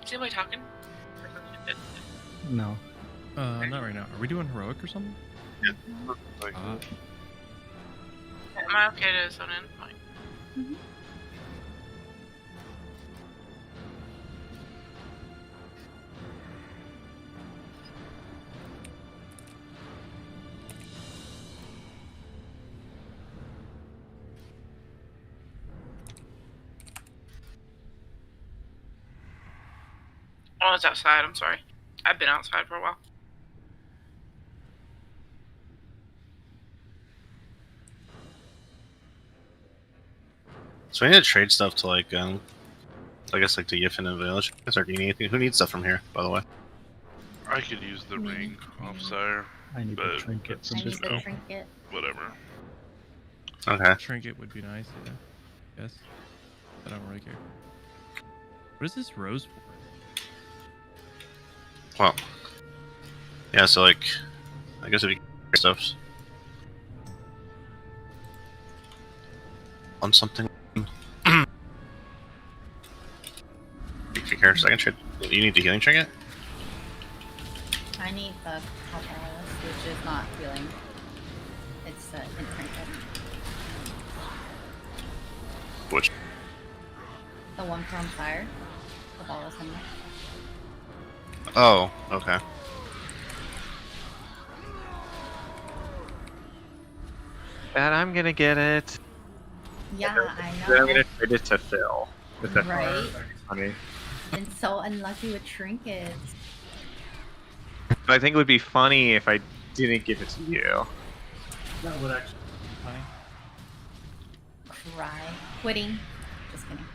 Is anybody talking? No. Not right now. Are we doing heroic or something? Yeah. Am I okay to zone in? Fine. Mm-hmm. Oh, it's outside. I'm sorry. I've been outside for a while. So we need to trade stuff to like, I guess like to Yiffin and Village. Is there anything? Who needs stuff from here, by the way? I could use the ring off Sire. I need the trinket from I need this the guy. trinket. Whatever. Okay. Trinket would be nice, yeah. Yes. I don't really care. What is this rose for? Well, yeah. So like, I guess if you stuff on something, if you care, so I can trade. You need the healing trinket. I need the Calvalis, which is not healing. It's the trinket. Which? The one from fire. The ball is in there. Oh, okay. And I'm gonna get it. Yeah, I Then I'm know. gonna trade it to Phil. With that Right? funny. Been so unlucky with trinkets. But I think it would be funny if I didn't give it to you. That would actually be funny. Cry. Quitting. Just kidding.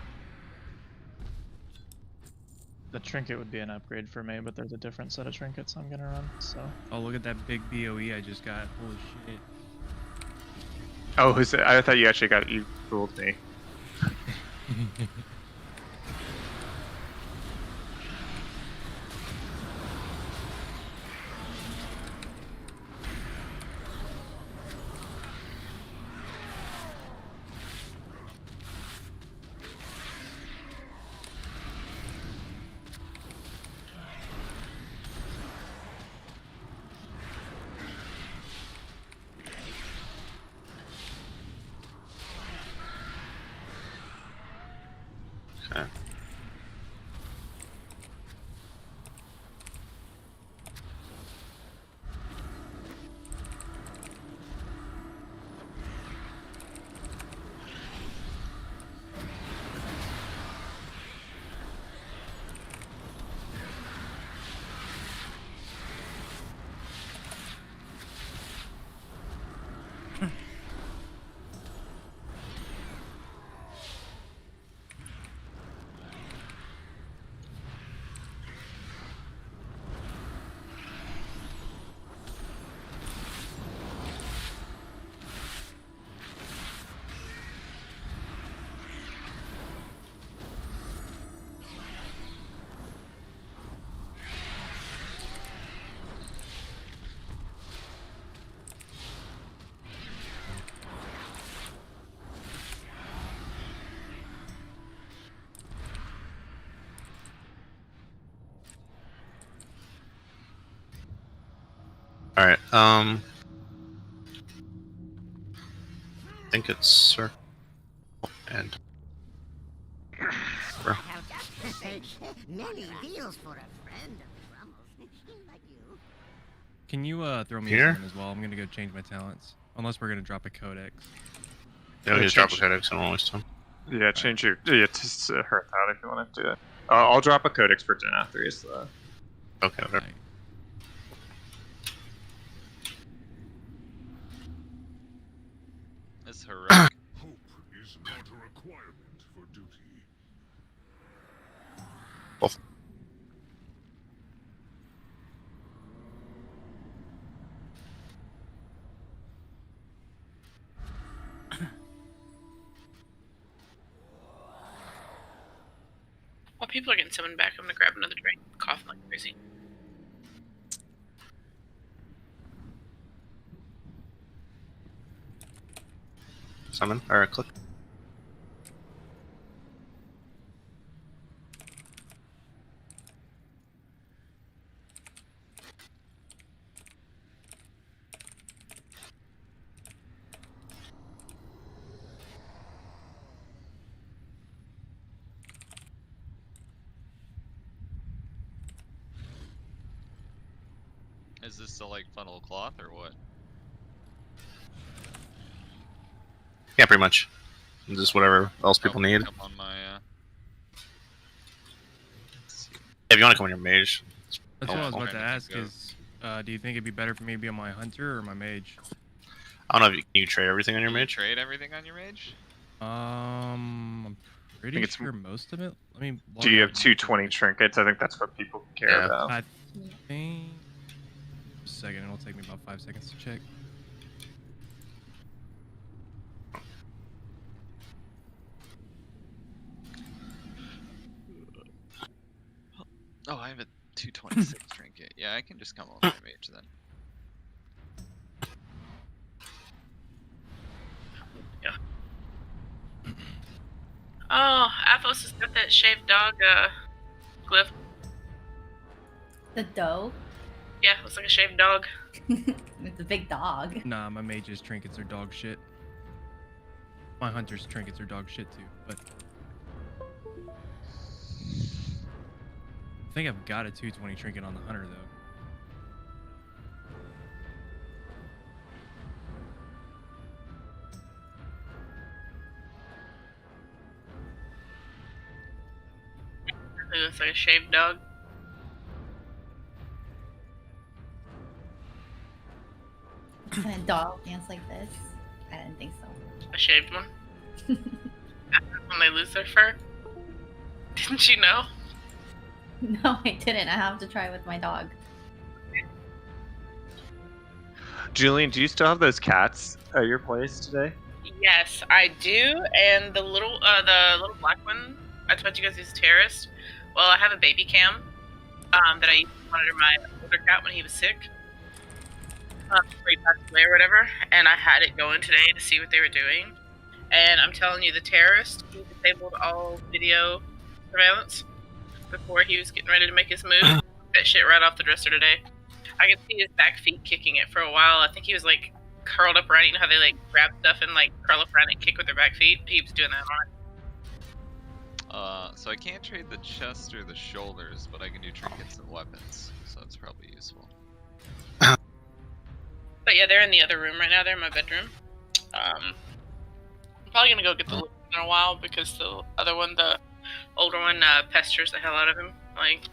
The trinket would be an upgrade for me, but there's a different set of trinkets I'm gonna run, so. Oh, look at that big BOE I just got. Holy shit. Oh, who's it? I thought you actually got you fooled me. Okay. All right. I think it's circle and. Bro. Many deals for a friend of the Grumbles, like you. Can you throw me Here? a summon as well? I'm gonna go change my talents. Unless we're gonna drop a codex. Yeah, we just drop a codex and we'll waste time. Yeah, change your to Hearth out if you want to do it. I'll drop a codex for Nathria. So. Okay, whatever. Right. It's heroic. Hope is not a requirement for duty. Both. While people are getting summoned back, I'm gonna grab another drink, coughing like crazy. Summon or click. Is this to like funnel cloth or what? Yeah, pretty much. Just whatever else people need. Come on my. Let's see. If you want to come on your mage, That's what I was helpful. about to ask. Is do you think it'd be better for me to be on my hunter or my mage? I don't know if you trade everything on your Can you mage. trade everything on your mage? I'm pretty it's sure most of it. Let me. Do you have 220 trinkets? I think that's what people care Yeah. about. I think. Just a second. It'll take me about 5 seconds to check. Oh, I have a 226 trinket. Yeah, I can just come on my mage then. Oh, Athos has got that shaved dog glyph. The doe? Yeah, looks like a shaved dog. It's a big dog. Nah, my mage's trinkets are dog shit. My hunter's trinkets are dog shit too, but I think I've got a 220 trinket on the hunter though. It looks like a shaved dog. Can a dog dance like this? I didn't think so. A shaved one. When they lose their fur. Didn't you know? No, I didn't. I have to try with my dog. Julian, do you still have those cats at your place today? Yes, I do. And the little black one, I told you guys he's a terrorist. Well, I have a baby cam that I used to monitor my older cat when he was sick. Before he passed away or whatever. And I had it going today to see what they were doing. And I'm telling you, the terrorist, he disabled all video surveillance before he was getting ready to make his move. That shit right off the dresser today. I could see his back feet kicking it for a while. I think he was like curled up around. You know how they like grab stuff and like curl up around and kick with their back feet? He was doing that on it. So I can't trade the chest or the shoulders, but I can do trinkets and weapons, so that's probably useful. But yeah, they're in the other room right now. They're in my bedroom. I'm probably gonna go get the little one in a while because the other one, the older one, pesters the hell out of him. Like,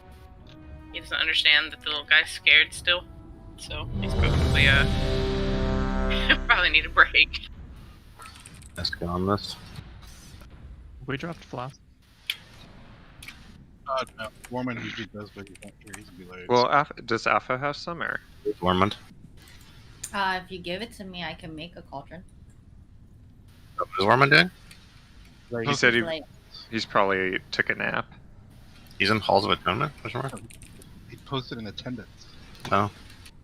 he doesn't understand that the little guy's scared still. So he's probably probably need a break. Let's go on this. We dropped flask. No, Warman usually does, but he's not sure he's gonna be late. Well, does Alpha have some, or? Warmond. If you give it to me, I can make a cauldron. What is Warmond doing? He said Like, he's probably took a nap. He's in Halls of Atonement? Question mark? He posted in attendance. Oh.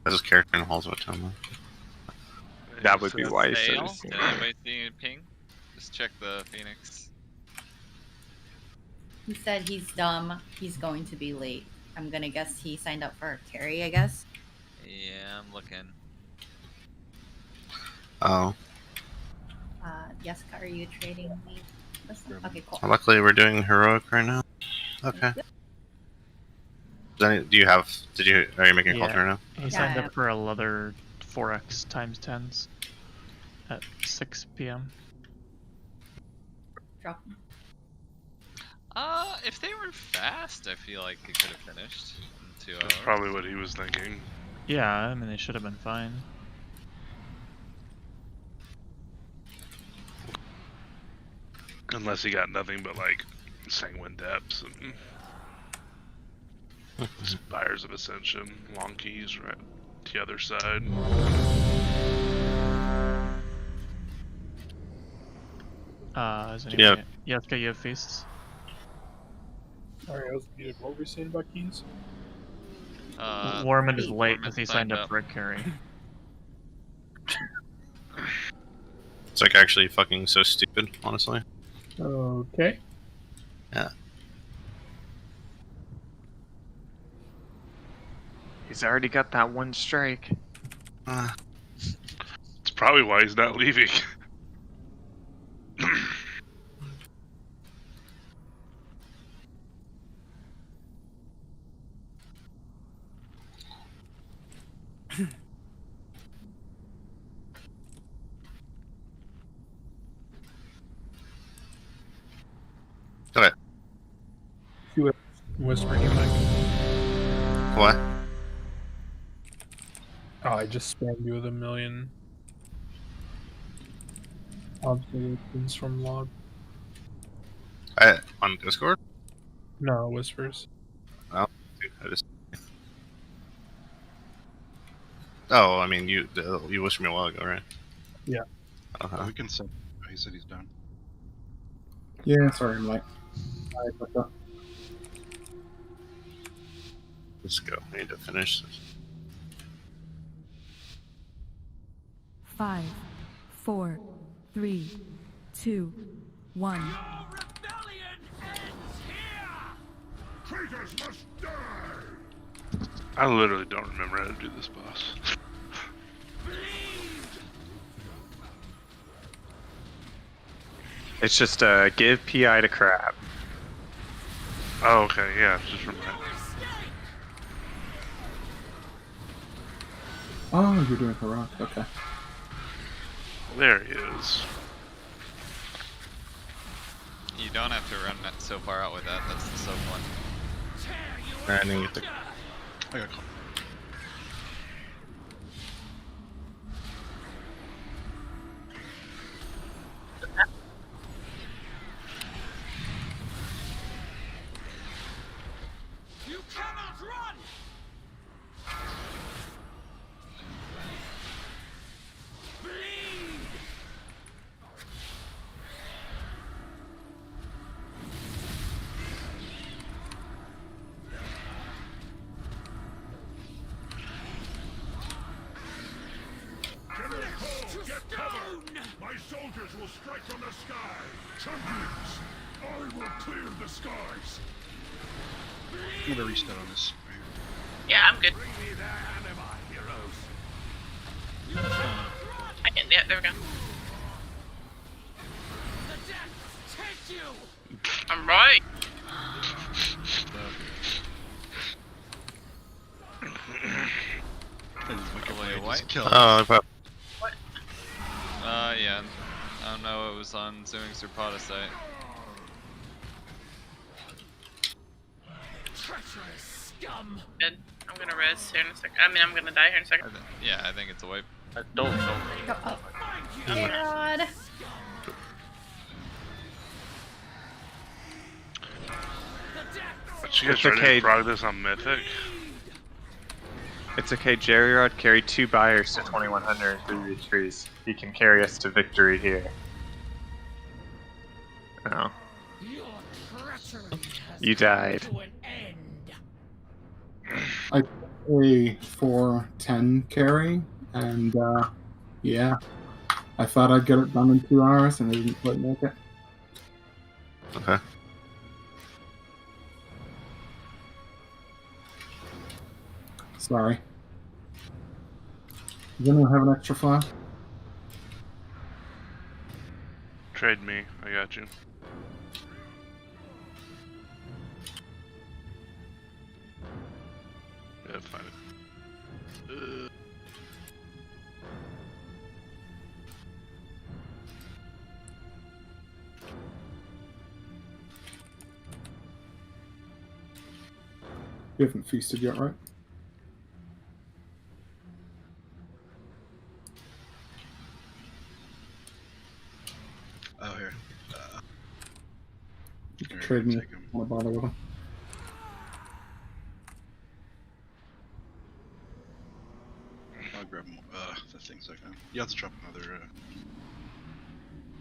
That's his character in Halls of Atonement. That would be wise. Hey, to did anybody see a ping? Just check the Phoenix. he said he's dumb. He's going to be late. I'm gonna guess he signed up for carry, I guess. Yeah, I'm looking. Oh. Jessica, are you trading me? Okay, cool. Luckily, we're doing heroic right now. Okay. Are you making a call right now? He signed up for a leather 4x times 10s at 6 p.m. Drop. If they were fast, I feel like it could have finished in 2 hours. That's probably what he was thinking. Yeah, I mean, they should have been fine. Unless he got nothing but like sanguine depths and spires of ascension, long keys right to the other side. Yeah. Jessica, you have feasts. Sorry, what were we saying about keys? Warman is late because he signed up for a carry. It's like actually fucking so stupid, honestly. Okay. Yeah. He's already got that one strike. It's probably why he's not leaving. Okay. You whispering you, Mike. What? Oh, I just spammed you with 1,000,000 observations from log. On Discord? No, whispers. Oh, dude, I just. Oh, I mean, you wished me a while ago, right? Yeah. Uh-huh. We can send. He said he's done. Yeah, sorry, I'm late. Sorry about that. Let's go. I need to finish this. 5, 4, 3, 2, 1. Traitors must die! I literally don't remember how to do this boss. It's just give PI to crab. Oh, okay, yeah, just remind. Oh, you're doing heroic. Okay. There he is. You don't have to run that so far out with that. That's the soap one. I didn't get the. I got caught. You cannot run! Bleed! General Cole, get cover! My soldiers will strike from the sky! Champions, I will clear the skies! I'm gonna restart on this. Yeah, I'm good. Bring me their anima, heroes! I can. Yeah, there we go. The death take you! I'm right. Oh, but Yeah. I don't know, it was on Zooming's or Podicite. Treacherous scum! Good. I'm gonna res here in a second. I mean, I'm gonna die here in a second. Yeah, I think it's a wipe. Go up. God. But you guys It's ready okay. to prog this on Mythic? It's okay, Jerry Rod carried 2 buyers to 2100 through retreats. He can carry us to victory here. Oh. Your treachery has You died. come to an end. I a 410 carry, and yeah, I thought I'd get it done in 2 hours, and I didn't quite make it. okay. Sorry. Does anyone have an extra flash? Trade me, I got you. Yeah, find it. You haven't feasted yet, right? Oh, here. You can trade me if you want to bother with him. I'll grab the things I can. You have to drop another.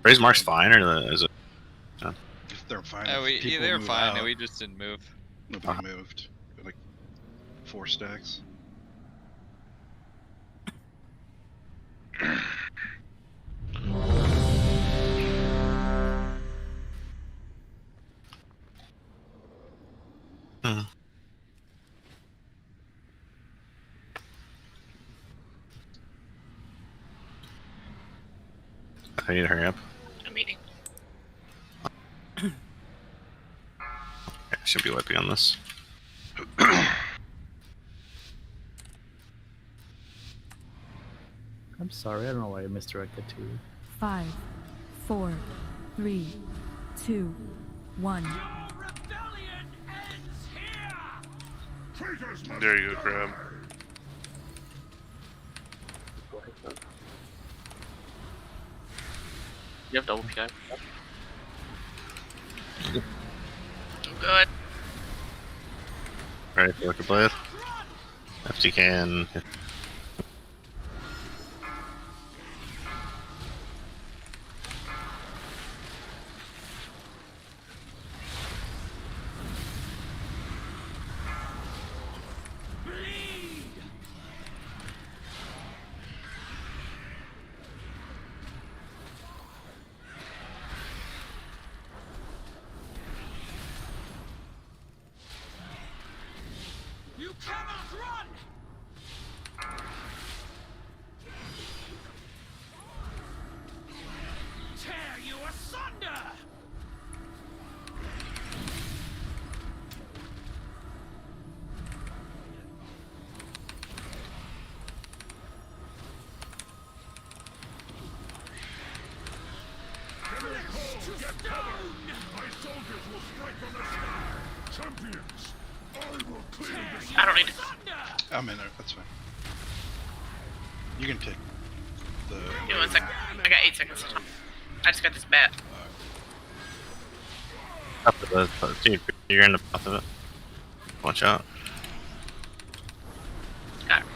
Raise Mark's fine, or is it? If they're fine. Oh, if people they're move fine. out, We just didn't move. Nobody moved. Like 4 stacks. I need to hurry up. I'm eating. I should be wiping on this. I'm sorry, I don't know why I misdirected to you. 5, 4, 3, 2, 1. There you go, Crab. You have double PI. Good. Alright, look at blade. If you can. You cannot run! Tear you asunder! Get down! My soldiers will strike from the sky! Champions! I will clear this. I don't need to. I'm in there. That's fine. You can take the. Give me 1 second. I got 8 seconds. I just got this bat. Up to the dude, you're in the path of it. Watch out. Got it.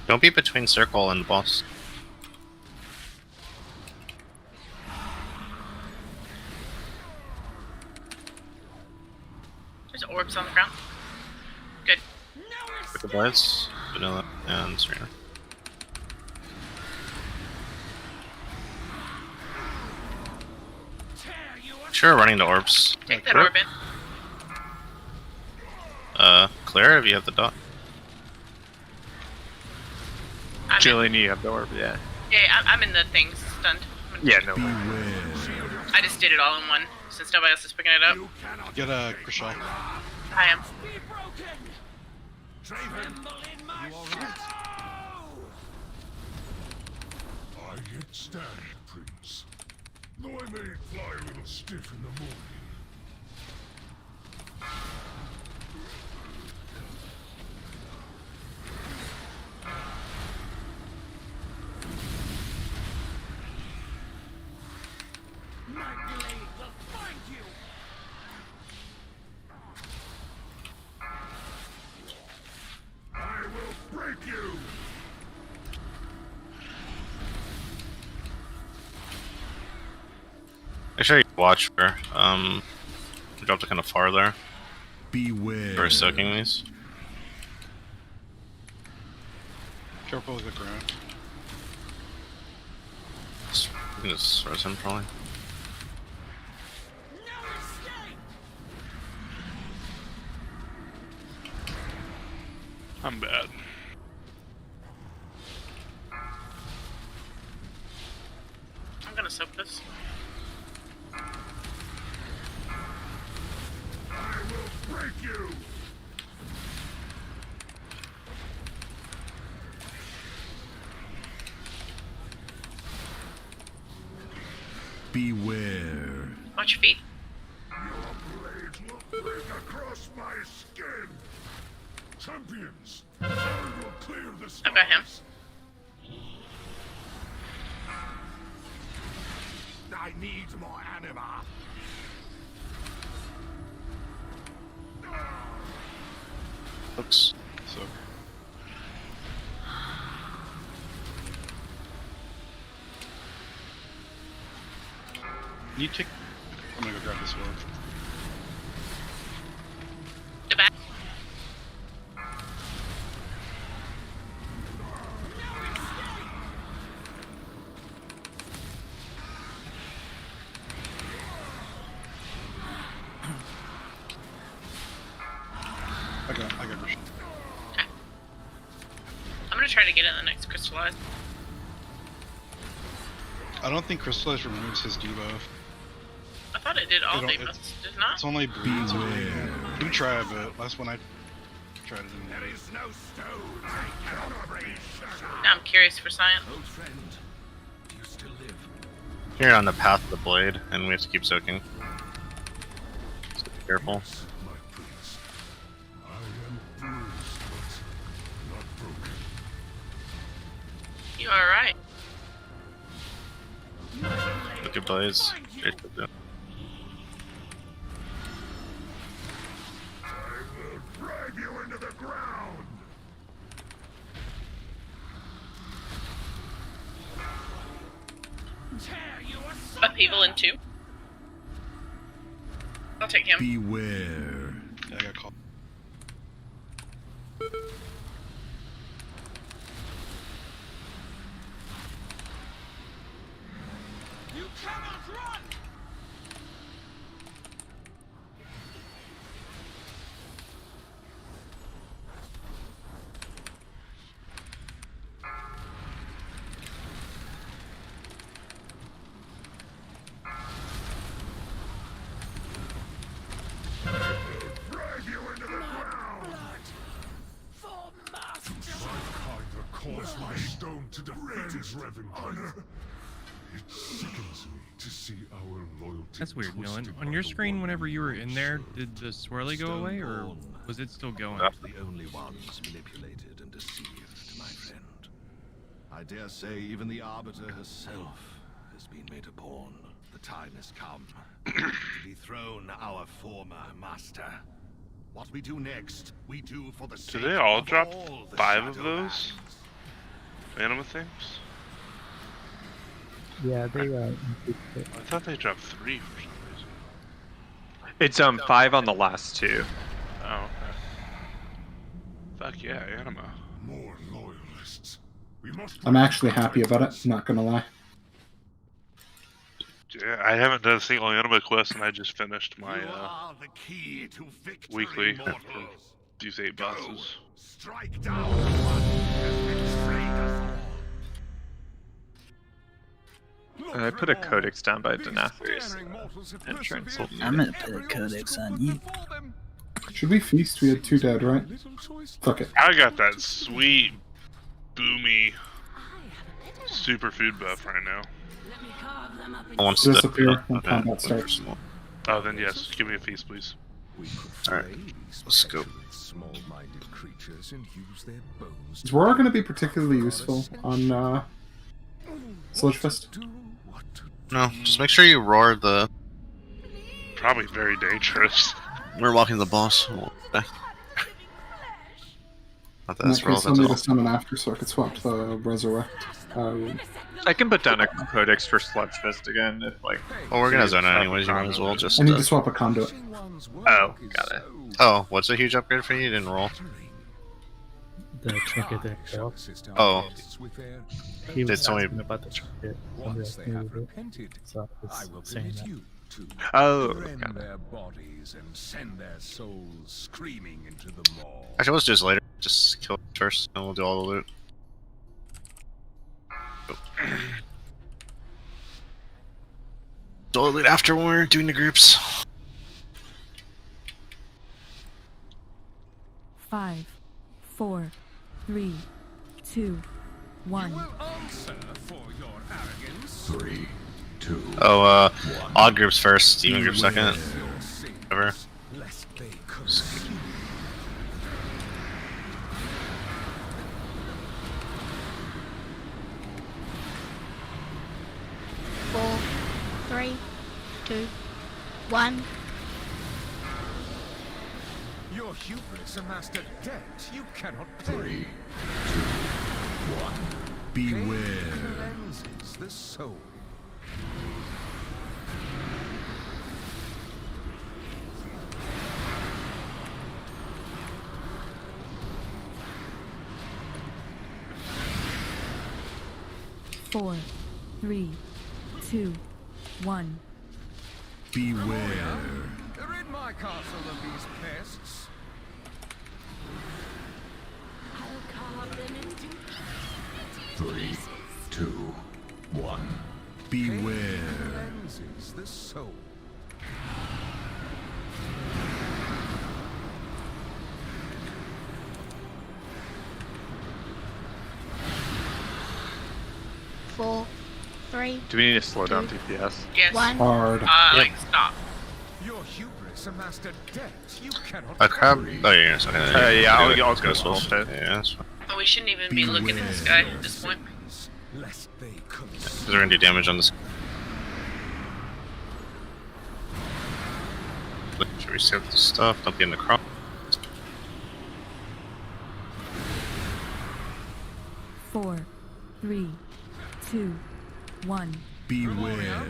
Don't be between circle and boss. There's orbs on the ground. Good. With the blades, vanilla, and Serena. Sure, running the orbs. Take that orb in. Claire, if you have the dot. Jillian, you have the orb, yeah. Yeah, I'm in the things stunned. Yeah, no. I just did it all in one, since nobody else is picking it up. Get a Krishal. I am. I get stand, Prince. Though I may fly a little stiff in the morning. My blade will find you! I will break you! Make sure you watch for dropped it kind of far there. Beware. For soaking these. Careful with the ground. You can just throw him probably. I'm bad. I'm gonna soak this. I will break you! Beware. Watch your feet. Your blade will break across my skin! Champions, I will clear the skies. I've got him. I need more anima. Looks. So. You take. I'm gonna go grab this orb. The back. I got Rishon. Okay. I'm gonna try to get in the next crystallize. I don't think Crystallize removes his debuff. I thought it did all It don't- debuffs. Did not? It's only bleeds. You can try it, but last one I try to do There is no stone I cannot break. Now I'm curious for science. Old friend, do you still live? You're on the path of the blade, and we have to keep soaking. So be careful. Yes, my prince. I am bruised, but not broken. You alright? Look at blades. I will drive you into the ground. Tear you asunder. Upheaval in 2. I'll take him. Beware. Yeah, I got called. You cannot run. Drag you into the ground. For master. My kind records my stone to defend Revan honor. It sickens me to see our loyalty. That's weird, Nolan. twisted On by your the screen, whenever world you were in there, did the swirly go away, or was it still going? The only ones manipulated and deceived, my friend. I dare say even the Arbiter herself has been made a pawn. The time has come to dethrone our former master. What we do next, we do for the Do sake they all of drop all the 5 of Shadowlands. those? Anima things? Yeah, they I thought they dropped 3 for some reason. It's 5 on the last 2. Oh, okay. Fuck yeah, Anima. More loyalists. We must I'm actually happy about it, not gonna lie. Yeah, I haven't done a single Anima quest, and I just finished my You are the key to victory, weekly from mortals. these 8 bosses. Strike down the one who has betrayed us all. I put a codex down by Nathria's entrance. I'm gonna put a codex on you. Should we feast? We had 2 dead, right? Fuck it. I got that sweet, boomy superfood buff right now. I want to Disappear when combat starts. Oh, then yes, give me a feast, please. Alright, let's go. Small-minded creatures and use their bones. Is Roar gonna be particularly useful on Sludge Fist? No, just make sure you roar the. Probably very dangerous. We're walking the boss. Not that In that's that case, I'll relevant need at to all. summon after so I could swap the Resurrect. I can put down a codex for Sludge Fist again if like. Well, we're gonna zone it anyways. You might as well just. I need to swap a conduit. Oh, got it. Oh, what's a huge upgrade for you? You didn't roll. The trinket itself. Oh. He was Did somebody- asking about the trinket. Once they have repented, So I will it's saying permit that. you to Oh, rend got it. their bodies and send their souls screaming into the maw. Actually, let's do this later. Just kill it first, and we'll do all the loot. Do all the loot after when we're doing the groups. 5, 4, 3, 2, 1. Answer for your arrogance. 3, 2. Oh, odd groups first, even group second. Whatever. Lest they consume. 4, 3, 2, 1. Your hubris amassed a debt you cannot pay. 3, 2, 1. Beware. Cleanses the soul. Four, 3, 2, 1. Beware. Rid my castle of these pests. I'll carve them into 3, 2, 1. Beware. Cleanses the soul. 4, 3. Do we need to slow down DPS? Yes. Hard. Like, stop. Your hubris amassed a debt you cannot A crab? carry. Oh, yeah, so, Yeah, I'll go go swell. pit. Yeah, that's fine. But we shouldn't even be looking at this guy at this point. Lest they Because we're gonna do damage on this. Should we save this stuff? Don't be in the crop. Four, 3, 2, 1. beware.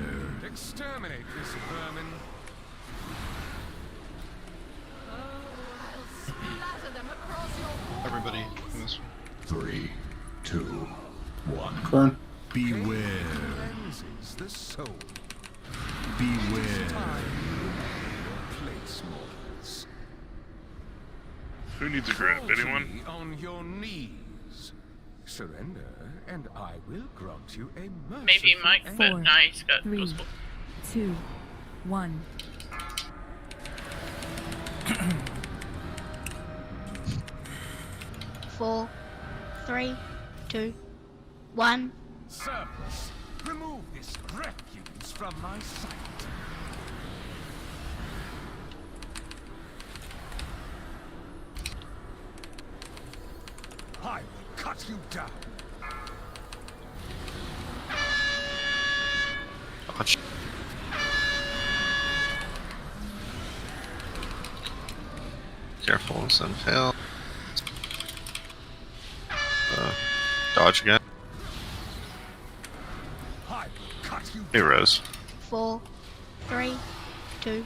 Exterminate this vermin. Everybody, in this one. 3, 2, 1. Burn. Beware. Cleanses the soul. Beware. Place mortals. Who needs a grip? Anyone? Be on your knees. Surrender, and I will grant you a merciful Maybe Mike, but Four, nah, he's got 3, gospel. 2, 1. Four, 3, 2, 1. Surplus, remove this refuse from my sight. I will cut you down. Ouch. Careful, some fail. Dodge again. I will cut you Hey, Rose. 4, 3, 2,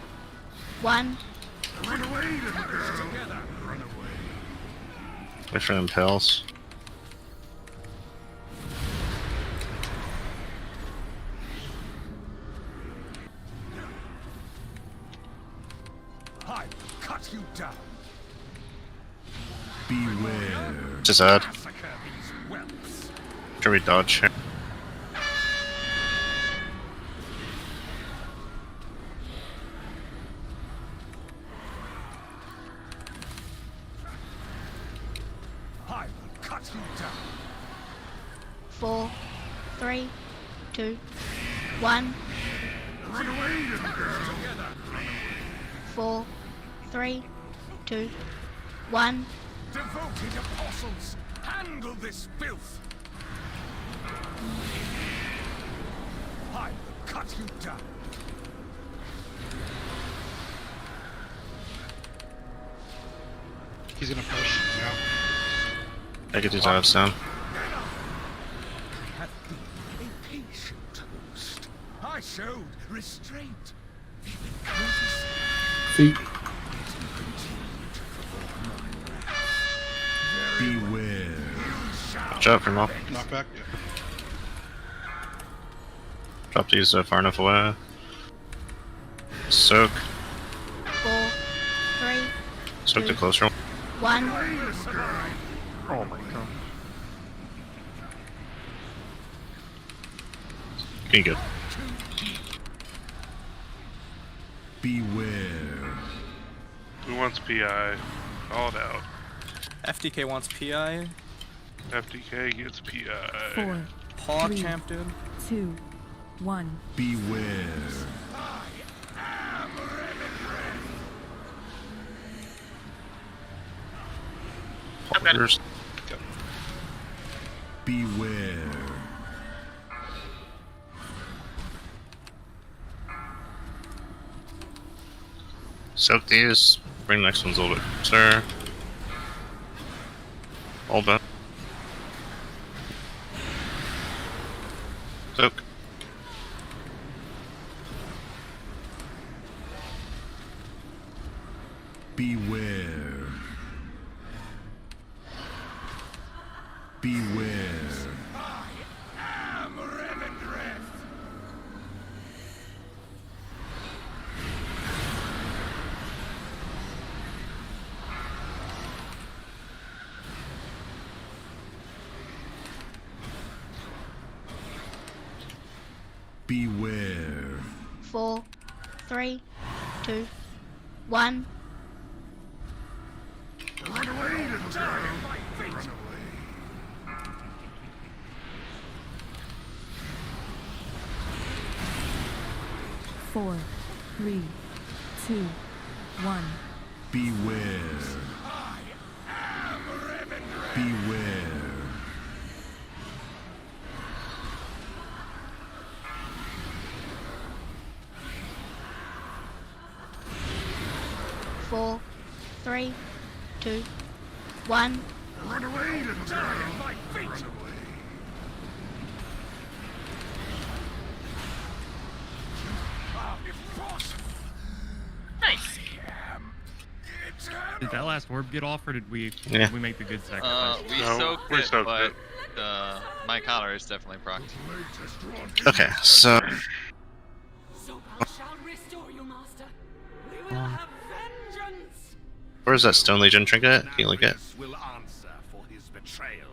1. Run away, little girl. Together. Run away. Wait for them pills. I will cut you down. Beware. Just add. Massacre these whelps. Should we dodge here? I will cut you down. 4, 3, 2, 1. Run away, little girl. Together. 4, 3, 2, 1. Devoted apostles, handle this filth. I will cut you down. He's gonna push now. I get these odds down. Have been a patient host. I showed restraint. Even courtesy. Feet. Beware. Watch out for them all. Knock back. Yeah. Drop these far enough away. Soak. 4, 3, Soak the closer one. 1. Oh my god. Be good. Beware. Who wants PI? Call it out. FDK wants PI. FDK gets PI. 4, Paw 3, champ, dude. 2, 1. Beware. Holders. Beware. Soak these. Bring the next one's a little bit closer. All done. Soak. Beware. Beware. Beware. 4, 3, 2, 1. Run away, little girl. Run away. 4, 3, 2, 1. Beware. Beware. Four, three, two, one. Run away, little girl. Run away. Nice. Did that last orb get off, or did we make the good sacrifice? We soaked it, but my collar is definitely procced. Okay, so. Where's that Stone Legion trinket? Can you link it? Will answer for his betrayal.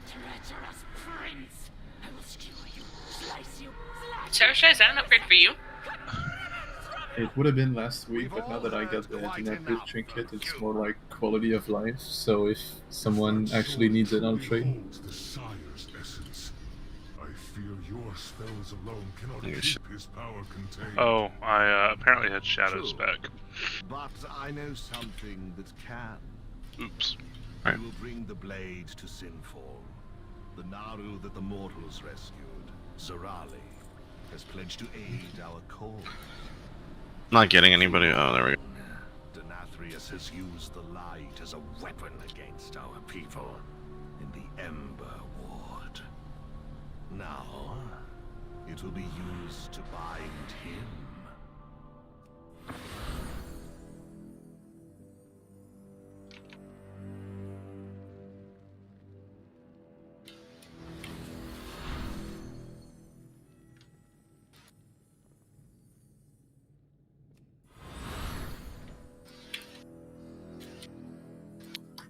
Treacherous prince, I will skewer you, slice you, Sarasha, is that an upgrade for you? It would have been last week, but now that I got the internet boost trinket, it's more like quality of life. So if someone actually needs it, I'll trade. The sire's essence. I fear your spells alone cannot keep his power contained. Oh, I apparently had shadows back. But I know something that can. Oops. I will bring the blade to Sinfall. The Naru that the mortals rescued, Zarali, has pledged to aid our cause. Not getting anybody. Oh, there we go. Nathria has used the light as a weapon against our people in the Ember Ward. Now, it will be used to bind him.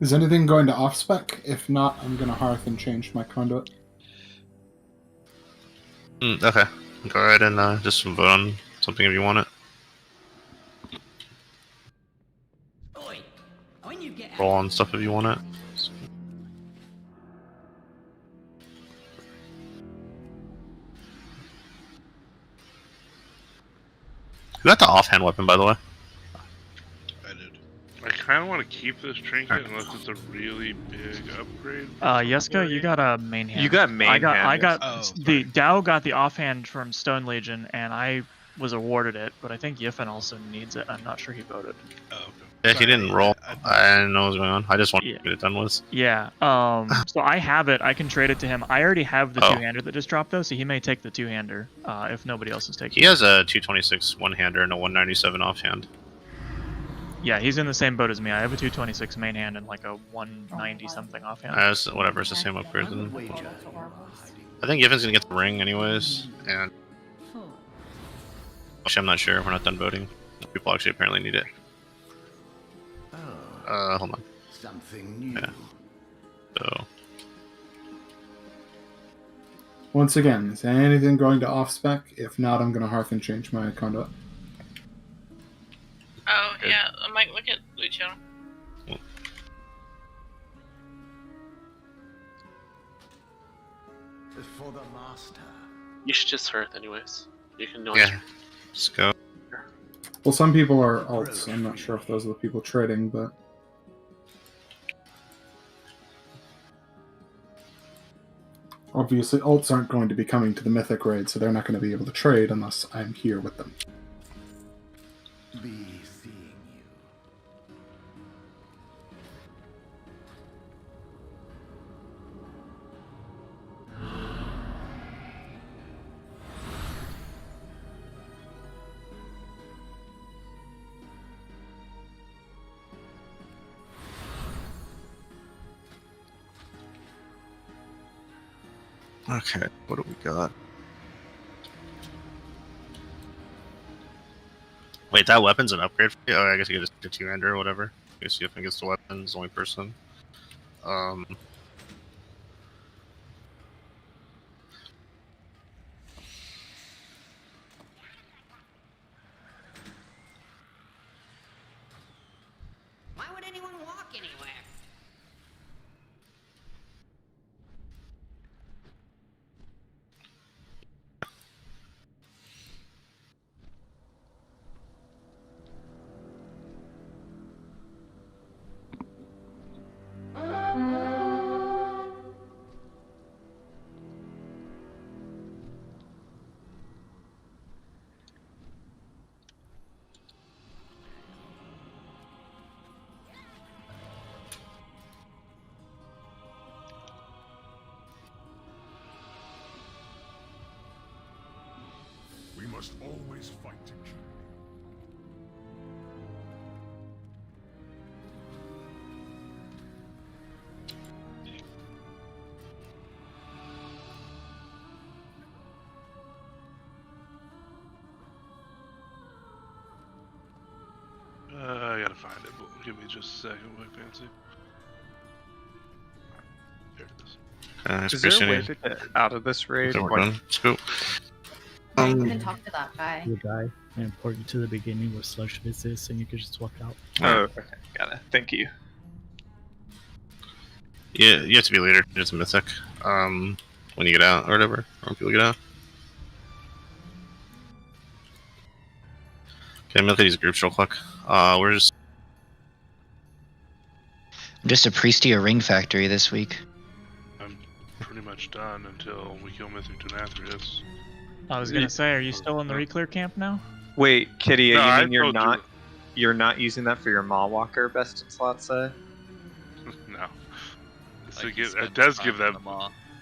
Is anything going to off spec? If not, I'm gonna hearth and change my conduit. Okay. Go ahead and just vote on something if you want it. Roll on stuff if you want it. Who got the offhand weapon, by the way? I kind of want to keep this trinket unless it's a really big upgrade. Yeska, you got a main hand. You got main I got, hand. I got Oh, the Dao got the offhand from Stone Legion, and I was awarded it. But I think Yiffin also needs it. I'm not sure he voted. Oh, okay. Yeah, he didn't roll. I didn't know what was going on. I just wanted to get it done with. Yeah. So I have it. I can trade it to him. I already have the two-hander that just dropped though, so he may take the two-hander if nobody else is taking. He has a 226 one-hander and a 197 offhand. Yeah, he's in the same boat as me. I have a 226 main hand and like a 190 something offhand. Whatever, it's the same upgrade. Then. I think Yiffin's gonna get the ring anyways, and actually, I'm not sure. We're not done voting. People actually apparently need it. Hold on. Something new. Yeah. So. Once again, is anything going to off spec? If not, I'm gonna hearth and change my conduit. Oh, yeah, Mike, look at Lucio. For the master. You should just hearth anyways. You can know. Yeah. Let's go. Well, some people are alts. I'm not sure if those are the people trading, but obviously alts aren't going to be coming to the Mythic raid, so they're not going to be able to trade unless I'm here with them. Be seeing you. Okay, what do we got? Wait, that weapon's an upgrade for you? Oh, I guess you get a two-hander or whatever. I guess Yiffin gets the weapon, it's the only person. Why would anyone walk anywhere? must always fight to kill. I gotta find it, but give me just a second, White Fancy. There it is. Is there a way to get out of this raid? Okay, we're done. Let's go. I can talk to that guy. The guy and port you to the beginning where slush is, and you can just walk out. Oh, okay. Got it. Thank you. Yeah, you have to be later. It's a mythic. When you get out or whatever, or when people get out. Okay, I'm gonna these groups real quick. We're just I'm just a priesty or ring factory this week. I'm pretty much done until we kill Mythic to Nathria. I was gonna say, are you still in the reclear camp now? Wait, Kitty, No, you I mean you're told you. not you're not using that for your Maw Walker best in slot say? No. So Like, it does give that.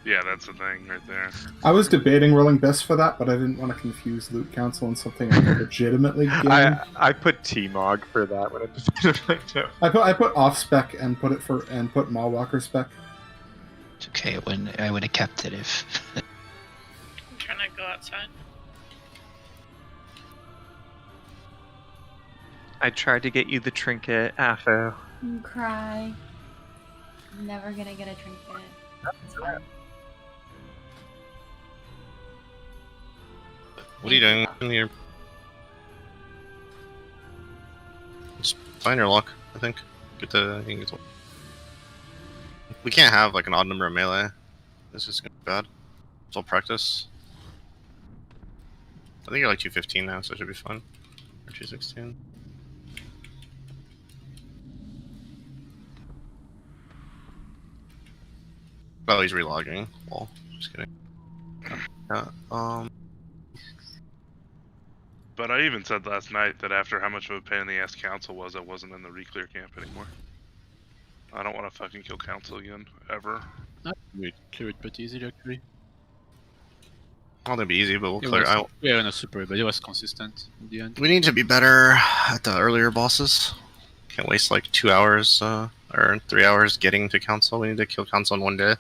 Yeah, that's the thing right there. I was debating rolling best for that, but I didn't want to confuse Loot Council and something I could legitimately get. I put T-Mog for that when I put off spec and put Maw Walker spec. It's okay. I would have kept it if. I'm trying to go outside. I tried to get you the trinket, Afo. Cry. I'm never gonna get a trinket. It's fine. What are you doing in here? Just find your luck, I think. Get the. We can't have like an odd number of melee. This is gonna be bad. It's all practice. I think you're like 215 now, so it should be fun. Or 216. Oh, he's relogging. Well, just kidding. But I even said last night that after how much of a pain in the ass Council was, I wasn't in the reclear camp anymore. I don't want to fucking kill Council again, ever. We clear it pretty easily, actually. I don't think it'll be easy, but we'll It clear it was- out. Yeah, not super, but it was consistent in the end. We need to be better at the earlier bosses. Can't waste like 2 hours or 3 hours getting to Council. We need to kill Council in one day.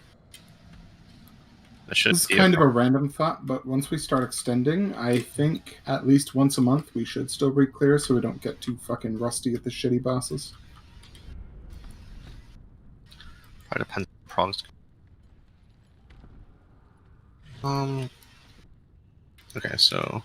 That should This is be kind of a random thought, but once we start extending, I think at least once a month we should still re-clear so we don't get too fucking rusty at the shitty bosses. Probably depends on Prog's. Okay, so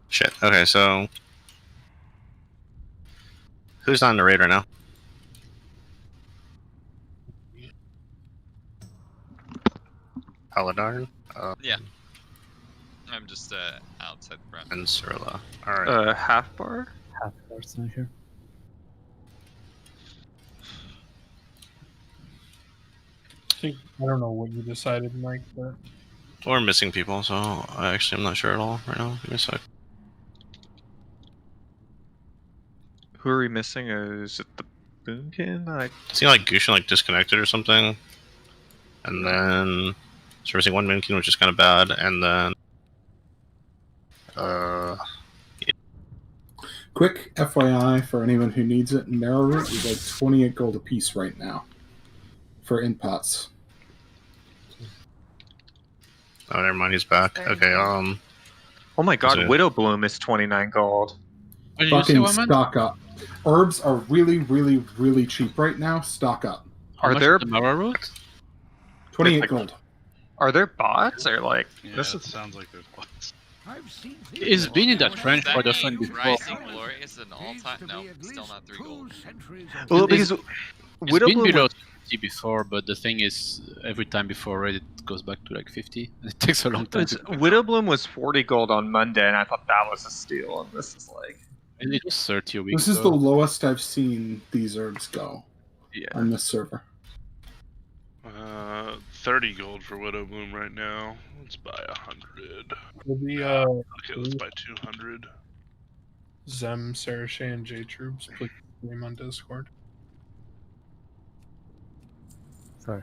shit. Okay, so who's on the raid right now? Paladin? Yeah. I'm just outside front. And Cirilla. Alright. Half bar? Half bar's not here. I don't know what you decided, Mike, but We're missing people, so I actually am not sure at all right now. Give me a sec. Who are we missing? Is it the Boomkin? It seemed like Gushin like disconnected or something. And then servicing one Minkin, which is kind of bad, and then Quick FYI for anyone who needs it, Narrow Root is like 28 gold a piece right now for inpots. oh, never mind, he's back. Okay, Oh my god, Is it- Widow Bloom is 29 gold. Fucking stock up. Herbs are really, really, really cheap right now. Stock up. Are there 28 like- gold. Are there bots or like Yeah, this it is sounds like there's bots. It's been in that range Does for the that fun mean before. Rising Glory is an all-time? No, still not 3 gold. Well, because It's Widow been Bloom below was- 50 before, but the thing is, every time before Reddit goes back to like 50, and it takes a long time. Widow Bloom was 40 gold on Monday, and I thought that was a steal. And this is like And it was 30 a week This is the ago. lowest I've seen these herbs go Yeah. on this server. 30 gold for Widow Bloom right now. Let's buy 100. The Okay, let's buy 200. Zem, Sarashay, and J Troops, please name on Discord. Sorry.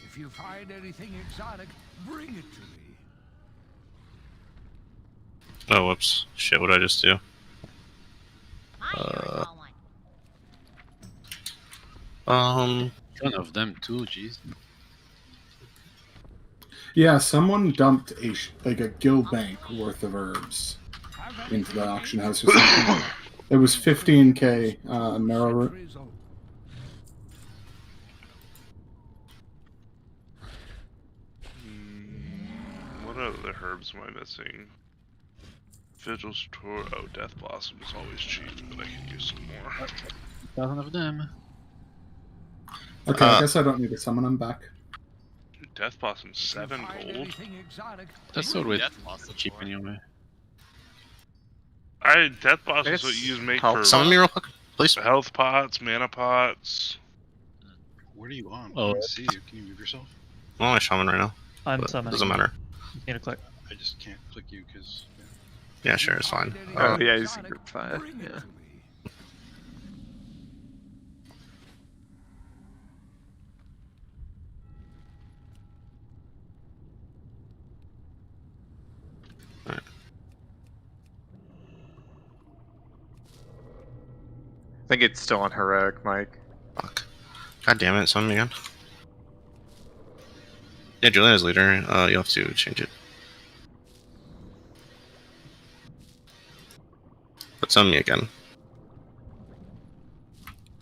If you find anything exotic, bring it to me. Oh, whoops. Shit, what did I just do? Ton of them too, jeez. Yeah, someone dumped a guild bank worth of herbs into the auction house or something. It was 15k marrow root. What other herbs am I missing? Vigil Store. Oh, Death Blossom is always cheap, but I can use some more. 1,000 of them. Okay, I guess I don't need to summon them back. Dude, Death Blossom 7 gold. That's always cheap anyway. Death Blossom is what you use make for Summon me real quick, please. Health pots, mana pots. Where are you on? Oh. I can't see you. Can you move yourself? I'm on my shaman right now. I'm summoning. Doesn't matter. You need to click. I just can't click you because. Yeah, sure, it's fine. Oh yeah, he's in group 5. Yeah. I think it's still on heroic, Mike. Fuck. God damn it, summon me again. Yeah, Juliana's leader. You'll have to change it. But summon me again.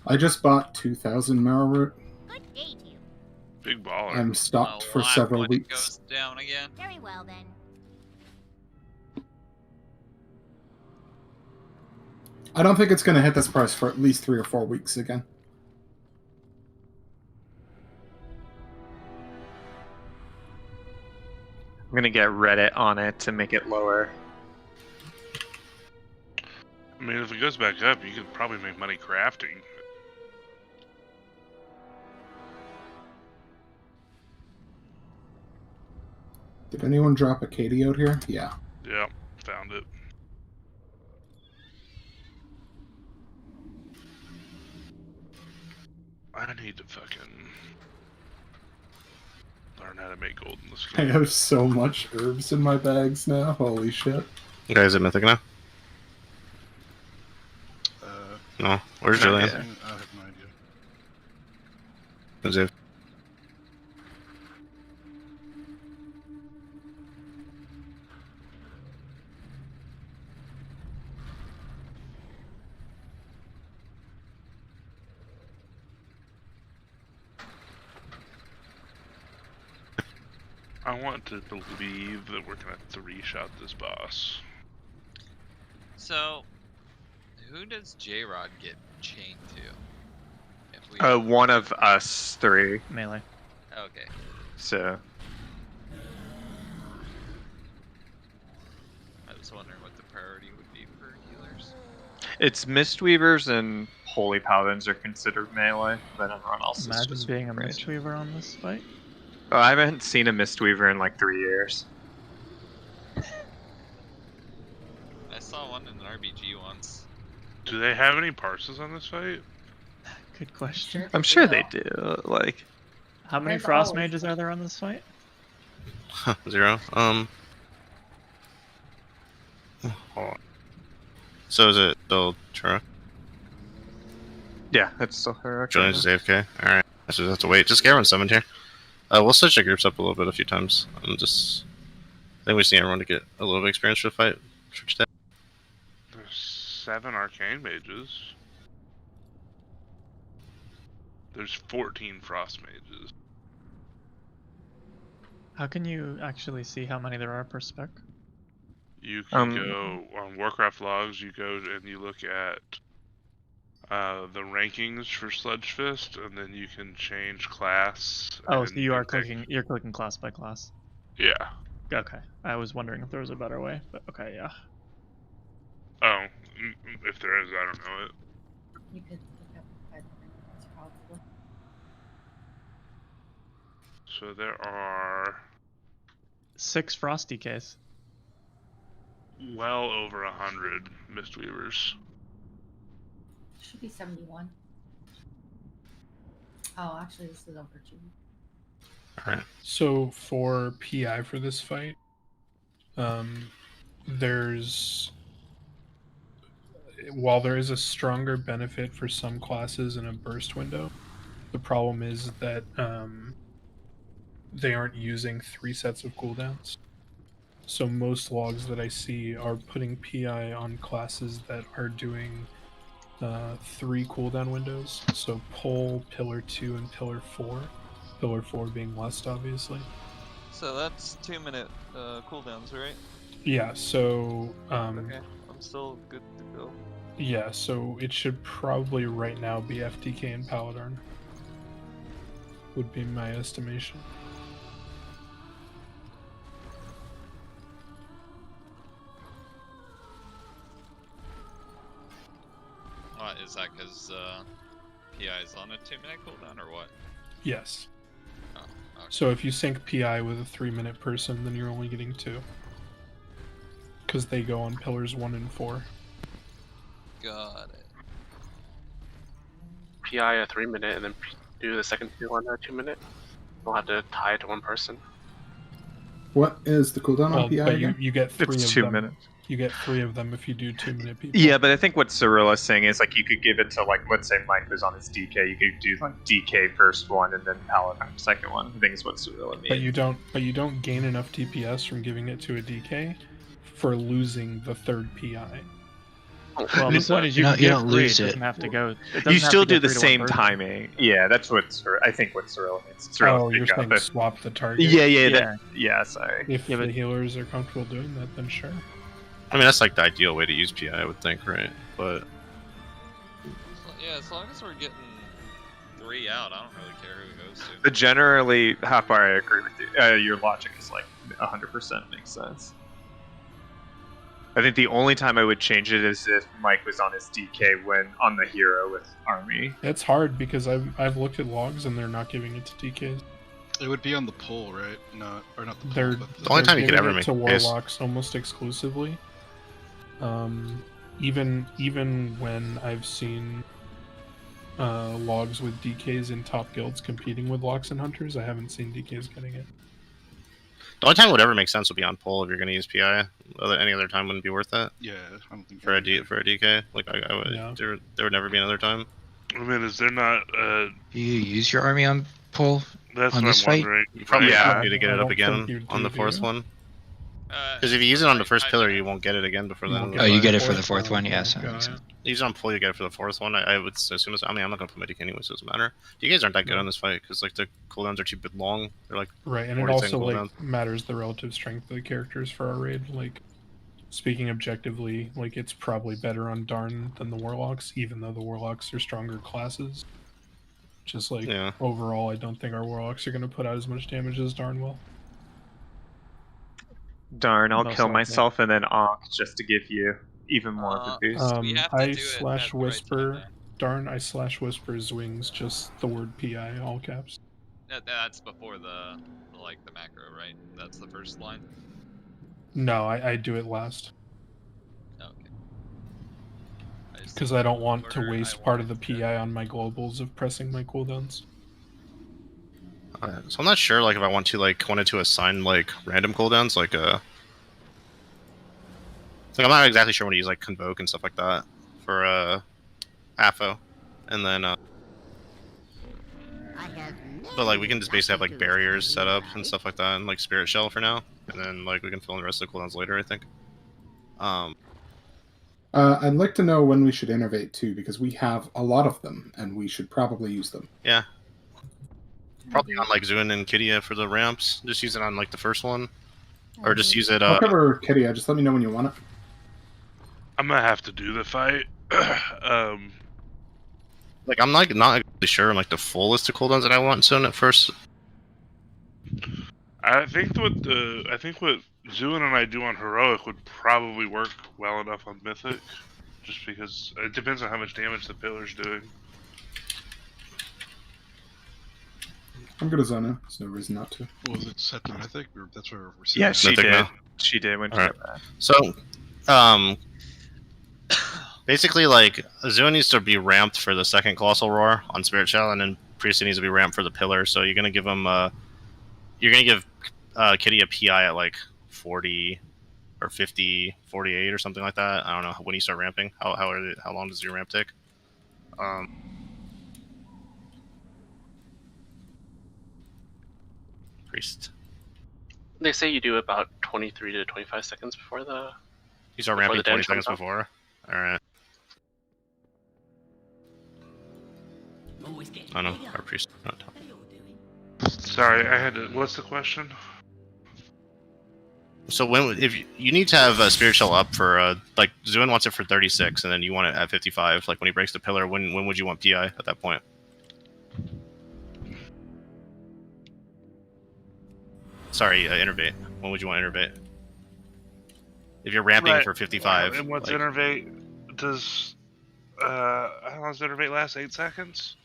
I just bought 2,000 marrow root. Big baller. I'm stocked for several weeks. Goes down again. Very well then. I don't think it's going to hit this price for at least 3 or 4 weeks again. I'm gonna get Reddit on it to make it lower. I mean, if it goes back up, you could probably make money crafting. Did anyone drop a Katie out here? Yeah. Yeah, found it. I need to fucking learn how to make gold in this I game. have so much herbs in my bags now. Holy shit. You guys at Mythic now? No. Where's Julian? I have no idea. Who's it? I want to believe that we're gonna 3-shot this boss. So, who does J-Rod get chained to? If we... One of us 3. Melee. Okay. So. I was wondering what the priority would be for healers. It's Mistweavers and Holy Paladins are considered melee, then everyone else is Imagine just being a ranged. Mistweaver on this fight. Oh, I haven't seen a Mistweaver in like 3 years. I saw one in an RBG once. Do they have any parses on this fight? Good question. I'm sure they do. Like, How many There's Frost always- Mages are there on this fight? 0. Hold on. So is it still Turok? yeah, that's still her. Julian's AFK? Alright. I just have to wait. Just get everyone summoned here. We'll switch the groups up a little bit a few times. I think we just need everyone to get a little bit of experience for the fight. There's 7 arcane mages. There's 14 frost mages. How can you actually see how many there are per spec? You can go on Warcraft logs, you go and you look at the rankings for Sludge Fist, and then you can change class. Oh, and so you are pick- clicking. You're clicking class by class. Yeah. Okay. I was wondering if there was a better way, but okay, yeah. Oh, if there is, I don't know it. You could pick up 5 minutes probably. So there are 6 Frosty Case. well over 100 Mistweavers. Should be 71. Oh, actually, this is over 2. Alright. So for PI for this fight, while there is a stronger benefit for some classes in a burst window, the problem is that they aren't using 3 sets of cooldowns. So most logs that I see are putting PI on classes that are doing 3 cooldown windows. So Pole, Pillar 2, and Pillar 4. Pillar 4 being Lust, obviously. So that's 2-minute cooldowns, right? Yeah, so... okay, I'm still good to go. Yeah, so it should probably right now be FTK and Paladin. Would be my estimation. What is that? Because PI is on a 2-minute cooldown, or what? Yes. Oh, okay. So if you sync PI with a 3-minute person, then you're only getting 2. Because they go on pillars 1 and 4. Got it. PI a 3-minute and then do the second 2 on a 2-minute. We'll have to tie it to one person. What is the cooldown on PI But again? you get 3 It's of 2 them. minutes. You get 3 of them if you do 2-minute people. Yeah, but I think what Cyrilla's saying is like you could give it to like, let's say Mike was on his DK, you could do like DK first one and then Paladin second one. I think is what Cyrilla means. But you don't gain enough DPS from giving it to a DK for losing the 3rd PI. Well, the point is you don't lose it. Doesn't have to go. You still do the same timing. Yeah, that's what I think what Cyrilla means. Oh, you're saying swap the target? Yeah, sorry. If the healers are comfortable doing that, then sure. I mean, that's like the ideal way to use PI, I would think, right? But Yeah, as long as we're getting 3 out, I don't really care who it goes to. But generally, how far I agree with you. Your logic is like 100% makes sense. I think the only time I would change it is if Mike was on his DK when on the hero with army. It's hard because I've looked at logs and they're not giving it to DKs. It would be on the pole, right? Not the pole. They're But the only time you could giving ever it make to is warlocks almost exclusively. Even when I've seen logs with DKs in top guilds competing with locks and hunters, I haven't seen DKs getting it. the only time it would ever make sense would be on pole if you're going to use PI. Any other time wouldn't be worth that. Yeah, I don't think for a DK. Like I would, Yeah. there would never be another time. I mean, is there not? Do you use your army on pull That's on what this I'm fight? wondering. You probably Yeah. need to get I it up don't think again you on the do, 4th do you? one. Because if you use it on the first pillar, you won't get it again before You then. won't get Oh, you get it for fourth the 4th one? one, Yeah, so that got makes it. sense. Use it on pull, you get it for the 4th one. I would assume it's. I mean, I'm not going to put my DK anyway, so it doesn't matter. DKs aren't that good on this fight because like the cooldowns are too bit long. They're like Right, and it 40 second also cooldowns. like matters the relative strength of the characters for our raid. Like speaking objectively, like it's probably better on Darn than the warlocks, even though the warlocks are stronger classes. Just like Yeah. overall, I don't think our warlocks are going to put out as much damage as Darn will. Darn, I'll Most kill likely. myself and then Ankh just to give you even more of a boost. I slash whisper Darn. I slash whisper's wings. Just the word PI, all caps. That's before the macro, right? That's the first line. No, I do it last. Okay. Because I don't want to waste part of the PI on my globals of pressing my cooldowns. So I'm not sure, like, if I wanted to assign like random cooldowns, like I'm not exactly sure when to use like convoke and stuff like that for AFO, and then but like we can just basically have like barriers set up and stuff like that, and like spirit shell for now, and then like we can fill in the rest of the cooldowns later, I think. I'd like to know when we should innovate too, because we have a lot of them, and we should probably use them. Yeah. Probably on like Zuin and Kidia for the ramps. Just use it on like the first one, or just use it. I'll cover Kidia. Just let me know when you want it. I'm gonna have to do the fight. Like I'm like not really sure on like the full list of cooldowns that I want Zuin at first. I think what Zuin and I do on heroic would probably work well enough on mythic. just because it depends on how much damage the pillar's doing. I'm gonna zone in. There's no reason not to. Was it set to Mythic? Or that's where we're seeing Yeah, it? she Mythic did. now? She did when she Alright. did that. So, basically, like, Azua needs to be ramped for the second Colossal Roar on Spirit Shell, and then Priest needs to be ramped for the Pillar. So you're gonna give him, you're gonna give Kitty a PI at like 40 or 50, 48 or something like that. I don't know when you start ramping. How long does your ramp take? Priest. They say you do about 23 to 25 seconds before the. You start ramping 20 seconds before. All right. Oh no, our priest. Not top. Sorry, I had to. What's the question? So if you need to have a Spirit Shell up for like Zuin wants it for 36, and then you want it at 55. Like when he breaks the pillar, when would you want PI at that point? Sorry, innervate. When would you want innervate? If you're ramping Right. for 55. And what's like, innervate? Does how long does innervate last? 8 seconds?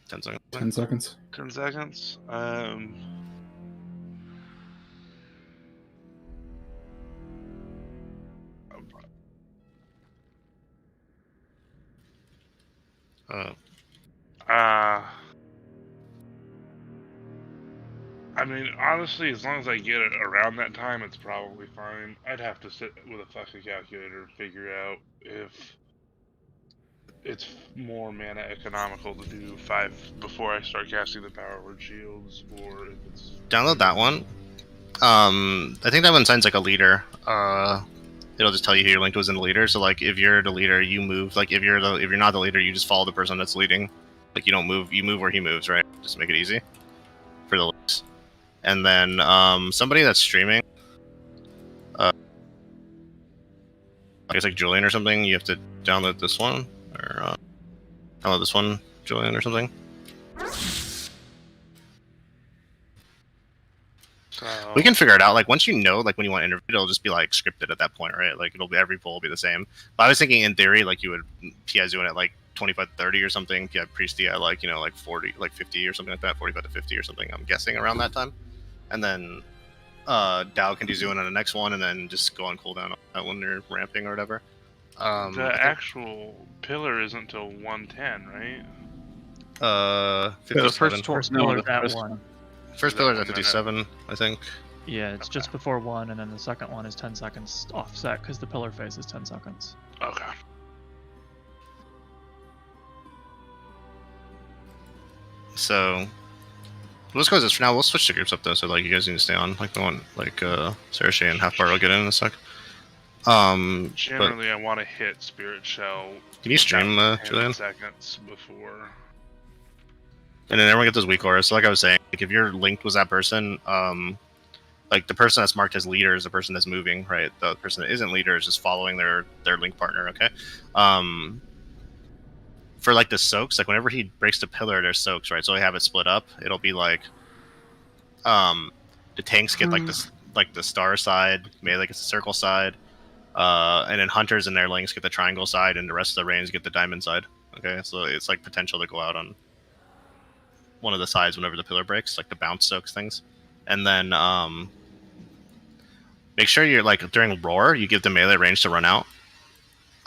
10 seconds. 10 seconds. 10 seconds. I mean, honestly, as long as I get it around that time, it's probably fine. I'd have to sit with a fucking calculator and figure out if it's more mana economical to do 5 before I start casting the Power Word Shields, or if it's... Download that one. I think that one signs like a leader. It'll just tell you who your link was in the leader. So like, if you're the leader, you move. Like if you're not the leader, you just follow the person that's leading. Like you don't move. You move where he moves, right? Just make it easy for the links. And then somebody that's streaming, I guess like Julian or something, you have to download this one, or download this one, Julian or something. We can figure it out. Like once you know, like when you want to interview, it'll just be like scripted at that point, right? Like it'll be every poll will be the same. But I was thinking in theory, like you would PI doing it like 25 to 30 or something. PI Priest at like like 40, like 50 or something like that, 45 to 50 or something. I'm guessing around that time. And then Dow can do Zuin on the next one, and then just go on cooldown on that when they're ramping or whatever. the actual pillar isn't until 110, right? 57. The first pillar is at 1. First pillar is at 57, I think. Yeah, it's just before 1, and then the second one is 10 seconds offset, because the pillar phase is 10 seconds. Okay. So let's go with this for now. We'll switch the groups up though, so like you guys need to stay on. Like the one, like Sarah Shea and Half Bar will get in a sec. Generally, I want to hit Spirit Shell. Can you stream, 10 Julian? seconds before. And then everyone get those weak auras. So like I was saying, like if your link was that person, like the person that's marked as leader is the person that's moving, right? The person that isn't leader is just following their link partner. Okay. For like the soaks, like whenever he breaks the pillar, there's soaks, right? So they have it split up. It'll be like, the tanks get like this, like the star side, melee gets the circle side, and then hunters and their links get the triangle side, and the rest of the range get the diamond side. Okay, so it's like potential to go out on one of the sides whenever the pillar breaks, like the bounce soaks things. And then make sure you're like during roar, you give the melee range to run out.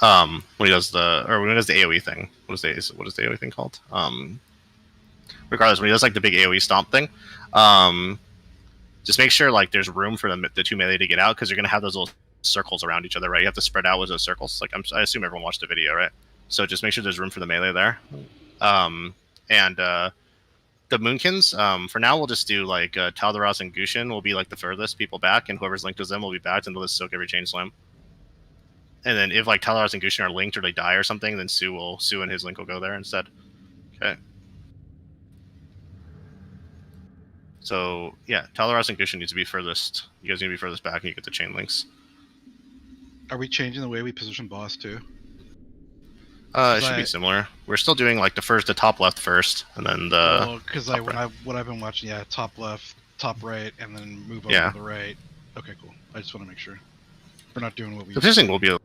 When he does the AoE thing. What is the AoE thing called? Regardless, when he does like the big AoE stomp thing, just make sure like there's room for the two melee to get out, because you're gonna have those little circles around each other, right? You have to spread out with those circles. Like I assume everyone watched the video, right? So just make sure there's room for the melee there. And the Moonkins, for now we'll just do like Taldaros and Gushin will be like the furthest people back, and whoever's linked to them will be back, and they'll just soak every chain slam. And then if like Taldaros and Gushin are linked or they die or something, then Sue and his link will go there instead. Okay. So yeah, Taldaros and Gushin needs to be furthest. You guys need to be furthest back, and you get the chain links. Are we changing the way we position boss too? It should be similar. We're still doing like the top left first, and then the. Because what I've been watching, yeah, top left, top right, and then move over to the right. Okay, cool. I just want to make sure we're not doing what we. The positioning will be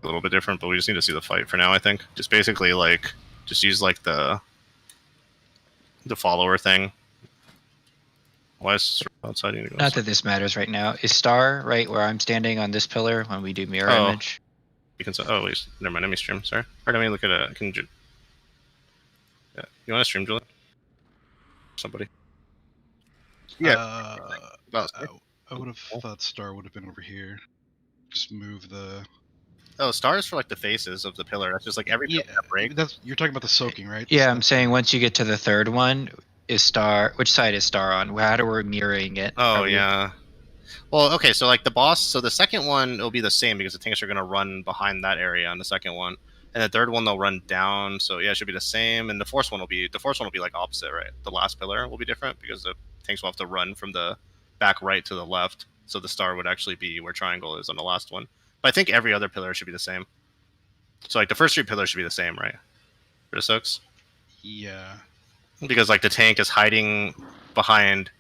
a little bit different, but we just need to see the fight for now. I think just basically like just use like the follower thing. Why is outside? Need to go Not that this matters right now. Is Star right where I'm standing on this pillar when we do mirror image? You can. Oh wait, never mind. Let me stream. Sorry. Or let me look at it. Yeah. You want to stream, Julian? Somebody. Yeah. I would have thought Star would have been over here. Just move the. Oh, Star is for like the faces of the pillar. That's just like every pillar that break. That's you're talking about the soaking, right? Yeah, I'm saying once you get to the third one, is Star. Which side is Star on? How do we mirroring it? Oh yeah. Well, okay, so like the boss, so the second one will be the same because the tanks are going to run behind that area on the second one, and the third one they'll run down. So yeah, it should be the same, and the fourth one will be like opposite, right? The last pillar will be different because the tanks will have to run from the back right to the left. So the Star would actually be where triangle is on the last one. But I think every other pillar should be the same. So like the first three pillars should be the same, right? For the soaks. Yeah. Because like the tank is hiding behind.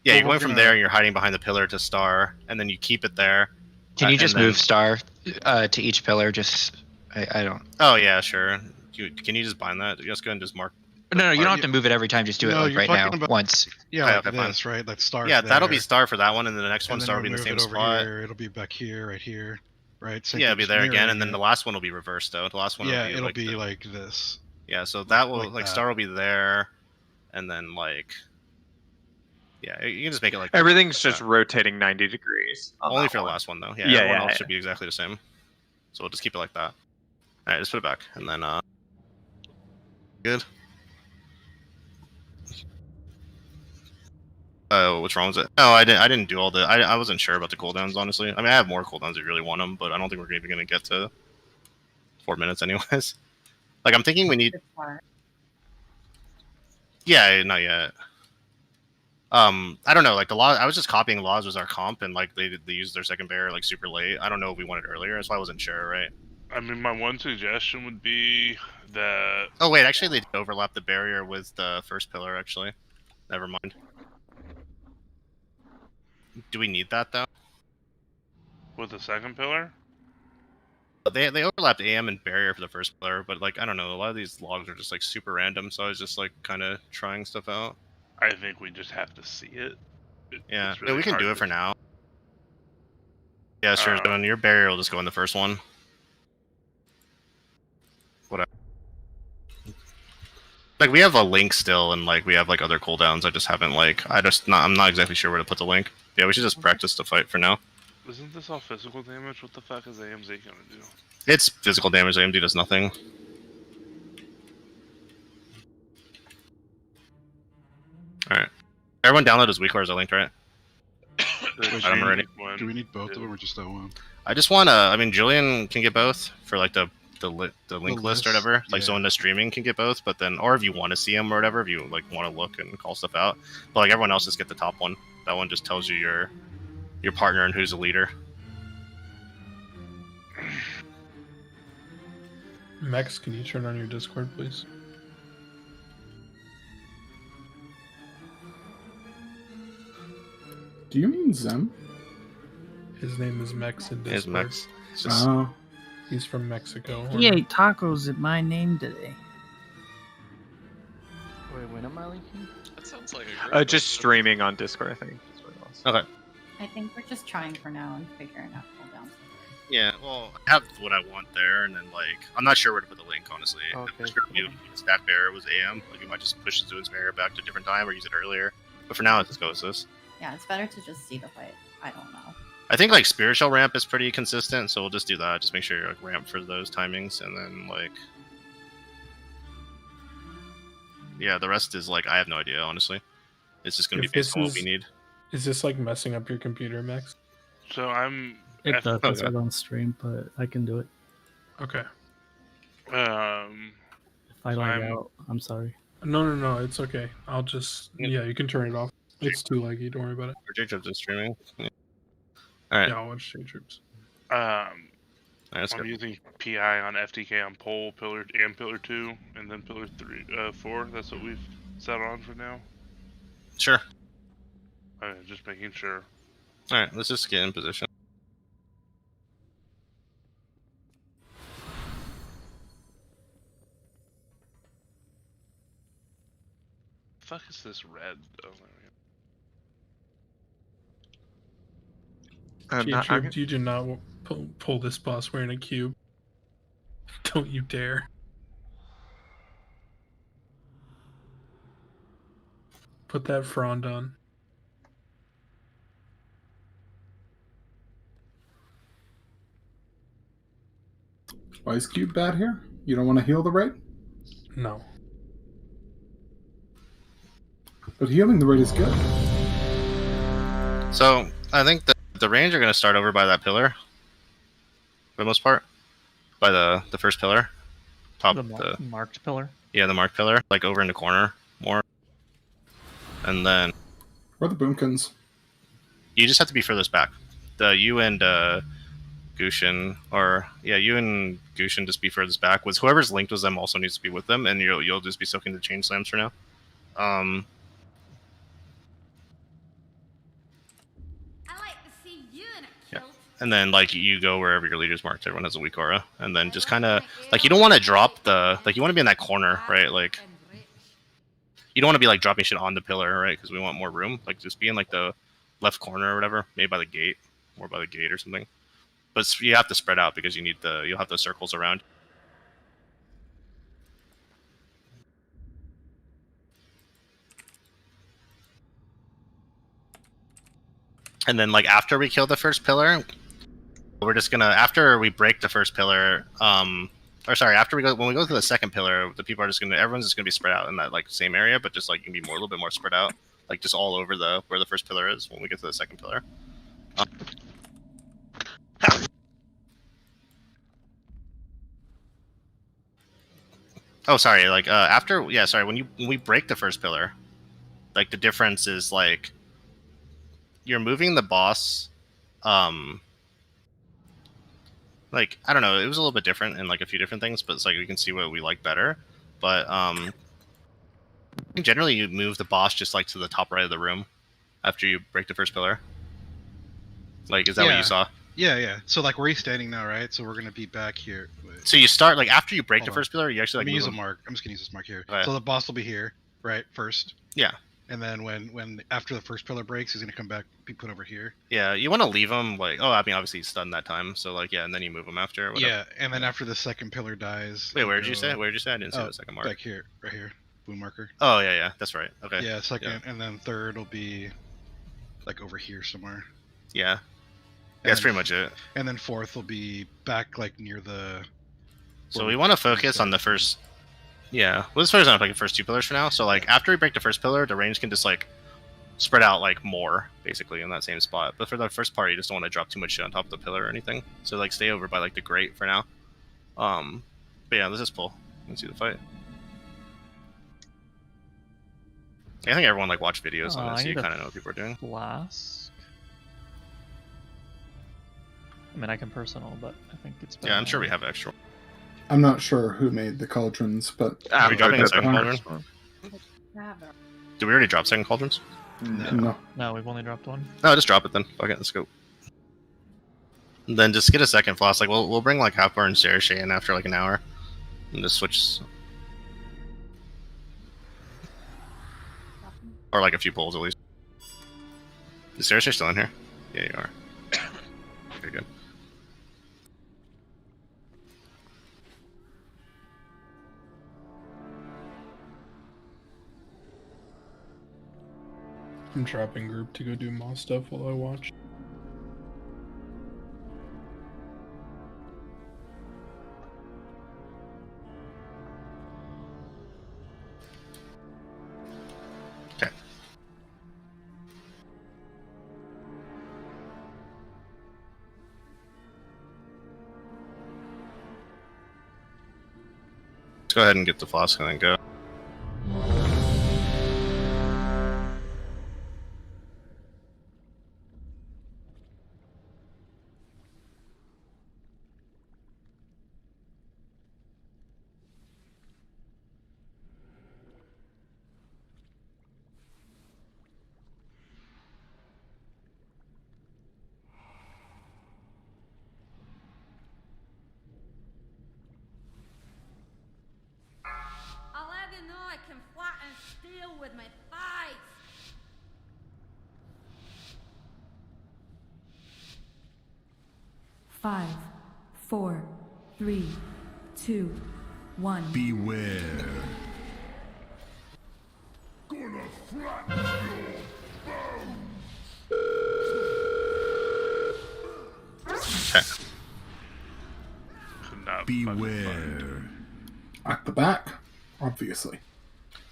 Yeah, you're going from there and you're hiding behind the pillar to Star, and then you keep it there. Can you just move Star to each pillar? Just I don't. Oh yeah, sure. Can you just bind that? Just go and just mark. No, you don't have to move it every time. Just do it like right now, once. Yeah, like this, right? Like Star. Yeah, that'll be Star for that one, and then the next one Star will be in the same spot. Here, it'll be back here, right here, right? So yeah, it'll be there again, and then the last one will be reversed though. The last one. Yeah, will be like this. Yeah, so that will like Star will be there, and then like. Yeah, you can just make it like everything's just rotating 90 degrees. Only for the last one though. Yeah, everyone else should be exactly the same. So we'll just keep it like that. All right, just put it back, and then good. Oh, what's wrong with it? Oh, I didn't do all the. I wasn't sure about the cooldowns, honestly. I mean, I have more cooldowns if you really want them, but I don't think we're even gonna get to 4 minutes, anyways. Like I'm thinking we need. Yeah, not yet. I don't know. Like the law, I was just copying laws was our comp, and like they used their second barrier like super late. I don't know if we wanted earlier, so I wasn't sure, right? I mean, my one suggestion would be that. Oh wait, actually they did overlap the barrier with the first pillar. Actually, never mind. Do we need that though? With the second pillar? They overlapped AM and barrier for the first pillar, but like I don't know, a lot of these logs are just like super random, so I was just like kind of trying stuff out. I think we just have to see it. Yeah, really we can do hard it for now. Yeah, sure. So your barrier will just go in the first one. Whatever. Like we have a link still, and like we have like other cooldowns. I just haven't like I'm not exactly sure where to put the link. Yeah, we should just practice the fight for now. Isn't this all physical damage? What the fuck is AMZ gonna do? It's physical damage. AMD does nothing. Alright. Everyone download his weak cores, I linked, right? Do we need both of them or just that one? I just want to. I mean, Julian can get both for like the link list or whatever. Like someone that's streaming can get both, but then, or if you want to see them or whatever, if you like want to look and call stuff out. But like everyone else, just get the top one. That one just tells you your partner and who's the leader. Max, can you turn on your Discord, please? Do you mean Zem? His name is Mex in Discord. Mex. He's from Mexico. He ate tacos at my name today. Wait, when am I linking? That sounds like a great just streaming on Discord, I think. Okay. I think we're just trying for now and figuring out cooldowns. Yeah, well, I have what I want there, and then like I'm not sure where to put the link, honestly. Okay. I'm sure if that barrier was AM, like you might just push the Zoon's barrier back to a different time or use it earlier. But for now, let's just go with this. Yeah, it's better to just see the fight. I don't know. I think like spiritual ramp is pretty consistent, so we'll just do that. Just make sure you're like ramp for those timings, and then like yeah, the rest is like I have no idea, honestly. It's just gonna be based on what we need. Is this like messing up your computer, Max? So I'm. It does. It's on stream, but I can do it. Okay. If I lag out, I'm sorry. No, it's okay. I'll just you can turn it off. It's too laggy. Don't worry about it. J-Troops is streaming. Yeah. All right. Yeah, I'll watch J-Troops. I'm using PI on FTK on pole, pillar, and pillar 2, and then pillar 4. That's what we've set on for now. Sure. Okay, just making sure. All right, let's just get in position. this red? Oh, J-Trib, you do not pull this boss wearing a cube. Don't you dare. Put that frond on. Ice Cube bad here? You don't want to heal the raid? No. But healing the raid is good. So I think the range are going to start over by that pillar, for the most part, by the first pillar, top The marked pillar. Yeah, the marked pillar, like over in the corner more, and then Where are the boomkins? you just have to be furthest back. You and Gushin, you and Gushin just be furthest back. With whoever's linked with them also needs to be with them, and you'll just be soaking the chain slams for now. And then like you go wherever your leader's marked. Everyone has a weak aura, and then just kind of like you don't want to drop you want to be in that corner, right? Like you don't want to be like dropping shit on the pillar, right? Because we want more room. Like just be in like the left corner or whatever, maybe by the gate, more by the gate or something. But you have to spread out because you'll have the circles around. And then like after we kill the first pillar, we're just gonna after we break the first pillar, when we go to the second pillar, everyone's just gonna be spread out in that like same area, but just like you can be a little bit more spread out, like just all over where the first pillar is when we get to the second pillar. When we break the first pillar, like the difference is like you're moving the boss. Like I don't know, it was a little bit different in like a few different things, but it's like we can see what we like better. But generally you move the boss just like to the top right of the room after you break the first pillar. Like, is that what you saw? Yeah. So like where he's standing now, right? So we're gonna be back here. Wait. So you start like after you break the first pillar, you actually like use a mark. I'm just gonna use this mark here. Okay. So the boss will be here, right? First. Yeah. And then when after the first pillar breaks, he's gonna come back, be put over here. Yeah, you want to leave him like. Oh, I mean, obviously he's stunned that time, so like and then you move him after. Whatever. Yeah, and then after the second pillar dies. Wait, where did you say? Where did you say? I didn't see the second mark. Back here, right here, boom marker. Oh yeah, that's right. Okay. Yeah, second, and then third will be like over here somewhere. Yeah. That's pretty much it. And then fourth will be back like near the. So we want to focus on the first. Yeah, well, let's focus on like the first two pillars for now. So like after we break the first pillar, the range can just like spread out like more basically in that same spot. But for the first part, you just don't want to drop too much shit on top of the pillar or anything. So like stay over by like the grate for now. But yeah, let's just pull. Let's see the fight. I think everyone like watch videos on this, so you kind of know what people are doing. Flask. I mean, I can personal, but I think it's better. Yeah, I'm sure we have extra. I'm not sure who made the cauldrons, but are we dropping a second cauldron? Did we already drop second cauldrons? No, we've only dropped one. No, just drop it then. Fuck it, let's go. And then just get a second flask. Like we'll bring like Halfbar and Serashay in after like an hour, and just switch, or like a few pulls at least. Is Serashay still in here? Yeah, you are. Okay, good. I'm dropping group to go do more stuff while I watch. Okay. Let's go ahead and get the flask and then go. I'll have you know I can flatten steel with my thighs. 5, 4, 3, 2, 1. Beware. Gonna flatten Okay. Beware. At the back, obviously.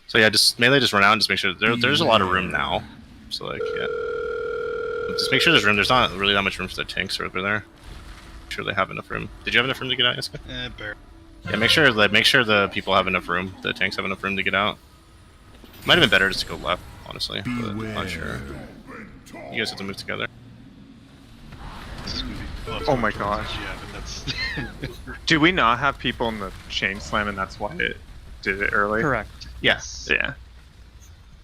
So yeah, just melee, just run out and just make sure there's a lot of room now. So like yeah, just make sure there's room. There's not really that much room for the tanks over there. Make sure they have enough room. Did you have enough room to get out, Iska? Barely. Yeah, make sure the people have enough room. The tanks have enough room to get out. Might have been better just to go left, honestly. But I'm not sure. You guys have to move together. Oh my gosh. Yeah, but that's. Do we not have people in the chain slam and that's why it did it early? Correct. Yes. Yeah.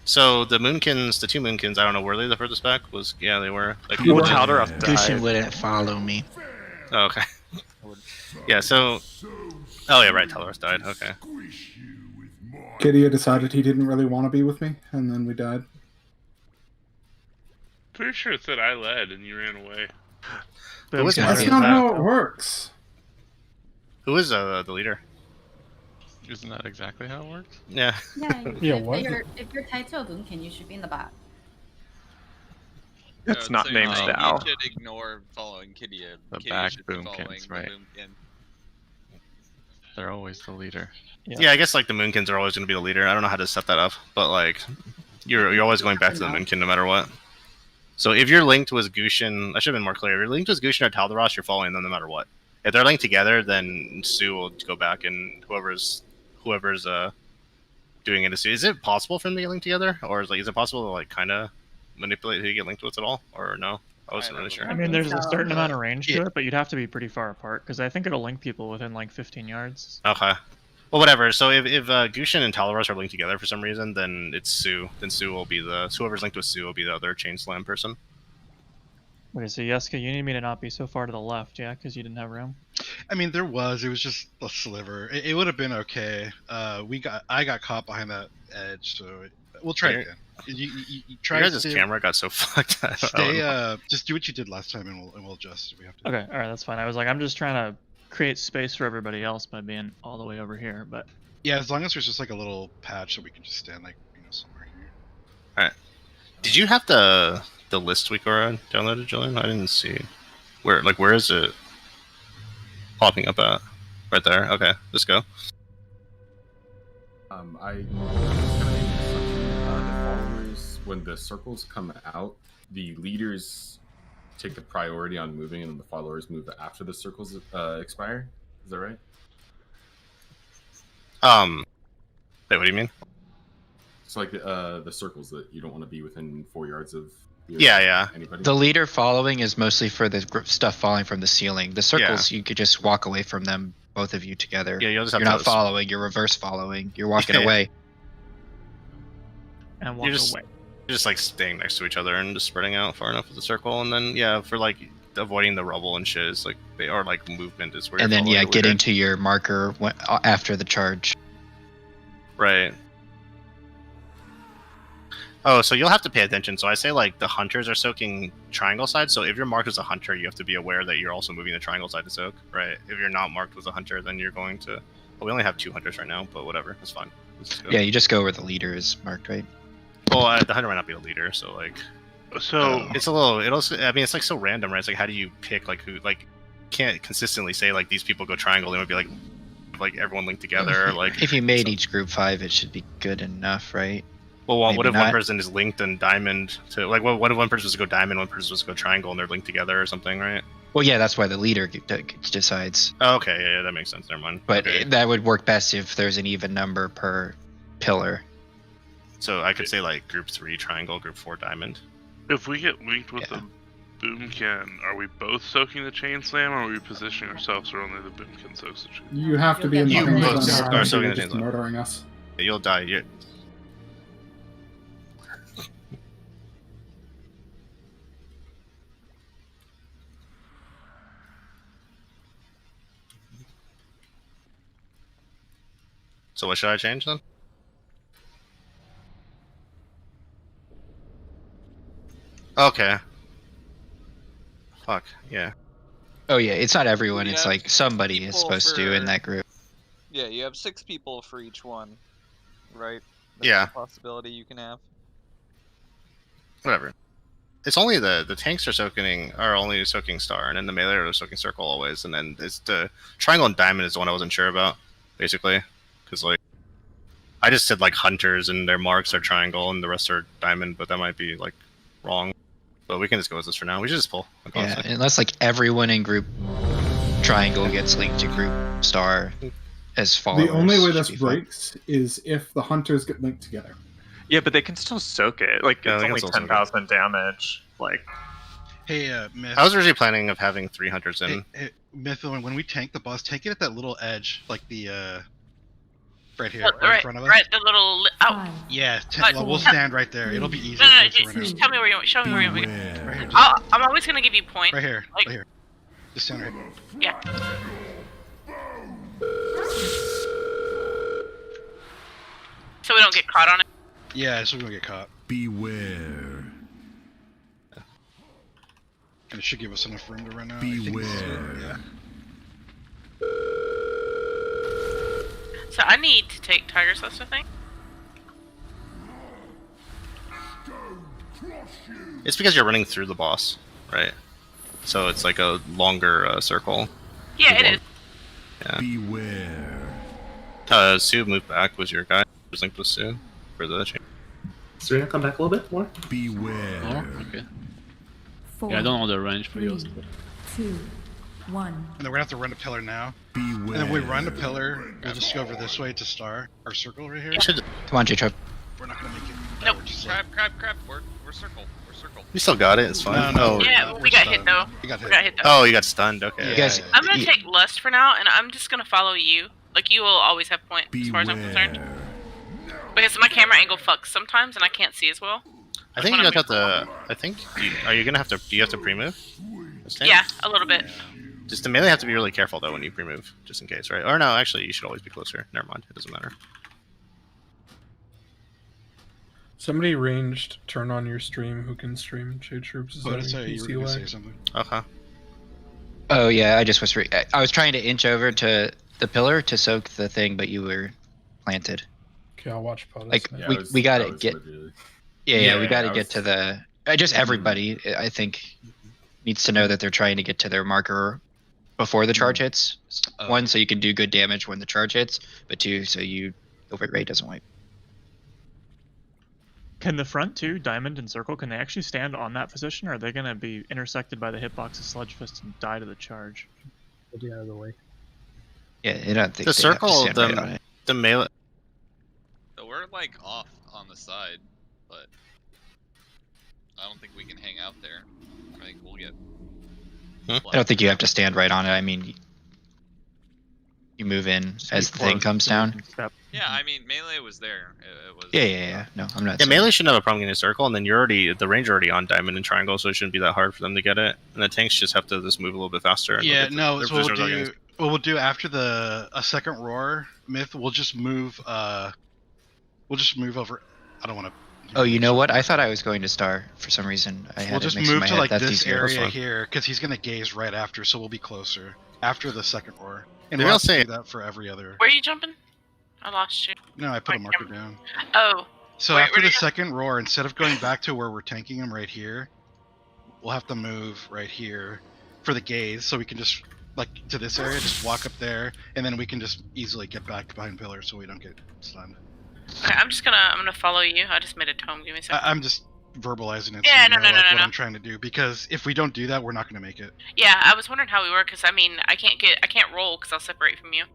So the Moonkins, the 2 Moonkins, I don't know, were they the furthest back? Yeah, they were. Like, Gushin wouldn't follow me. Oh, okay. Yeah, so... Oh yeah, right, Teleros died, okay. Gideon decided he didn't really want to be with me, and then we died. Pretty sure it said I led and you ran away. That's not how it works. Who is the leader? Isn't that exactly how it works? Yeah. Yeah, if you're tied to a boomkin, you should be in the back. It's not named Dow. You should ignore following Kidia. The Kidia back should be boomkins, following the right. boomkin. They're always the leader. Yeah, I guess like the Moonkins are always going to be the leader. I don't know how to set that up, but like you're always going back to the Moonkin no matter what. So if you're linked with Gushin, I should have been more clear. If you're linked with Gushin or Taldaros, you're following them no matter what. If they're linked together, then Sue will go back, and whoever's doing it is it possible for them to get linked together, or is it possible to like kind of manipulate who you get linked with at all, or no? I wasn't really sure. I mean, there's a certain amount of range to it, but you'd have to be pretty far apart because I think it'll link people within like 15 yards. Okay. Well, whatever. So if Gushin and Talaros are linked together for some reason, then it's Sue. Then Sue will be whoever's linked with Sue will be the other chain slam person. Okay, so Yeska, you need me to not be so far to the left, yeah, because you didn't have room. I mean, it was just a sliver. It would have been okay. I got caught behind that edge, so we'll try it again. You try Your to guys' stay, camera got so fucked. just do what you did last time, and we'll adjust if we have to. Okay, all right, that's fine. I was like, I'm just trying to create space for everybody else by being all the way over here, but Yeah, as long as there's just like a little patch that we can just stand like somewhere here. All right. Did you have the list we downloaded, Julian? I didn't see. Where is it popping up at? Right there. Okay, let's go. The followers, when the circles come out, the leaders take the priority on moving, and the followers move after the circles expire. Is that right? Wait, what do you mean? It's like the circles that you don't want to be within 4 yards of. Anybody. The leader following is mostly for the stuff falling from the ceiling. The circles, you could just walk away from them, both of you together. Yeah, you'll just have you're to not following, you're reverse following. You're walking away. And walk You're just, away. You're just like staying next to each other and just spreading out far enough with the circle, and then for like avoiding the rubble and shit is like movement is where. And then you're get into your marker after the charge. Right. Oh, so you'll have to pay attention. So I say like the hunters are soaking triangle side. So if you're marked as a hunter, you have to be aware that you're also moving the triangle side to soak. Right. If you're not marked as a hunter, then you're going to. Well, we only have 2 hunters right now, but whatever, it's fine. Yeah, you just go where the leader is marked, right? Well, the hunter might not be a leader, so like. So it's a little. It's like so random, right? It's like how do you pick like who like can't consistently say like these people go triangle. It would be like everyone linked together. Like if you made each group 5, it should be good enough, right? Well, what if one person is linked and diamond to like what if one person was to go diamond, one person was to go triangle, and they're linked together or something, right? Well, yeah, that's why the leader decides. Oh, okay, yeah, that makes sense. Never mind. But okay. That would work best if there's an even number per pillar. So I could say like group 3 triangle, group 4 diamond. If we get linked with the boomkin, are we both soaking the chain slam, or are we positioning ourselves so only the boomkin soaks the chain? You have to be in the You chain both slam, are soaking the just chain slam. murdering us. Yeah, you'll die. So what should I change then? Okay. Fuck, yeah. Oh yeah, it's not everyone. We It's have like somebody is people supposed to in for- that group. Yeah, you have 6 people for each one, right? Yeah. A possibility you can have. Whatever. It's only the tanks are only soaking star, and then the melee are soaking circle always, and then it's the triangle and diamond is the one I wasn't sure about, basically, because like I just said like hunters and their marks are triangle and the rest are diamond, but that might be like wrong. But we can just go with this for now. We should just pull. Like, Yeah, honestly. unless like everyone in group triangle gets linked to group star as followers. The only way should this be fine. breaks is if the hunters get linked together. Yeah, but they can still soak it. Like Yeah, it's they can only still soak it. 10,000 damage. Like Hey, Myth. I was originally planning of having 3 hunters in. Hey, Myth, when we tank the boss, take it at that little edge, like the right here, Right, in front of us. right, the little. Oh. Yeah, Right. we'll stand right there. It'll be easier. No, for us just, to run just out. tell me where you want. Show me where you want. Right here, I'm always gonna give you points. right here, Like, right here. Just stand right here. yeah. So we don't get caught on it. Yeah, so we don't get caught. Beware. And it should give us enough room to run out. Beware. Yeah. So I need to take Tiger's List, I think. It's because you're running through the boss, right? So it's like a longer circle. Yeah, it is. Yeah. Beware. Sue moved back. Was your guy? Was linked with Sue for the change. Serena, come back a little bit more. Beware. Oh, okay. 4, Yeah, I don't know the range for 3, yours. 2, 1. And then we're gonna have to run a pillar now. Beware. And then we run a pillar. We'll just go over this way to star our circle right here. Come on, J-Trap. We're not gonna make it. Nope. We're just Crap, crap, crap. We're circle. We're circle. You still got it. It's fine. No, Oh. Yeah, we got hit though. We got We got hit though. Oh, you got stunned. Okay. You guys, I'm gonna take Lust for now, and I'm just gonna follow you. Like, you will always have point as far as I'm concerned. Because my camera angle fucks sometimes, and I can't see as well. I think you guys have to. I think. Are you gonna have to? Do you have to pre-move? Yeah, a little bit. Just the melee have to be really careful though when you pre-move, just in case, right? Or no, actually, you should always be closer. Never mind. It doesn't matter. Somebody ranged turn on your stream who can stream Shade Troops. Is Oh, that that's a you were PC gonna say lag? something. Okay. oh yeah, I just was. I was trying to inch over to the pillar to soak the thing, but you were planted. Okay, I'll watch POTUS. Like Yeah, we got that to was get. literally- Yeah, we Yeah, got to I get was- to the. Just everybody, I think, needs to know that they're trying to get to their marker before the charge hits. One, so you can do good damage when the charge hits, but two, so you overrate doesn't wipe. Can the front two, Diamond and Circle, can they actually stand on that position, or are they going to be intersected by the hitbox of Sludge Fist and die to the charge? Get out of the way. Yeah, I don't think The they have to circle, stand right on it. the melee. So we're like off on the side, but I don't think we can hang out there. I think we'll get. I don't think you have to stand right on it. I mean, you move in as the thing comes down. Yeah, I mean melee was there. It was. Yeah. No, I'm not. Yeah, saying- melee shouldn't have a problem getting a circle, and then you're already the range already on diamond and triangle, so it shouldn't be that hard for them to get it. And the tanks just have to just move a little bit faster. And Yeah, look at no. their So what positions we'll against- do, what we'll do after a second roar myth, we'll just move. We'll just move over. I don't want to. Oh, you know what? I thought I was going to star for some reason. I had We'll it just mixed in move my to head. like That's this easier. area here because he's gonna gaze right after, so we'll be closer after the second roar. And Maybe we'll I'll have to say- do that for every other. Where are you jumping? I lost you. No, I put a marker down. Oh. So Wait, after where the did you- second roar, instead of going back to where we're tanking him right here, we'll have to move right here for the gaze, so we can just like to this area, just walk up there, and then we can just easily get back behind pillars, so we don't get stunned. Okay, I'm gonna follow you. I just made a tome. Give me a second. I'm just verbalizing it. Yeah, so you no, know, no, like, no, what no. I'm trying to do, because if we don't do that, we're not going to make it. Yeah, I was wondering how we were, because I mean, I can't roll because I'll separate from you.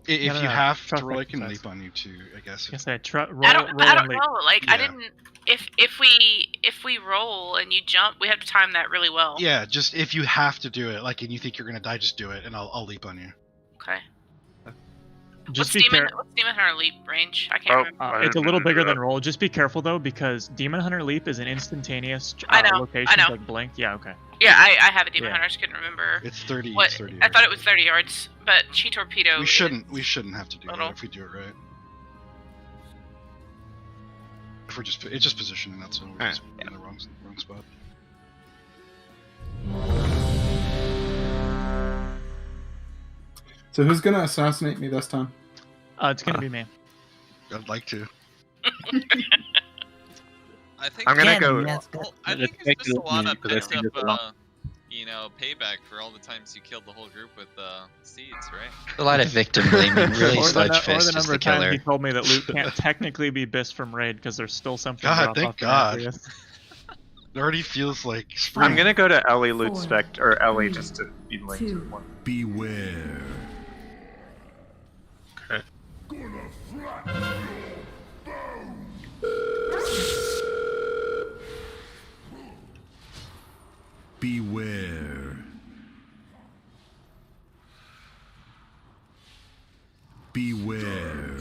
If No, no, you no. have Trust to roll, me, I can guys. leap on you too, I guess. I say roll, I don't and leap. know. Like I Yeah. didn't. If we roll and you jump, we have to time that really well. Yeah, just if you have to do it, like, and you think you're going to die, just do it, and I'll leap on you. Okay. Just What's be Demon? careful. What's Demon Hunter leap range? I can't remember. It's a little bigger than roll. Just be careful though, because Demon Hunter Leap is an instantaneous I know, location, I know. like blink. Yeah, okay. Yeah, I have a Demon Yeah. Hunter. I just couldn't remember. It's 30. What? It's 30 I thought it was 30 yards, but Chi Torpedo. We shouldn't have to do Little. that if we do it right. If we're just, it's just positioning. That's all. We're just in the wrong spot. So who's gonna assassinate me this time? It's gonna be me. I'd like to. I think I'm gonna it's- go. well, I think it's just a lot of pent up, you know, payback for all the times you killed the whole group with seeds, right? A lot of victim blaming. Really, or Sludge the Fist is number the of times killer. he told me that loot can't technically be Bist from raid because there's still something. God, drop thank off the God. Nathria. It already feels like spring. I'm gonna go to Ellie Loot 4, Spect or Ellie 3, just to be linked to 2, one. Beware. Okay. Gonna flatten your bones. Beware. Beware.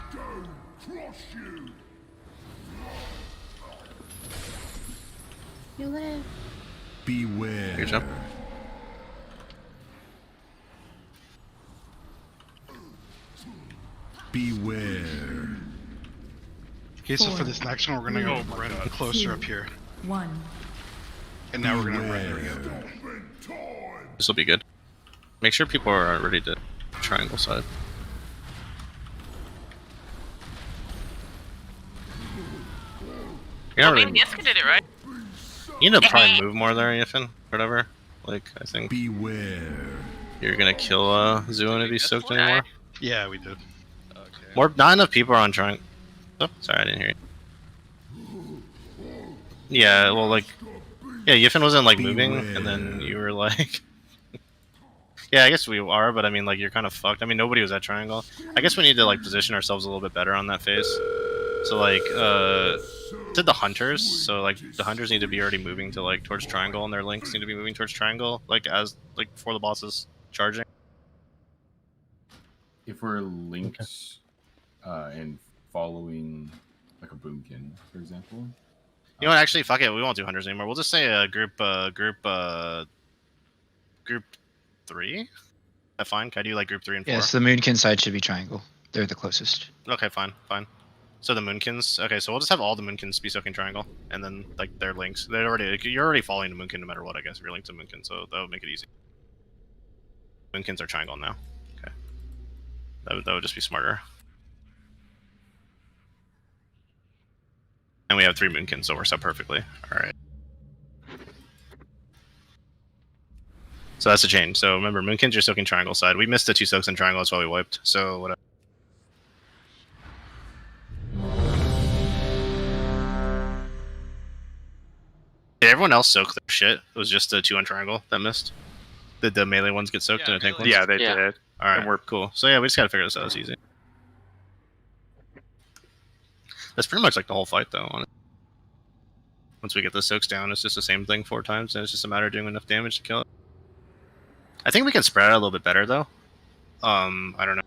Stone crush you. You live. Beware. Good job. Beware. Okay, so for this next one, we're gonna go run closer up here. 1. And now we're gonna render again. This will be good. Make sure people are ready to triangle side. You're Well, not me really, and Yiska did it, right? you need to probably move more there, Yiffin. Whatever. Like, I think Beware. you're gonna kill Zuin if he's soaked anymore. Yeah, we did. More, not enough people are on triangle. Oh, sorry, I didn't hear you. Yeah, well, like, yeah, Yiffin wasn't like moving, and then you were like, yeah, I guess we are, but I mean, like, you're kind of fucked. I mean, nobody was at triangle. I guess we need to like position ourselves a little bit better on that phase. So like, to the hunters. So like, the hunters need to be already moving to like towards triangle, and their links need to be moving towards triangle, like as like before the boss is charging. If we're linked and following like a boomkin, for example. You know what? Actually, fuck it. We won't do hunters anymore. We'll just say group 3. That fine? Can I do like group 3 and 4? Yes, the Moonkin side should be triangle. They're the closest. Okay, fine. So the Moonkins. Okay, so we'll just have all the Moonkins be soaking triangle, and then like their links. You're already following the Moonkin no matter what. I guess if you're linked to Moonkin, so that would make it easy. Moonkins are triangle now. Okay, that would just be smarter. And we have 3 Moonkins, so it works out perfectly. All right. So that's a change. So remember, Moonkins are soaking triangle side. We missed the 2 soaks in triangle, that's why we wiped. So whatever. Did everyone else soak their shit? It was just the 2 on triangle that missed? Did the melee ones get soaked and the tank ones? Yeah, they did. Alright, And we're cool. So yeah, we just gotta figure this out. It's easy. That's pretty much like the whole fight, though. Honestly. Once we get the soaks down, it's just the same thing 4 times, and it's just a matter of doing enough damage to kill it. I think we can spread out a little bit better, though. I don't know.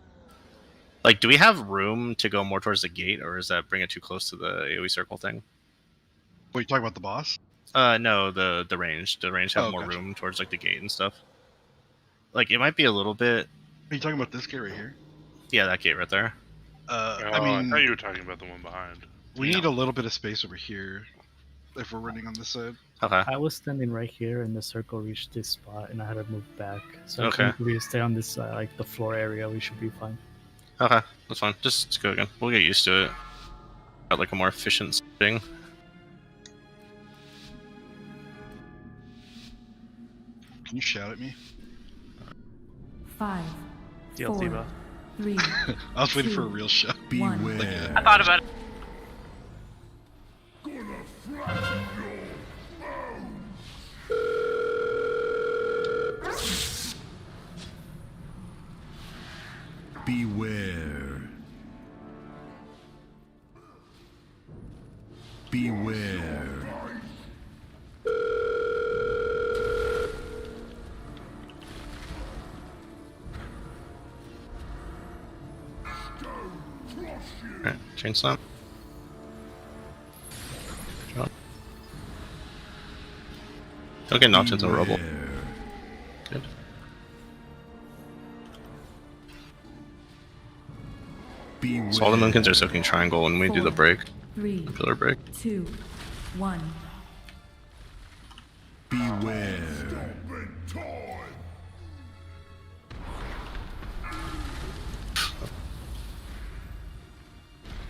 Like, do we have room to go more towards the gate, or does that bring it too close to the AoE circle thing? What, you talking about the boss? No, the range. The range have more room towards like the gate and stuff. Like, it might be a little bit. Are you talking about this gate right here? Yeah, that gate right there. I mean, I thought you were talking about the one behind. We need a little bit of space over here if we're running on this side. Okay. I was standing right here, and the circle reached this spot, and I had to move back. So Okay. I think if we stay on this like the floor area, we should be fine. Okay, that's fine. Just go again. We'll get used to it. Got like a more efficient thing. Can you shout at me? 5, DLC 4, buff. 3. I was waiting for a real shout. Beware. I thought about it. Gonna flatten your bones. Beware. Beware. Alright, chain slam. Don't get knocked into the rubble. Good. So all the Moonkins are soaking triangle when we do the break. 3, Pillar break. 2, 1. Beware.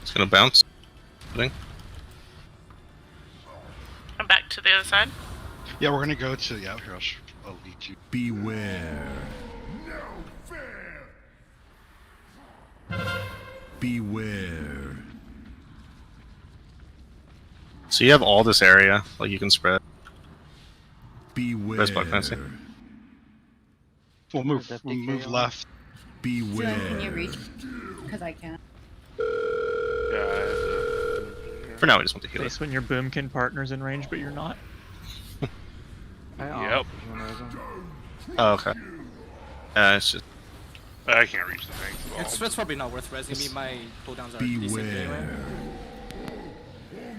It's gonna bounce. I think. I'm back to the other side. Yeah, we're gonna go to here. I'll lead you. Beware. Beware. So you have all this area, like you can spread. Beware. Best block fancy. We'll move left. Beware. Julian, can you reach? Because I can't. For now, I just want to heal it. That's when your boomkin partner's in range, but you're not. Yep. Oh, okay. It's just. I can't reach the tanks at all. It's probably not worth resing me. My cooldowns are decent anyway.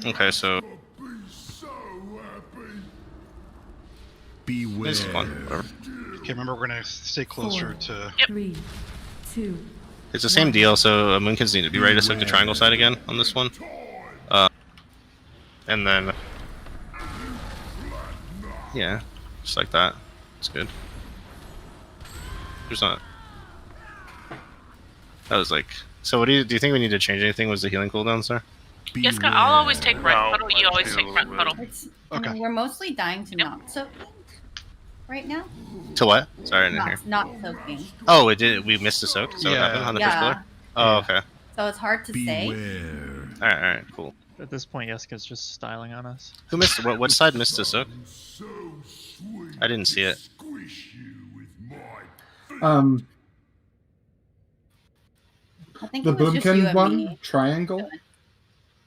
Okay, so. Beware. This is fun. Whatever. Okay, remember we're gonna stay closer to. 3, 2. It's the same deal, so Moonkins need to be ready to soak the triangle side again on this one. And then. Yeah, just like that. It's good. There's not. That was like. So, what do you think we need to change anything? Was the healing cooldowns there? Yes, I'll always take right puddle. You always take front puddle. I mean, we're mostly dying to not soaking right now. To what? Sorry, I didn't hear. Not soaking. Oh, it did. We missed a soak. So what happened on the first pillar? Oh, okay. So it's hard to say. All right, cool. At this point, Yeska's just styling on us. Who missed? What side missed a soak? I didn't see it. I think The it was just you Boomkin and one me. triangle.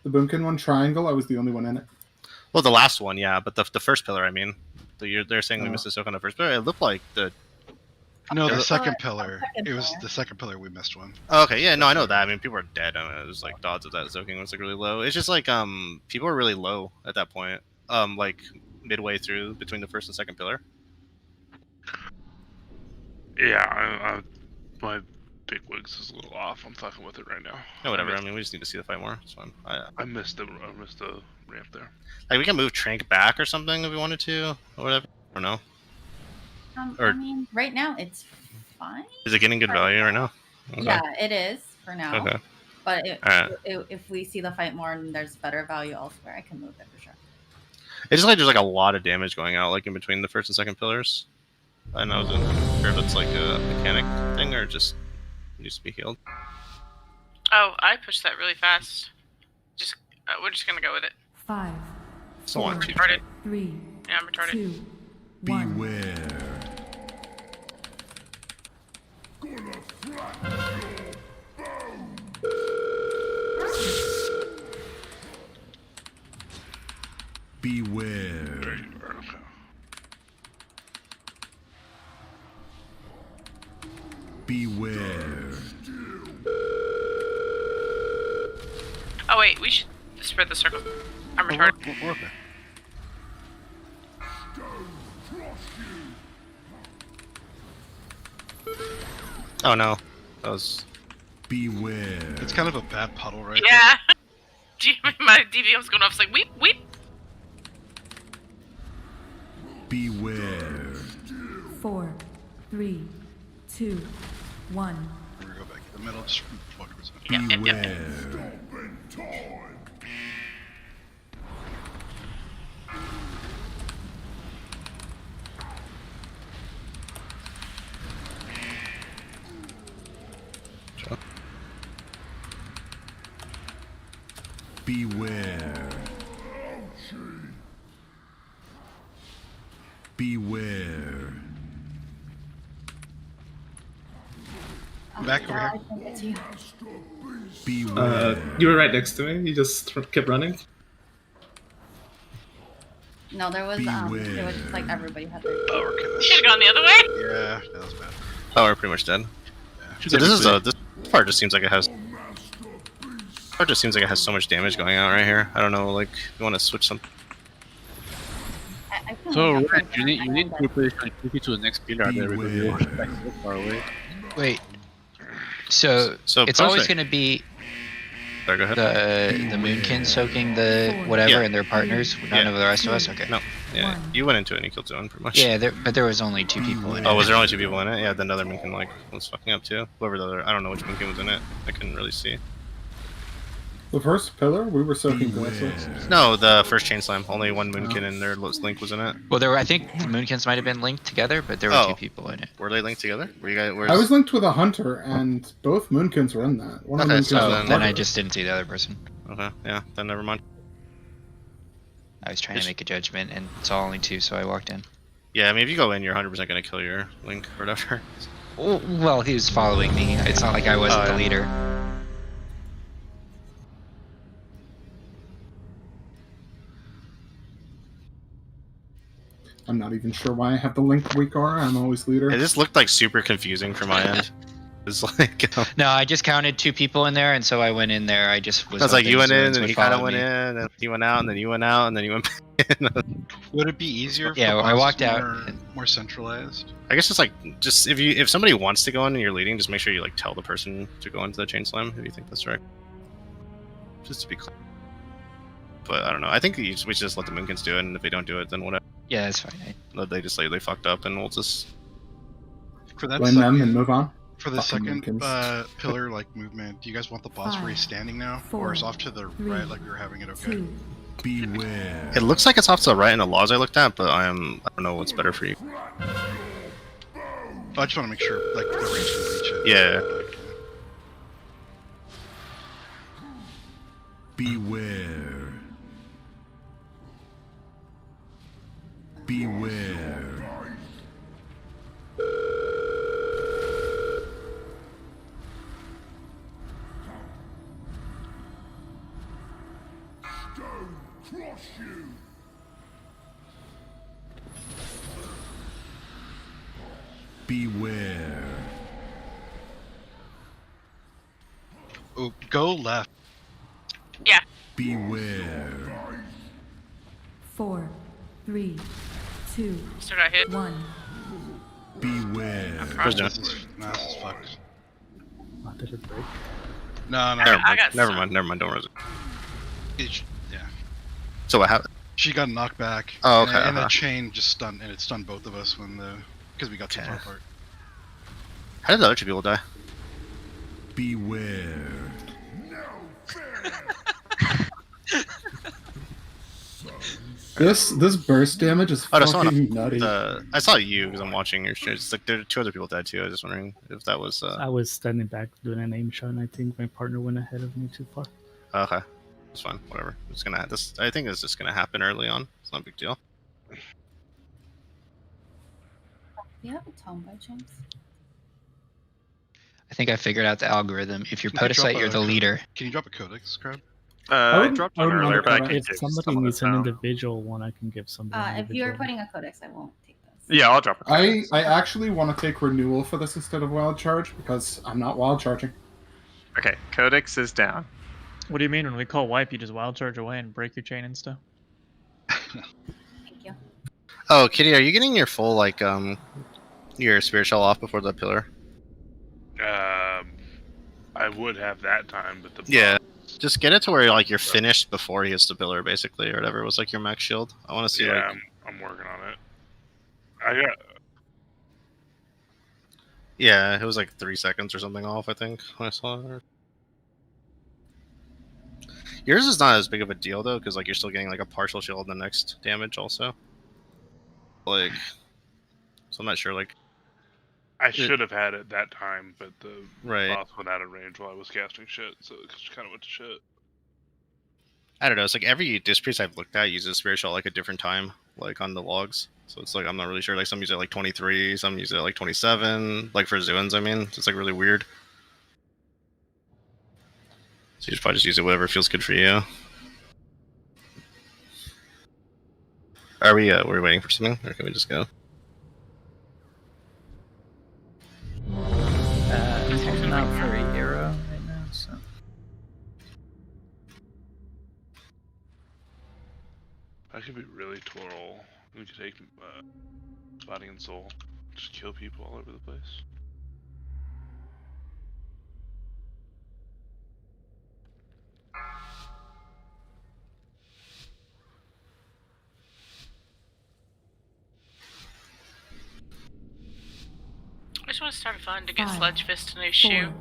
The Boomkin one triangle. I was the only one in it. Well, the last one, yeah, but the first pillar, I mean, they're saying we missed a soak on the first pillar. It looked like the. No, the second pillar. It was the second pillar we missed one. Oh, okay, yeah, no, I know that. I mean, people are dead. I mean, it was like the odds of that soaking was like really low. It's just like people are really low at that point. Like midway through between the first and second pillar. Yeah, my big wigs is a little off. I'm fucking with it right now. No, whatever. I mean, we just need to see the fight more. It's fine. I missed the ramp there. Like we can move Trank back or something if we wanted to, or whatever. I don't know. I mean, right now it's fine. Is it getting good value right now? Okay. Yeah, it is for now. Okay. But Alright. if we see the fight more and there's better value elsewhere, I can move it for sure. It's just like there's like a lot of damage going out, like in between the first and second pillars. I know, I wasn't sure if it's like a mechanic thing or just needs to be healed. Oh, I pushed that really fast. Just we're just gonna go with it. 5, So on, 4, retarded. 3, Yeah, I'm retarded. 2, 1. Beware. Beware. Beware. Oh wait, we should spread the circle. I'm retarded. Okay. Oh no, that was. Beware. It's kind of a bad puddle, right? Yeah. My DVM's going off. It's like weep weep. Beware. 4, 3, 2, 1. We're gonna go back to the middle. Just walk towards it. Beware. Beware. Beware. Back over here. I think it's you. Beware. You were right next to me. You just kept running. No, there was it was just like everybody had their. Should have gone the other way. Yeah, that was bad. Oh, we're pretty much dead. So this part just seems like it has. Part just seems like it has so much damage going out right here. I don't know, like you want to switch something. I feel So like Red, you need to replace connectivity to the next pillar. There we go. You're like so far away. Wait. So it's always Prospect. going to be. Sorry, go ahead. The Moonkin soaking the whatever and their partners. None of the rest of us. Okay. No. Yeah, you went into it and you killed Zoan pretty much. Yeah, but there was only 2 people in it. Oh, was there only 2 people in it? Yeah, then the other Moonkin was fucking up too. Whoever the other, I don't know which Moonkin was in it. I couldn't really see. The first pillar, we were soaking glasses. No, the first chain slam. Only one Moonkin and their Link was in it. Well, I think the Moonkins might have been linked together, but there were 2 people in it. Were they linked together? Were you guys? I was linked with a hunter, and both Moonkins were in that. One of the Moonkins then I just didn't see the other person. Okay, yeah, then never mind. I was trying to make a judgment, and saw only 2, so I walked in. Yeah, I mean, if you go in, you're 100% gonna kill your Link or whatever. Well, he was following me. It's not like I wasn't the leader. I'm not even sure why I have the Link weak aura. I'm always leader. It just looked like super confusing from my end. It's like no, I just counted 2 people in there, and so I went in there. I just was. I was like, you went in, Zoans and would you kind of follow went me. in, and you went out, and then you went out, and then you went back in. Would it be easier? Yeah, if I the walked bosses out were more centralized. I guess it's like just if somebody wants to go in and you're leading, just make sure you like tell the person to go into the chain slam if you think that's right. Just to be clear. But I don't know. I think we should just let the Moonkins do it, and if they don't do it, then whatever. Yeah, that's fine. They just say they fucked up, and we'll just For that blame them and move on. For the Fucking second Moonkins. pillar like movement, do you guys want the boss where he's standing now, or is off to the right like we were having it? Okay. Beware. It looks like it's off to the right in the laws I looked at, but I don't know what's better for you. I just want to make sure like the range can reach it. Yeah. Beware. Beware. Stone crush you. Beware. Oh, go left. Yeah. Beware. 4, 3, 2, Should I hit? 1. Beware. Where's This is fucked. Did it break? No, no. Never I mind. got Never some. mind. Never mind. Don't res it. Yeah. So what happened? She got knocked back. Oh, okay, And the uh-huh. chain just stunned, and it stunned both of us because we got too far apart. How did the other 2 people die? Beware. This burst damage is Oh, no, someone fucking nutty. I saw you because I'm watching your stream. It's like there 2 other people died too. I was just wondering if that was. I was standing back doing an aim shot, and I think my partner went ahead of me too far. Okay, it's fine. Whatever. It's gonna. I think it's just gonna happen early on. It's not a big deal. Do you have a tome by chance? I think I figured out the algorithm. If you're Can you drop Podicite, you're the leader. Can you drop a codex, Crab? I dropped one earlier, but I can If take somebody some of needs this an now. individual one, I can give somebody. If you're putting a codex, I won't take this. Yeah, I'll drop it. I actually want to take renewal for this instead of wild charge because I'm not wild charging. Okay, Codex is down. What do you mean when we call wipe? You just wild charge away and break your chain and stuff. Thank you. Oh, Kitty, are you getting your full your spirit shell off before the pillar? I would have that time, but the Yeah. Just get it to where you're finished before he hits the pillar, basically, or whatever. It was like your max shield. I want to see yeah, I'm working on it. I got. Yeah, it was like 3 seconds or something off, I think, when I saw it. Yours is not as big of a deal though, because you're still getting a partial shield in the next damage also. So I'm not sure. I should have had it that time, but the Right. boss went out of range while I was casting shit, so it just kind of went to shit. I don't know. It's every disc priest I've looked at uses spirit shell a different time, on the logs. So it's I'm not really sure. Some use it 23, some use it 27. For Zuans, I mean, it's really weird. So you should probably just use it whatever feels good for you. Are we waiting for something, or can we just go? I'm out for a hero right now, so. I could be really total. We could take body and soul, just kill people all over the place. want to start a fund to get 5, Sledge Fist a new shoe.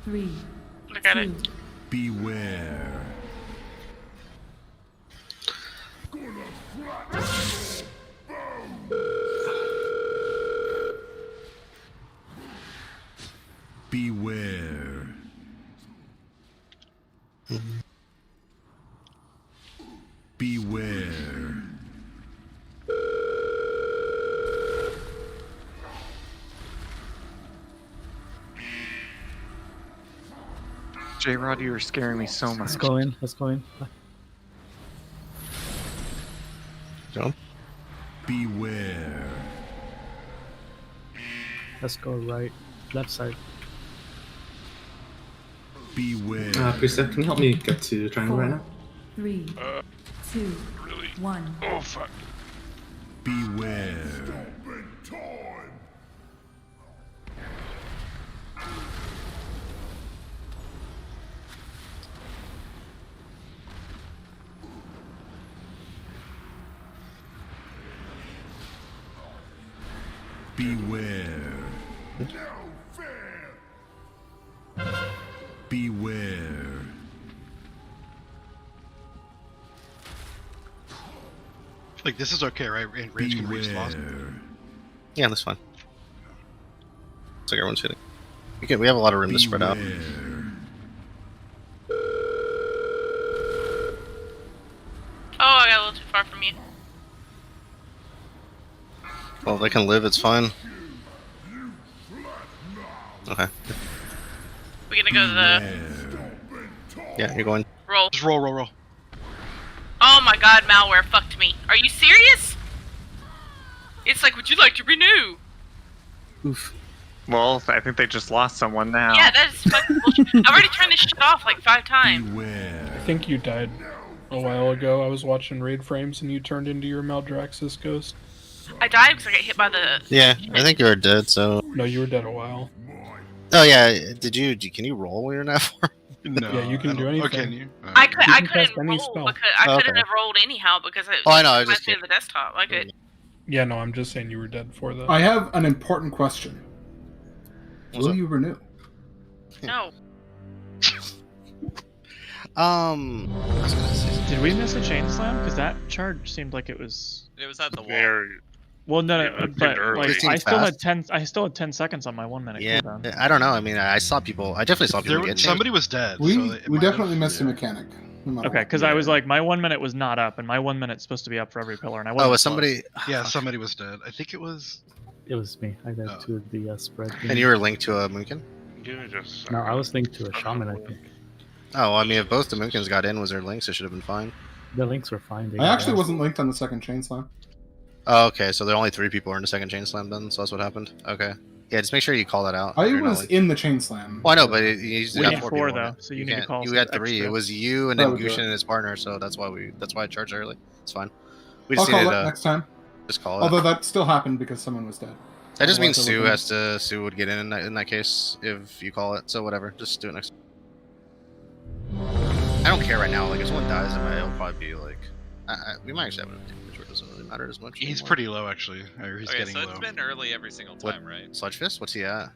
4, 3, Look at 2, it. Beware. Beware. Beware. J-Rod, you were scaring me so much. Let's go in. Let's go in. Jump. Beware. Let's go right. Left side. Beware. Preset, can you help me get to the triangle right now? 3, 2, 1. Oh fuck. Beware. Beware. Beware. Like, this is okay, right? Rage can reach lost. Yeah, that's fine. It's like everyone's hitting. We have a lot of room to spread out. Oh, I got a little too far from you. Well, if they can live, it's fine. Okay. We're gonna go to the Yeah, you're going. roll. Just roll, roll, roll. Oh my god, malware fucked me. Are you serious? It's like, would you like to renew? Oof. Well, I think they just lost someone now. Yeah, that is fucking bullshit. I've already turned this shit off like 5 times. I think you died a while ago. I was watching raid frames and you turned into your Maldraxxus ghost. I died because I got hit by the... Yeah, I think you were dead, so... No, you were dead a while. Oh yeah, can you roll when you're in that form? No, Yeah, you can do anything. Oh, can you? I You can couldn't cast any roll spell. because I Oh, couldn't okay. have rolled anyhow because it Oh, I know, I was was just to the desktop. Like it. Yeah, no, I'm just saying you were dead for that. I have an important question. Will you renew? No. Did we miss a chain slam? Because that charge seemed like it was. It was at the wall. Very. Well, no, Yeah, no, it but seemed early. like, It seemed I still fast. had 10 seconds on my 1 minute Yeah, cooldown. I don't know. I mean, I saw people. I definitely saw people get Somebody was dead. We so it we might have- definitely missed a mechanic. no matter Okay, what. because I was like, my 1 minute was not up, and my 1 minute's supposed to be up for every pillar, and I wasn't. Oh, was close. somebody? Yeah, somebody was dead. I think it was. It was me. I got to the spread. And you were linked to a Moonkin? Give me just. No, I was linked to a shaman. I think Oh, well, I mean, if both the Moonkins got in, was there links? It should have been fine. the links were fine. They I actually got- wasn't linked on the second chain slam. Oh, okay. So there are only 3 people in the second chain slam then. So that's what happened. Okay. Yeah, just make sure you call that out. I if you're not was linked. in the chain slam. Well, I know, but you usually We got need 4 four, people. though, in it. so you need to call You some had 3. extra. It was you and then That was Gushin it. and his partner. So that's why I charged early. It's fine. We I'll just call needed it to next time. just call it. Although that still happened because someone was dead. That just means Otherwise, Sue would get in that case if you call it. So whatever, just do it next. I don't care right now. Like if someone dies, it'll probably be like we might actually have enough damage where it doesn't really matter as much. He's anymore. pretty low actually. Or he's Okay, getting so low. it's been early every single time, right? Sludge Fist? What's he at?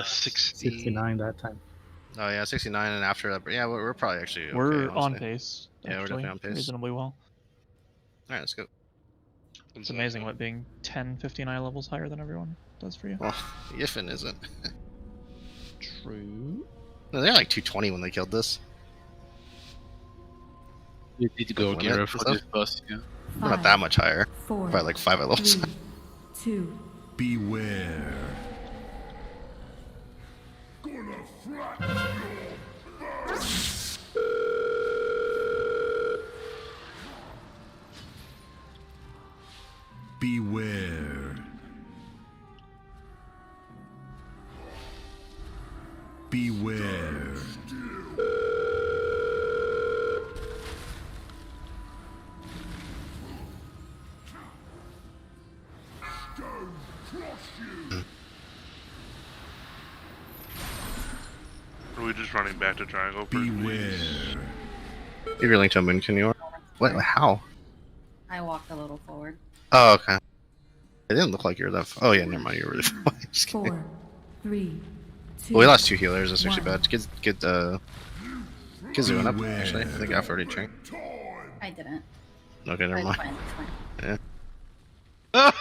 60. 69 that time. Oh yeah, 69, and after that, yeah, we're probably actually We're okay, on honestly. pace. Yeah, we're actually, definitely on pace. reasonably well. All right, let's go. It's amazing what being 10, 15 eye levels higher than everyone does for you. Well, Yiffin isn't. True. No, they're like 220 when they killed this. You need to go Limit gear and for stuff? this boss, yeah. We're not that much higher. 4, Probably like 5 levels. 3, 2, Beware. Beware. Beware. Are we just running back to triangle? Beware. If you're linked to a Moonkin, you are. What? How? I walked a little forward. Oh, okay. It didn't look like you were that. Oh yeah, never mind. You were really far away. Just kidding. 4, 3, 2. Well, we lost 2 healers. That's actually 1. bad. Get Kizu up. Actually, I think I've already trained. I didn't. Okay, never It's mind. fine, it's fine. Yeah.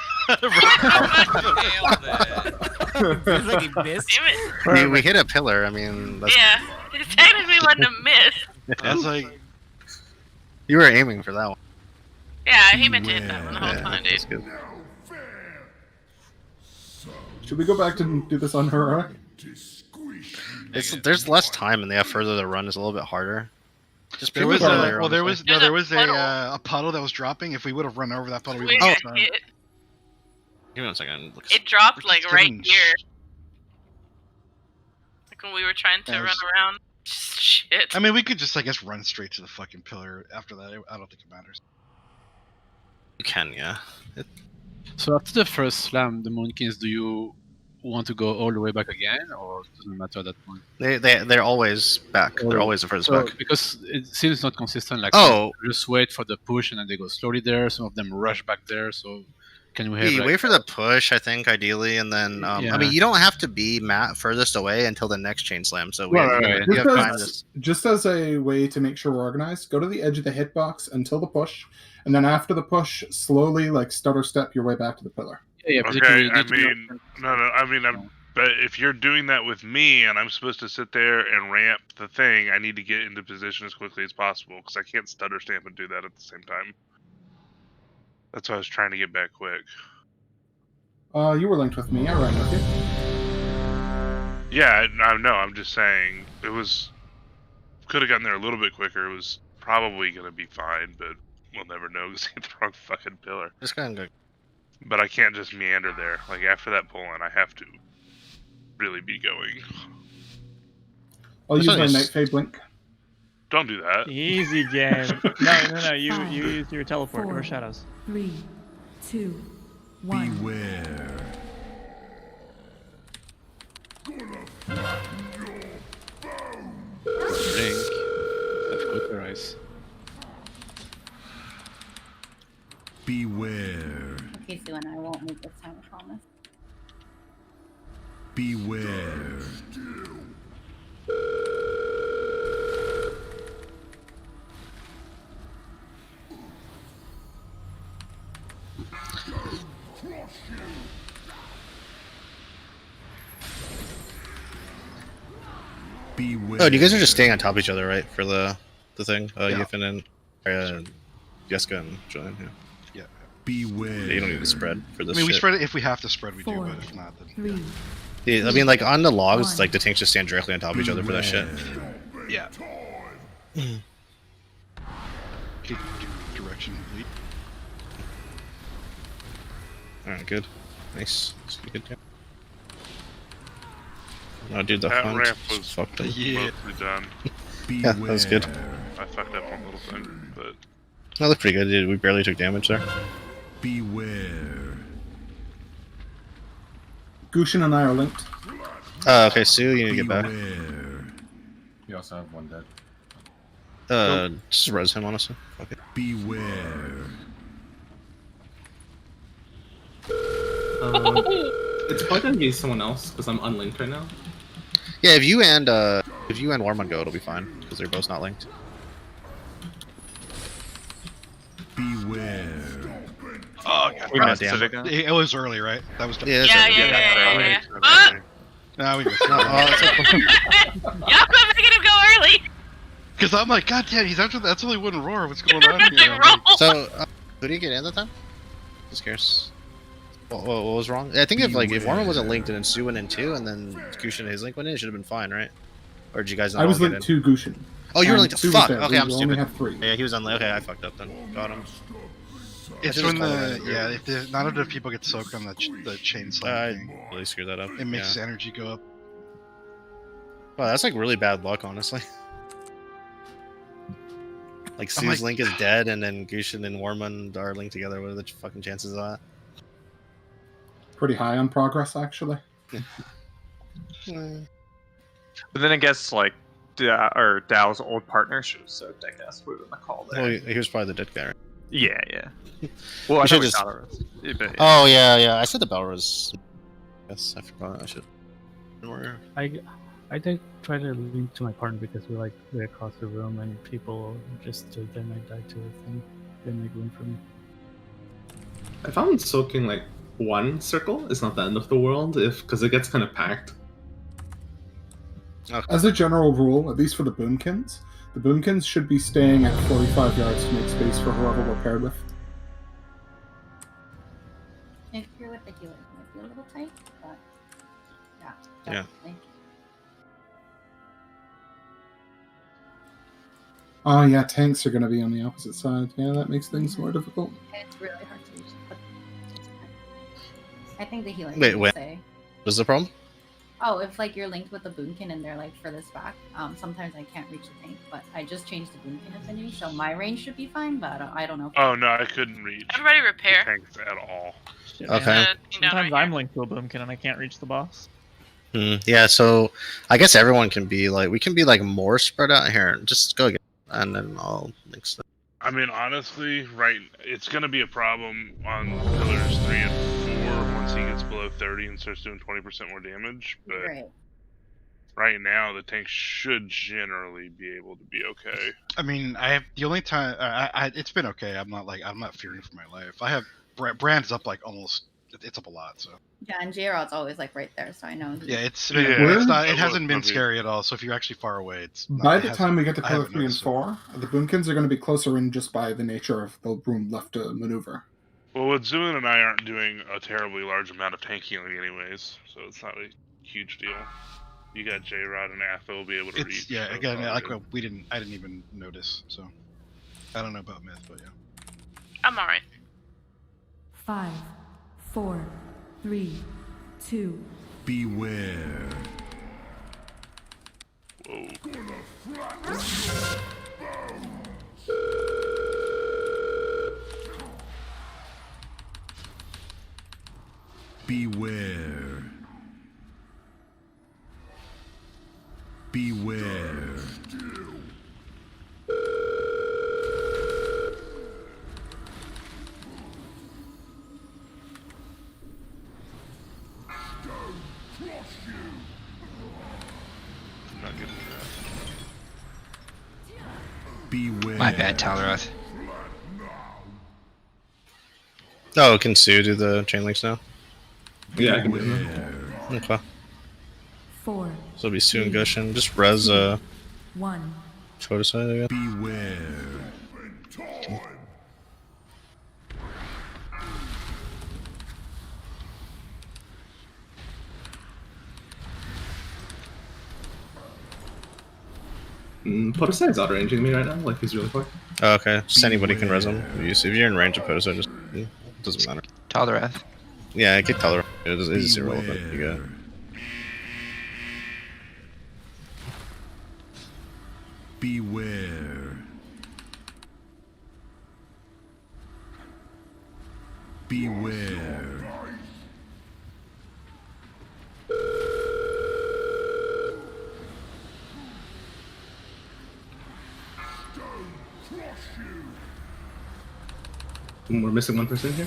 Feels like he missed. Damn it. We hit a pillar. I mean, that's... Yeah, it technically wasn't a miss. That's like you were aiming for that one. Yeah, he meant to hit that one the whole Yeah, time, that's dude. good. Should we go back to do this on heroic? There's less time, and they have further to run. Is a little bit harder. Just there people was go a earlier, well, there was honestly. no, there was a puddle that was dropping. If we would have run over that puddle, we would We have got done. hit. Give me 1 second. Look. It dropped like just right getting here. Like when we were trying to Yeah, run around. Just shit. I mean, we could just, I guess, run straight to the fucking pillar after that. I don't think it matters. You can, yeah. So after the first slam, the Moonkins, do you want to go all the way back again, or doesn't matter at that point? They're always back. They're always the furthest back. Because it seems not consistent. Like, Oh. just wait for the push and then they go slowly there. Some of them rush back there. So can we have You like, wait for the push, I think, ideally, and then Yeah. I mean, you don't have to be furthest away until the next chain slam. So we Right, have, right. you have time to... Just as a way to make sure we're organized, go to the edge of the hitbox until the push, and then after the push, slowly, like stutter step your way back to the pillar. Yeah, Okay, I mean, but if you're doing that with me and I'm supposed to sit there and ramp the thing, I need to get into position as quickly as possible because I can't stutter stamp and do that at the same time. That's why I was trying to get back quick. You were linked with me. I ran with you. Yeah, no, I'm just saying it was could have gotten there a little bit quicker. It was probably gonna be fine, but we'll never know because hit the wrong fucking pillar. Just kind of. But I can't just meander there. Like after that pull-in, I have to really be going. I'll use my Night Fade Blink. Don't do that. Easy game. No. You use your teleport or shadows. 3, 2, 1. Beware. Blink. That's good, guys. Beware. Okay, so and I won't move this time, I promise. Beware. Beware. Oh, you guys are just staying on top of each other, right? For the thing. Yeah. Yifin and Jessica and Julian. Yeah. Yeah. Beware. Yeah, you don't need to spread for I this. mean, we shit. spread it if we have to spread. We do, 4, but if not, then 3. Yeah, I mean, like on the logs, 1. like the tanks just stand directly on top of each other for that shit. yeah. Okay, do direction lead. All right, good, nice. That's good. Yeah. Oh, dude, the That hunt ramp was fucked up. Yeah. mostly done. Yeah, that was good. I fucked up one little thing, but That looked pretty good, dude. We barely took damage there. Beware. Gushin and I are linked. Okay, Sue, you need to get back. You also have one dead. Just res him, honestly. Fuck it. Beware. It's probably gonna be someone else because I'm unlinked right now. Yeah, if you and Warmon go, it'll be fine because they're both not linked. Beware. Oh, God. We missed damn. it again. It was early, right? That was. Yeah, Yeah. Ah! No, we missed it. Y'all quit making him go early. Because I'm like, God damn, he's after that's only one roar. What's going on here? I'm like, So, who did you get in that time? Just curious. What was wrong? I think if Warmon wasn't linked and then Sue went in too, and then Gushin and his link went in, it should have been fine, right? Or did you guys not I was all get linked in? to Gushin. Oh, you were And linked to Sue was fuck. there. Okay, We I'm only stupid. have 3. Yeah, he was unlinked. Okay, I fucked up then. Got him. it's when if none of the people get soaked on the chain I slam thing, really screwed that up. it makes his Yeah. energy go up. Wow, that's like really bad luck, honestly. Like I'm Sue's like- link is dead, and then Gushin and Warmon are linked together. What are the fucking chances of that? Pretty high on progress, actually. But then I guess like Dow's old partner should have soaked, I guess, would have been the call there. Well, he was probably the dead guy, right? Yeah. Well, I We thought should it was just- Valorous. But, yeah. Oh yeah. I said the Belrose. Yes, I forgot. I should. I did try to lean to my partner because we're like way across the room and people just stood there and I died to a thing. Didn't make room for me. I found soaking like one circle is not the end of the world because it gets kind of packed. As a general rule, at least for the boomkins should be staying at 45 yards to make space for whoever we're paired with. If you're with the healer, it might be a little tight, but yeah, Yeah. definitely. Oh yeah, tanks are going to be on the opposite side. Yeah, that makes things more difficult. It's really hard to reach, but I think the healer Wait, can wait. say. What's the problem? Oh, if like you're linked with the boomkin and they're like furthest back, sometimes I can't reach the tank, but I just changed the boomkin affinity, so my range should be fine, but I don't know. Oh no, I couldn't reach. Everybody repair. The tanks at all. Shit, Okay. man. Sometimes I'm linked to a boomkin and I can't reach the boss. Yeah, so I guess everyone can be like, we can be like more spread out here. Just go again, and then I'll mix them. I mean, honestly, right, it's gonna be a problem on pillars 3 and 4 once he gets below 30 and starts doing 20% more damage. But Right. right now, the tank should generally be able to be okay. I mean, I have the only time it's been okay. I'm not fearing for my life. I have Brand's up like almost. It's up a lot. So Yeah, and J-Rod's always like right there, so I know. yeah, it's Yeah. not. It hasn't been scary at all. So if you're actually far away, it's not, By it the hasn't- time we get to I pillar haven't 3 and noticed it. 4, the boomkins are going to be closer in just by the nature of the room left to maneuver. Well, Zuin and I aren't doing a terribly large amount of tank healing anyways, so it's not a huge deal. You got J-Rod and Atho will be able to It's reach. yeah. so Again, it's all like good. I didn't even notice. So I don't know about Myth, but yeah. I'm alright. 5, 4, 3, 2. Beware. Beware. Beware. Not getting that. Beware. My bad, Talroth. Oh, can Sue do the chain links now? Yeah, I can do that. Okay. 4, So it'll be Sue and Gushin. Just res 1. Photosite again. Beware. Potoside's auto-ranging me right now, like he's really far. Oh, okay. Just anybody can res him. If you're in range of Photosite, just it doesn't matter. Talroth. Yeah, get color. It's irrelevant. You got. Beware. Beware. We're missing 1% here.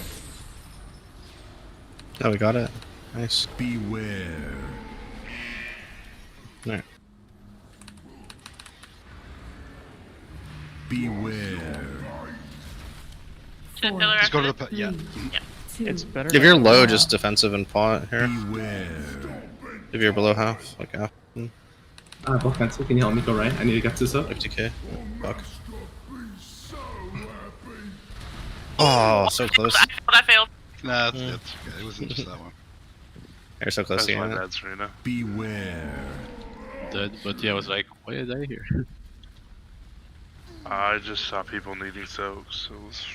Oh, we got it. Nice. Beware. Alright. Beware. Should pillar Just go to after the yeah. It's better. If you're low, just defensive and paw here. Beware. If you're below half, like half. Both cancel. Can you help me go right? I need to get this up. 50k. Fuck. Oh, so close. I failed. Nah, that's okay. It wasn't just that one. You're so close to That's my getting it. bad, Serena. Beware. Dead, but yeah, I was like, why did I here? I just saw people needing soaks, so it was...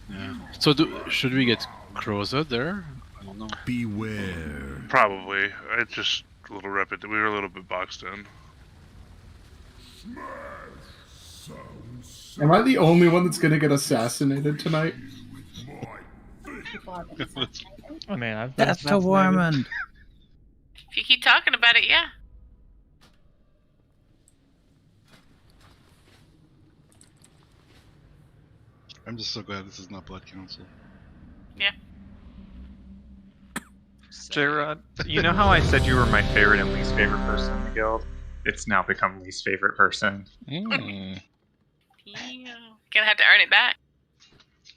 Yeah. So should we get closer there? I don't know. Beware. Probably. It's just a little repetitive. We were a little bit boxed in. Am I the only one that's going to get assassinated tonight? People have been assassinated. I mean, I've That's the woman. If you keep talking about it, yeah. I'm just so glad this is not Blood Council. Yeah. Just J-Rod, you know how I said you were my favorite and least favorite person in the guild? It's now become least favorite person. Mm. Gonna have to earn it back.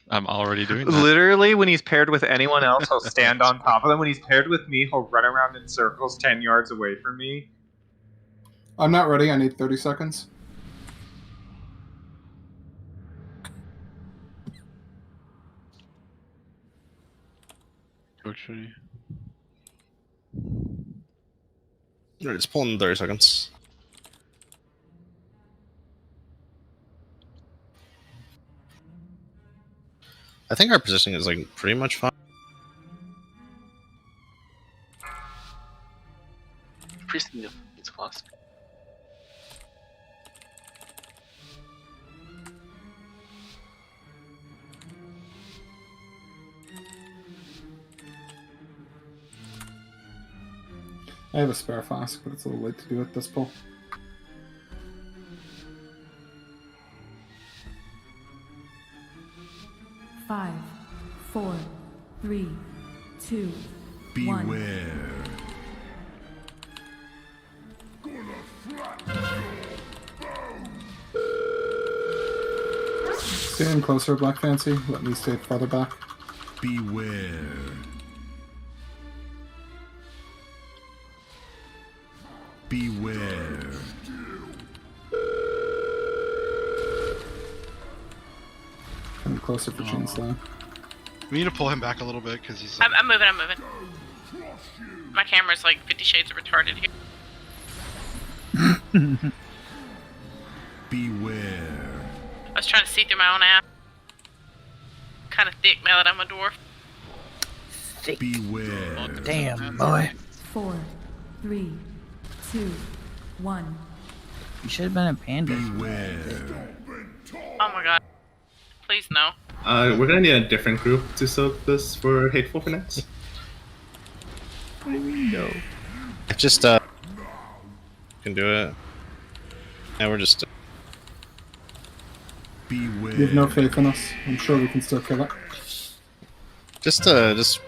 I'm already doing that. Literally, when he's paired with anyone else, he'll stand on top of them. When he's paired with me, he'll run around in circles 10 yards away from me. I'm not ready. I need 30 seconds. Actually. Alright, just pull in 30 seconds. I think our positioning is like pretty much fine. Priest needs class. I have a spare flask, but it's a little late to do it this pull. Five, 4, 3, 2, 1. Beware. Stay in closer, Black Fancy. Let me stay farther back. Beware. Beware. Come closer for chain slam. We need to pull him back a little bit because he's. I'm moving. My camera's like 50 shades of retarded here. Beware. I was trying to see through my own app. Kind of thick now that I'm a dwarf. Beware. Damn, boy. 4, 3, 2, 1. You should have been a panda. Beware. Oh my god. Please no. We're gonna need a different group to soak this for Hateful Finance. What do you mean, no? Just, can do it. Yeah, we're just... You have no faith in us. I'm sure we can still kill it. Just have, just...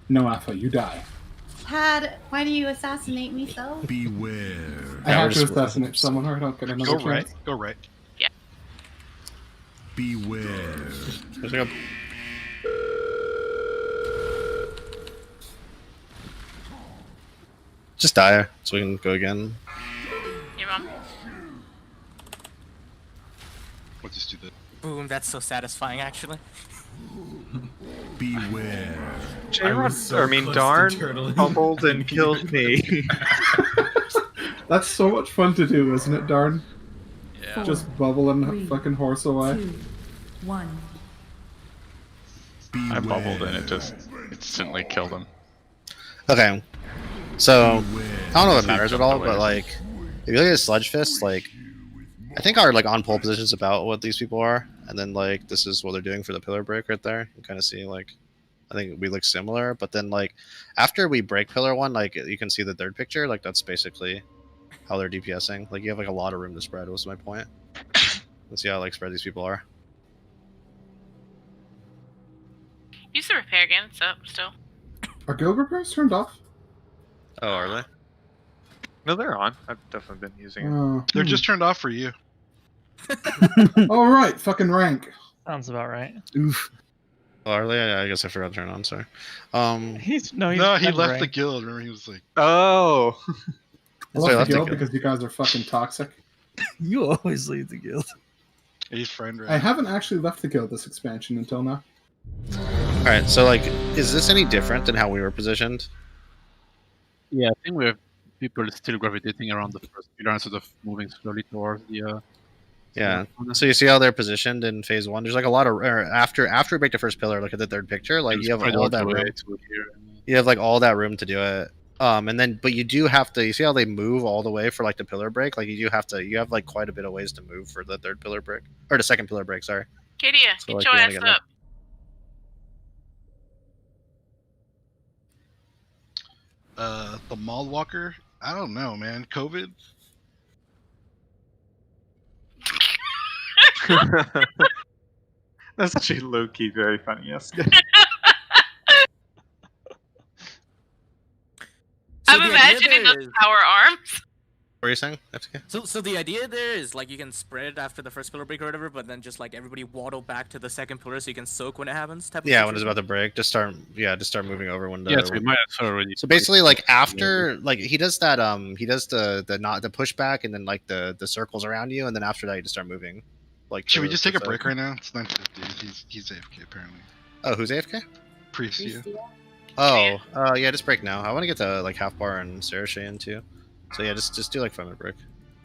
No, Alpha, you die. Tad, why do you assassinate me so? Beware. I have to assassinate someone or I don't get another Go right. chance. Go right. Yeah. Beware. There's like a... Just die, so we can go again. Your mom. We'll just do the. Boom, that's so satisfying, actually. Beware. J-Rod, Darn fumbled and killed me. That's so much fun to do, isn't it, Darn? Yeah. Just bubbling a fucking horse away. 2, 1. I bubbled and it just instantly killed him. Okay. So, I don't know if it matters at all, but like, if you look at Sludge Fist, like, I think our like on pole position is about what these people are, and then like this is what they're doing for the pillar break right there. You kind of see like, I think we look similar, but then like after we break pillar one, like you can see the third picture, like that's basically how they're DPSing. Like you have like a lot of room to spread. Was my point. Let's see how like spread these people are. Use the repair again. It's up still. Are guild repairs turned off? Oh, are they? No, they're on. I've definitely been using it. They're just turned off for you. All right, fucking rank. Sounds about right. Oof. Oh, are they? I guess I forgot to turn on. Sorry. He's he left right. the guild. Remember, he was like, Oh. I left the guild because you guys are fucking toxic. You always leave the guild. he's friend right. I haven't actually left the guild this expansion until now. All right. So like, is this any different than how we were positioned? Yeah, I think we have people still gravitating around the first pillar instead of moving slowly towards the. Yeah. So you see how they're positioned in phase one. There's like a lot of after we break the first pillar. Look at the third picture. Like you have all that room. You have like all that room to do it. And then but you do have to. You see how they move all the way for like the pillar break. Like you do have to. You have like quite a bit of ways to move for the third pillar break or the second pillar break. Sorry. Katia, So, get like, your you wanna ass get, up. The Mall Walker. I don't know, man. COVID. That's actually low key very funny. Yes. I'm the idea imagining there those is- power arms. What are you saying? FTK? So the idea there is like you can spread it after the first pillar break or whatever, but then just like everybody waddle back to the second pillar so you can soak when it happens. Type of Yeah, when it's situation? about to break, just start moving over when the Yeah, so we might have already. So basically, like after, like he does that, he does the not the pushback, and then like the circles around you, and then after that you just start moving. Like, Should we to- just to take a the- break right now? It's 9:50. He's AFK apparently. Oh, who's AFK? Priestia. Oh, yeah, just break now. I want to get to like half bar and Sarashay in too. So yeah, just do like 5-minute break.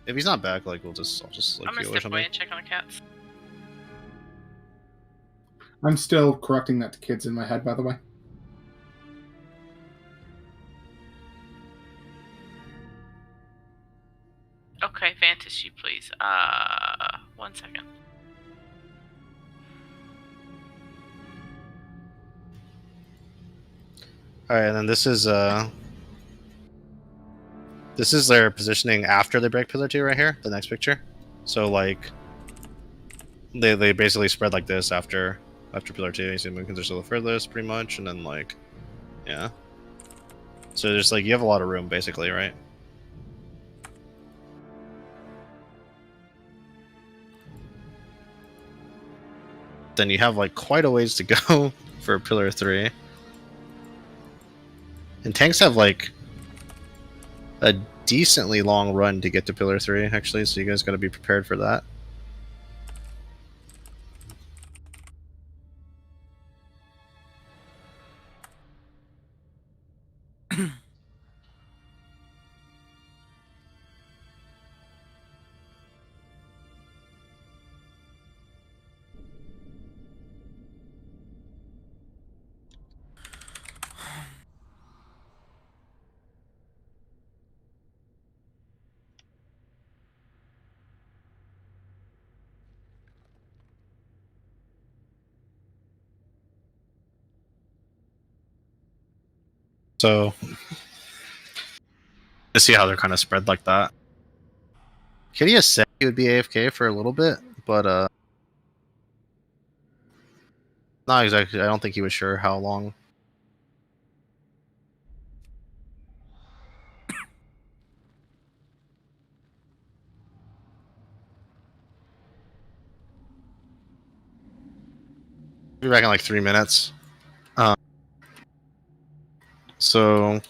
If he's not back, like I'll just like I'm gonna heal or step away something. and check on the cats. I'm still correcting that to kids in my head, by the way. Okay, fantasy, please. 1 second. All right, and then this is their positioning after they break pillar 2 right here. The next picture. So like they basically spread like this after pillar 2. You see the moonкins are still the furthest, pretty much, and then like yeah. So there's like you have a lot of room basically, right? Then you have like quite a ways to go for pillar 3. And tanks have like a decently long run to get to pillar 3 actually, so you guys got to be prepared for that. So to see how they're kind of spread like that. Kitty said he would be AFK for a little bit, but not exactly. I don't think he was sure how long. Be back in like 3 minutes. So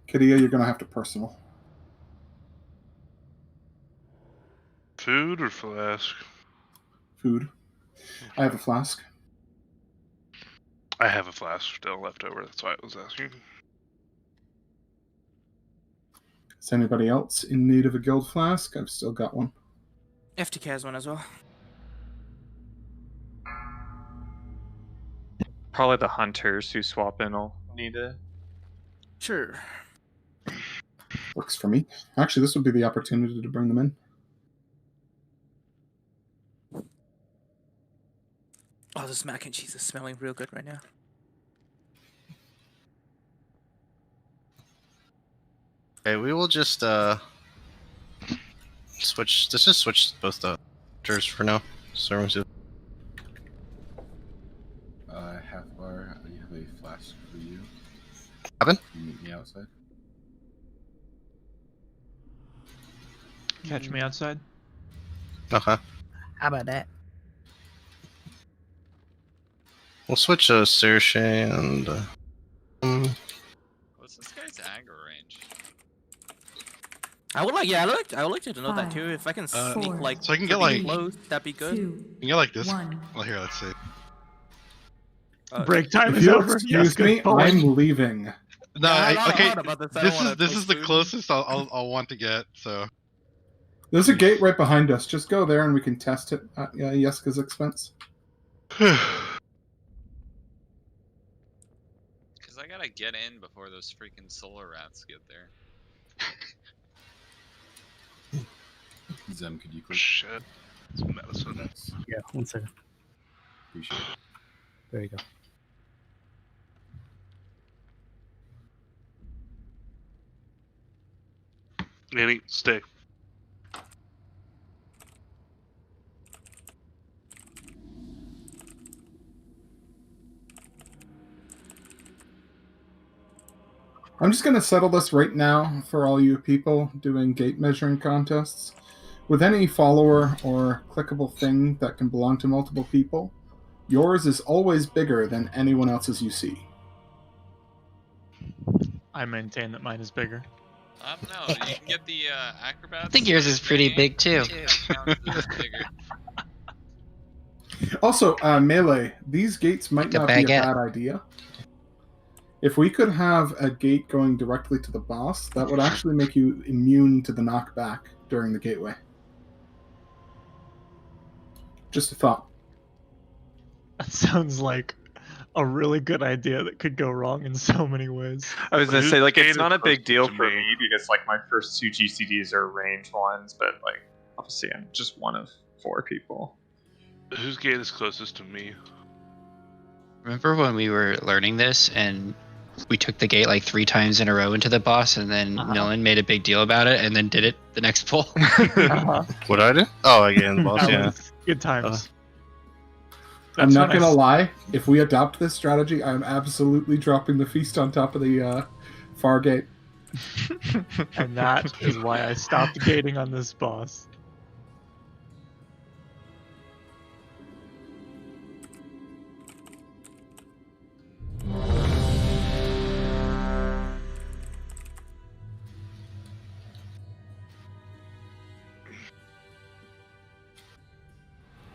Kadia, you're gonna have to personal. Food or flask? Food. I have a flask. I have a flask still left over. That's why I was asking. Is anybody else in need of a guild flask? I've still got one. FTK has one as well. Probably the hunters who swap in will need it. Sure. Works for me. Actually, this would be the opportunity to bring them in. Oh, this mac and cheese is smelling real good right now. okay, we will just switch. Let's just switch both the hunters for now. So everyone's just... Half bar. I have a flask for you. Happen? Meet me outside. Catch me outside. Okay. How about that? We'll switch Searche and. What's this guy's aggro range? I would like, yeah, I would like to know that too. If I can sneak like, so I can get pretty like close, that'd be good. You can get like this. One. Well, here, let's see. Break time If is you over. Yes, excuse me, good point. I'm leaving. No, okay. about this. I This don't wanna is this is the post closest I'll want to get. So There's a gate right behind us. Just go there and we can test it at Yeska's expense. Because I gotta get in before those freaking solar rats get there. Zem, could you click? Shit. It's medicine. Yeah, 1 second. Appreciate it. There you go. Annie, stay. I'm just going to settle this right now for all you people doing gate measuring contests. With any follower or clickable thing that can belong to multiple people, yours is always bigger than anyone else's you see. I maintain that mine is bigger. I don't know. You can get the acrobats. I think yours is pretty big too. Also, Melee, these gates might Like a not be a baguette. bad idea. If we could have a gate going directly to the boss, that would actually make you immune to the knockback during the gateway. Just a thought. That sounds like a really good idea that could go wrong in so many ways. I was gonna say, like, it's not a big deal to for me. me because, like, my first 2 GCDs are range ones, but, like, obviously I'm just one of 4 people. Whose gate is closest to me? Remember when we were learning this and we took the gate like 3 times in a row into the boss, and then Millen made a big deal about it, and then did it the next pull? What I do? Oh, again, the boss. That Yeah. was good times. I'm That's not when I going to s- lie. If we adopt this strategy, I'm absolutely dropping the feast on top of the far gate. And that is why I stopped gating on this boss.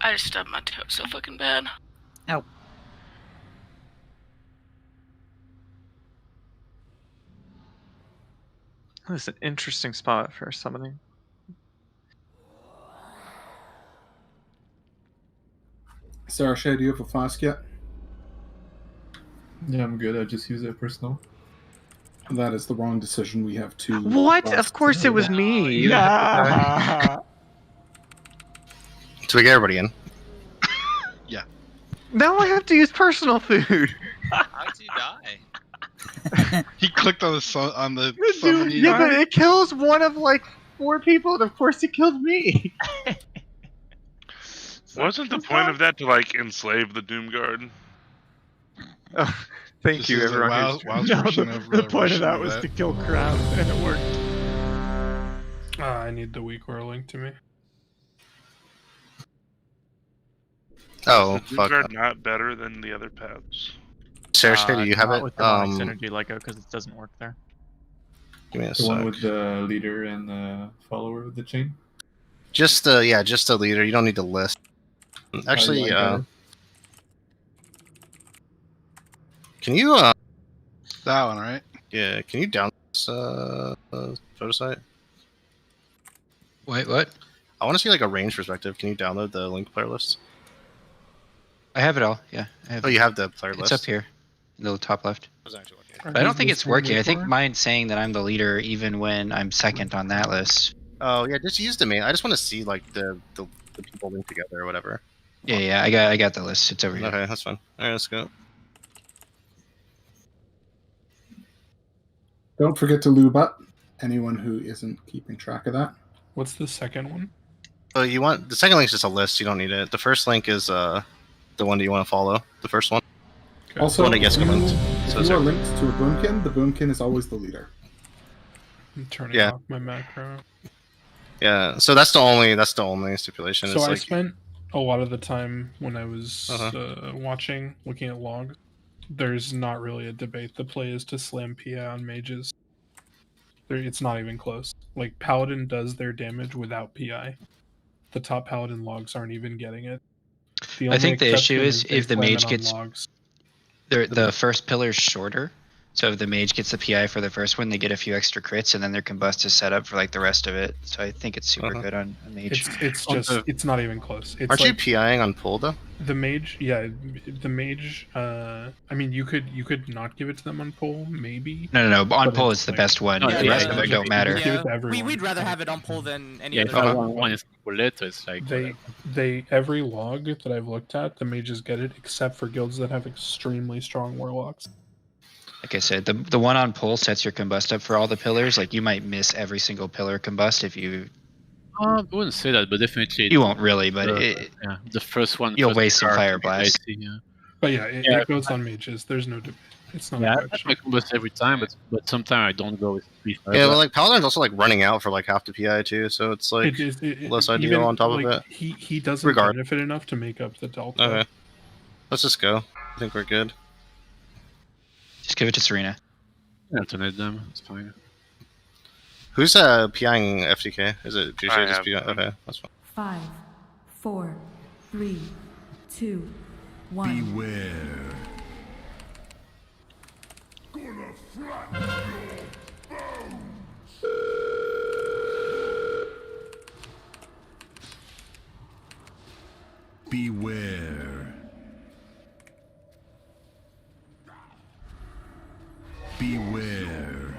I just stubbed my toe so fucking bad. Ow. That's an interesting spot for summoning. Sarah Shea, do you have a flask yet? Yeah, I'm good. I just use it personal. That is the wrong decision. We have 2. What? flasks Of course it was me. Yeah. So we get everybody in. yeah. Now I have to use personal food. How'd you die? He clicked on the summon. Yeah, but it kills one of like 4 people, and of course it killed me. Wasn't the point of that to like enslave the Doom Guard? Oh, thank This you, is a everyone. wild- who's- wild No, version the, of, the point of Russian that was roulette. to kill crowd, and it worked. I need the weak aura link to me. Oh, Is the Doom fuck. Guard not better than the other paths? Sarah Shea, do you have Not it? with the synergy Lego, because it doesn't work there. Give me a The one sec. with the leader and the follower of the chain. Just the leader. You don't need to list. Actually, I got it. can you That one, right? yeah, can you download this photo site? Wait, what? I want to see like a range perspective. Can you download the link player list? I have it all. Yeah, I have Oh, you have the player it's list. up here in the top left. I was actually looking. But I don't think it's working. I think mine's saying that I'm the leader even when I'm second on that list. Oh yeah, just use the main. I just want to see like the people linked together or whatever. Yeah, I got the list. It's over here. Okay, that's fine. All right, let's go. Don't forget to lube up. Anyone who isn't keeping track of that. What's the second one? Oh, you want the second link is just a list. You don't need it. The first link is the one that you want to follow. The first one. Also, the one that gets if you, linked. if So you there- are linked to a boomkin, the boomkin is always the leader. I'm turning Yeah. off my macro. Yeah, so that's the only stipulation. So It's I like, spent a lot of the time when I was Uh-huh. watching, looking at log. There's not really a debate. The play is to slam PI on mages. It's not even close. Like Paladin does their damage without PI. The top Paladin logs aren't even getting it. The I only think the issue exception is they if the slam mage it on gets logs. the first pillar's shorter. So if the mage gets the PI for the first one, they get a few extra crits, and then their combust is set up for like the rest of it. So I think it's super good on a mage. It's not even close. It's aren't like, you PIing on pull though? the mage, yeah, the mage. I mean, you could not give it to them on pull, maybe. No. On but pull it's is the like- best one. Yeah, the rest of them don't matter. Just give it to everyone. We'd rather have it on pull than any Yeah, other. if I want one is bullet, it's like They every log that I've looked at, the mages get it, except for guilds that have extremely strong warlocks. Like I said, the one on pull sets your combust up for all the pillars. Like you might miss every single pillar combust if you. I wouldn't say that, but definitely You won't really, but the first one. You'll first waste some card fire would be blast. dicey, yeah. But yeah, it goes on mages. There's no debate. It's not Yeah, a I touch question. my combust every time, but sometimes I don't go with 3 fire Yeah, but blast. like Paladin's also like running out for like half the PI too, so it's like less ideal even, on top like, of it. He doesn't Regard. benefit enough to make up the delta. Okay, let's just go. I think we're good. Just give it to Serena. Alternate them. It's fine. Who's PIing FTK? Is it Juicy I just have PI? them. Okay, that's fine. 5, 4, 3, 2, 1. Beware. Gonna flatten your bones. Beware. Beware.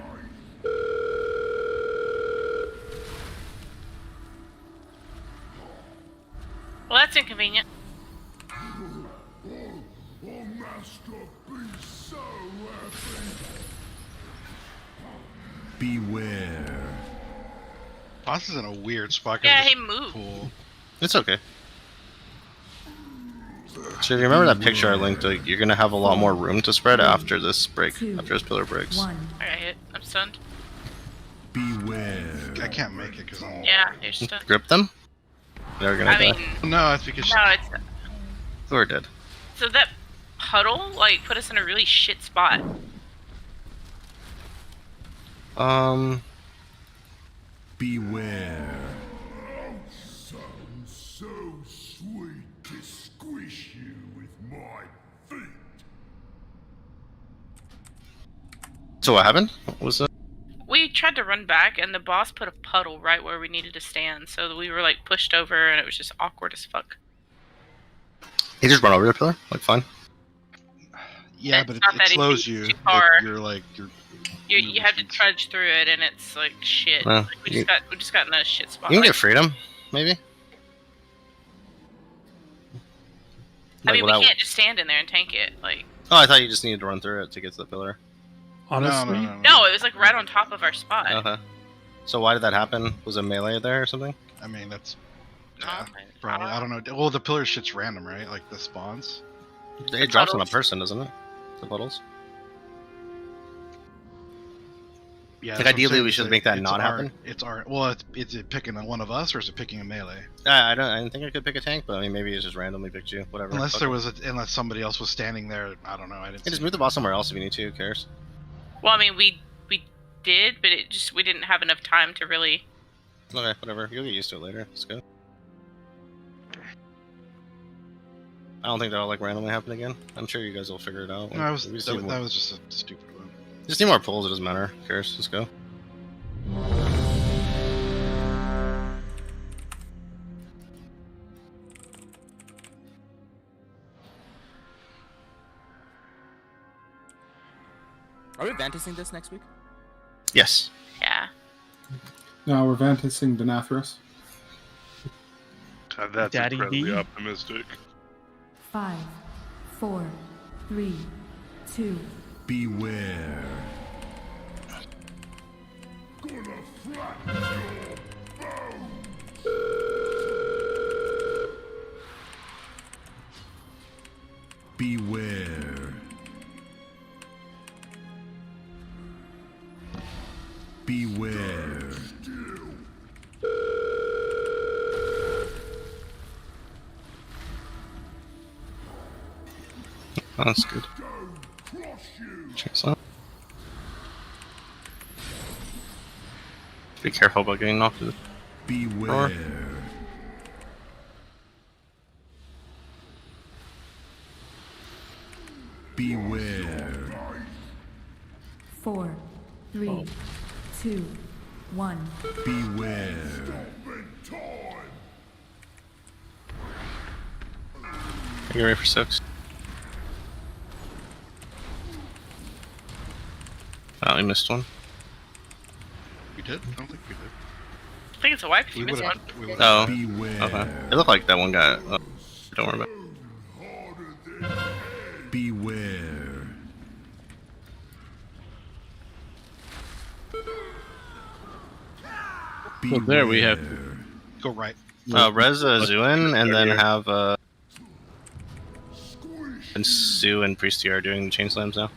Well, that's inconvenient. Oh, master, be so happy. Beware. Boss is in a weird spot. Yeah, he moved. Cool. It's okay. So if you remember that picture I linked, like, you're gonna have a lot more room to spread after this break, after this pillar breaks. I got hit. I'm stunned. Beware. I can't make it because I'm. Yeah, you're stunned. Grip them? They're gonna I die. mean, No, it's because. no, it's We're dead. so that puddle like put us in a really shit spot. Beware. Sounds so sweet to squish you with my feet. So what happened? What was that? We tried to run back, and the boss put a puddle right where we needed to stand, so we were like pushed over, and it was just awkward as fuck. He just run over the pillar? Like, fine. Yeah, It's but not it that slows easy, you. too far. You You have to trudge through it, and it's like shit. Well, Like, we just got in a shit spot. You can Like, get freedom, maybe? I mean, we without- can't just stand in there and tank it. Like, Oh, I thought you just needed to run through it to get to the pillar. Honestly, no, it was like right on top of our spot. Okay. So why did that happen? Was it melee there or something? I mean, that's. Yeah, probably. I don't know. Well, the pillar shit's random, right? Like the spawns. It drops on a person, doesn't it? The puddles? Yeah. Like, that's what I'm ideally, saying, we it's should like- make that it's not our- happen. It's our. Well, is it picking one of us or is it picking a melee? I didn't think I could pick a tank, but I mean, maybe it just randomly picked you. Whatever. Unless Fuck there it. was, unless somebody else was standing there. I don't know. I didn't. Hey, just see move the boss somewhere else if you need to. Who cares? Well, I mean, we did, but we didn't have enough time to really. Okay, whatever. You'll get used to it later. Let's go. I don't think that'll like randomly happen again. I'm sure you guys will figure it out. No, that was We just that, need that more- was just a stupid one. Just need more pulls. It doesn't matter. Who cares? Let's go. Are we vanticing this next week? Yes. Yeah. No, we're vanticing the Nathria. That's Daddy incredibly D? optimistic. 5, 4, 3, 2. Beware. Gonna flatten your bones. Beware. Beware. Oh, that's good. Chainsaw. Be careful about getting knocked to the Beware. Beware. 4, 3, 2, 1. Beware. Get ready for 6. Oh, we missed one. We did? I don't think we did. I think it's a wipe if you We missed one. would've- Oh, Beware. okay. It looked like that one got. Don't worry about it. Beware. So there we have. Go right. Res Zuin, and then have and Sue and Priesty are doing chain slams now.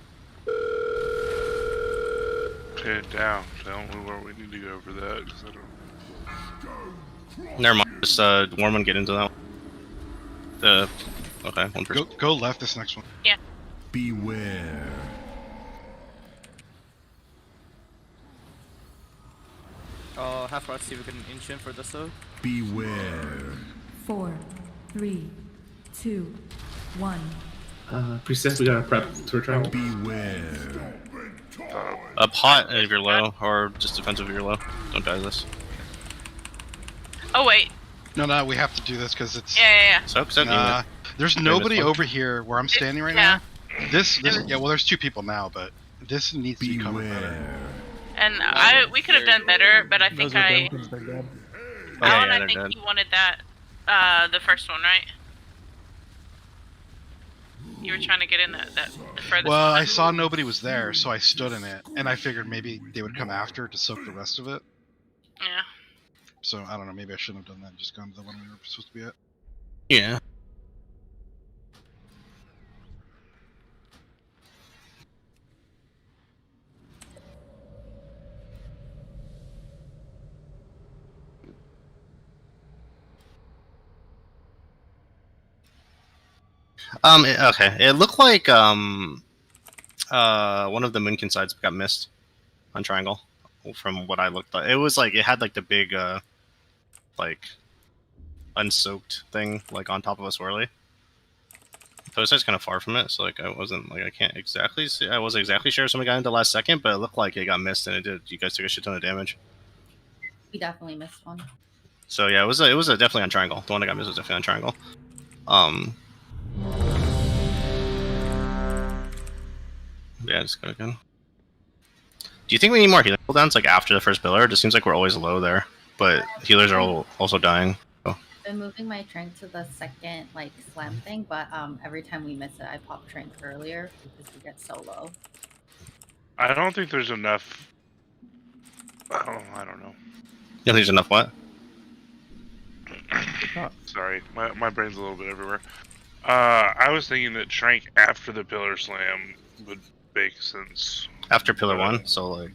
Okay, down. Tell me where we need to go for that. 'Cause I don't... Never mind. Just Warman get into that one. Okay, one person. Go left this next one. Yeah. Beware. Half right, see if we can inch in for this though. Beware. 4, 3, 2, 1. Priestess, we gotta prep to return. Beware. A pot if you're low, or just defensive if you're low. Don't die this. Oh wait. No, we have to do this because it's. Yeah. Soak, there's nobody over here where I'm standing right now. This, yeah. Well, there's 2 people now, but this needs to be coming better. And we could have done better, but I think Alan, I think you wanted that, the first one, right? You were trying to get in the furthest. Well, I saw nobody was there, so I stood in it, and I figured maybe they would come after to soak the rest of it. Yeah. So I don't know. Maybe I shouldn't have done that. And just gone to the one we were supposed to be at. Yeah. Okay. It looked like one of the Moonkin sides got missed on triangle. From what I looked at, it was like it had like the big like unsoaked thing like on top of a swirly. But it was kind of far from it, so like I wasn't like I can't exactly see. I wasn't exactly sure if somebody got into last second, but it looked like it got missed and it did. You guys took a shit ton of damage. We definitely missed one. So yeah, it was definitely on triangle. The one that got missed was definitely on triangle. Yeah, just go again. Do you think we need more healing cooldowns like after the first pillar? It just seems like we're always low there, but healers are also dying. So. I've been moving my trank to the second like slam thing, but every time we miss it, I pop trank earlier because we get so low. I don't think there's enough. I don't know. You think there's enough what? Sorry, my brain's a little bit everywhere. I was thinking that Trank after the pillar slam would make sense. After pillar 1, so like.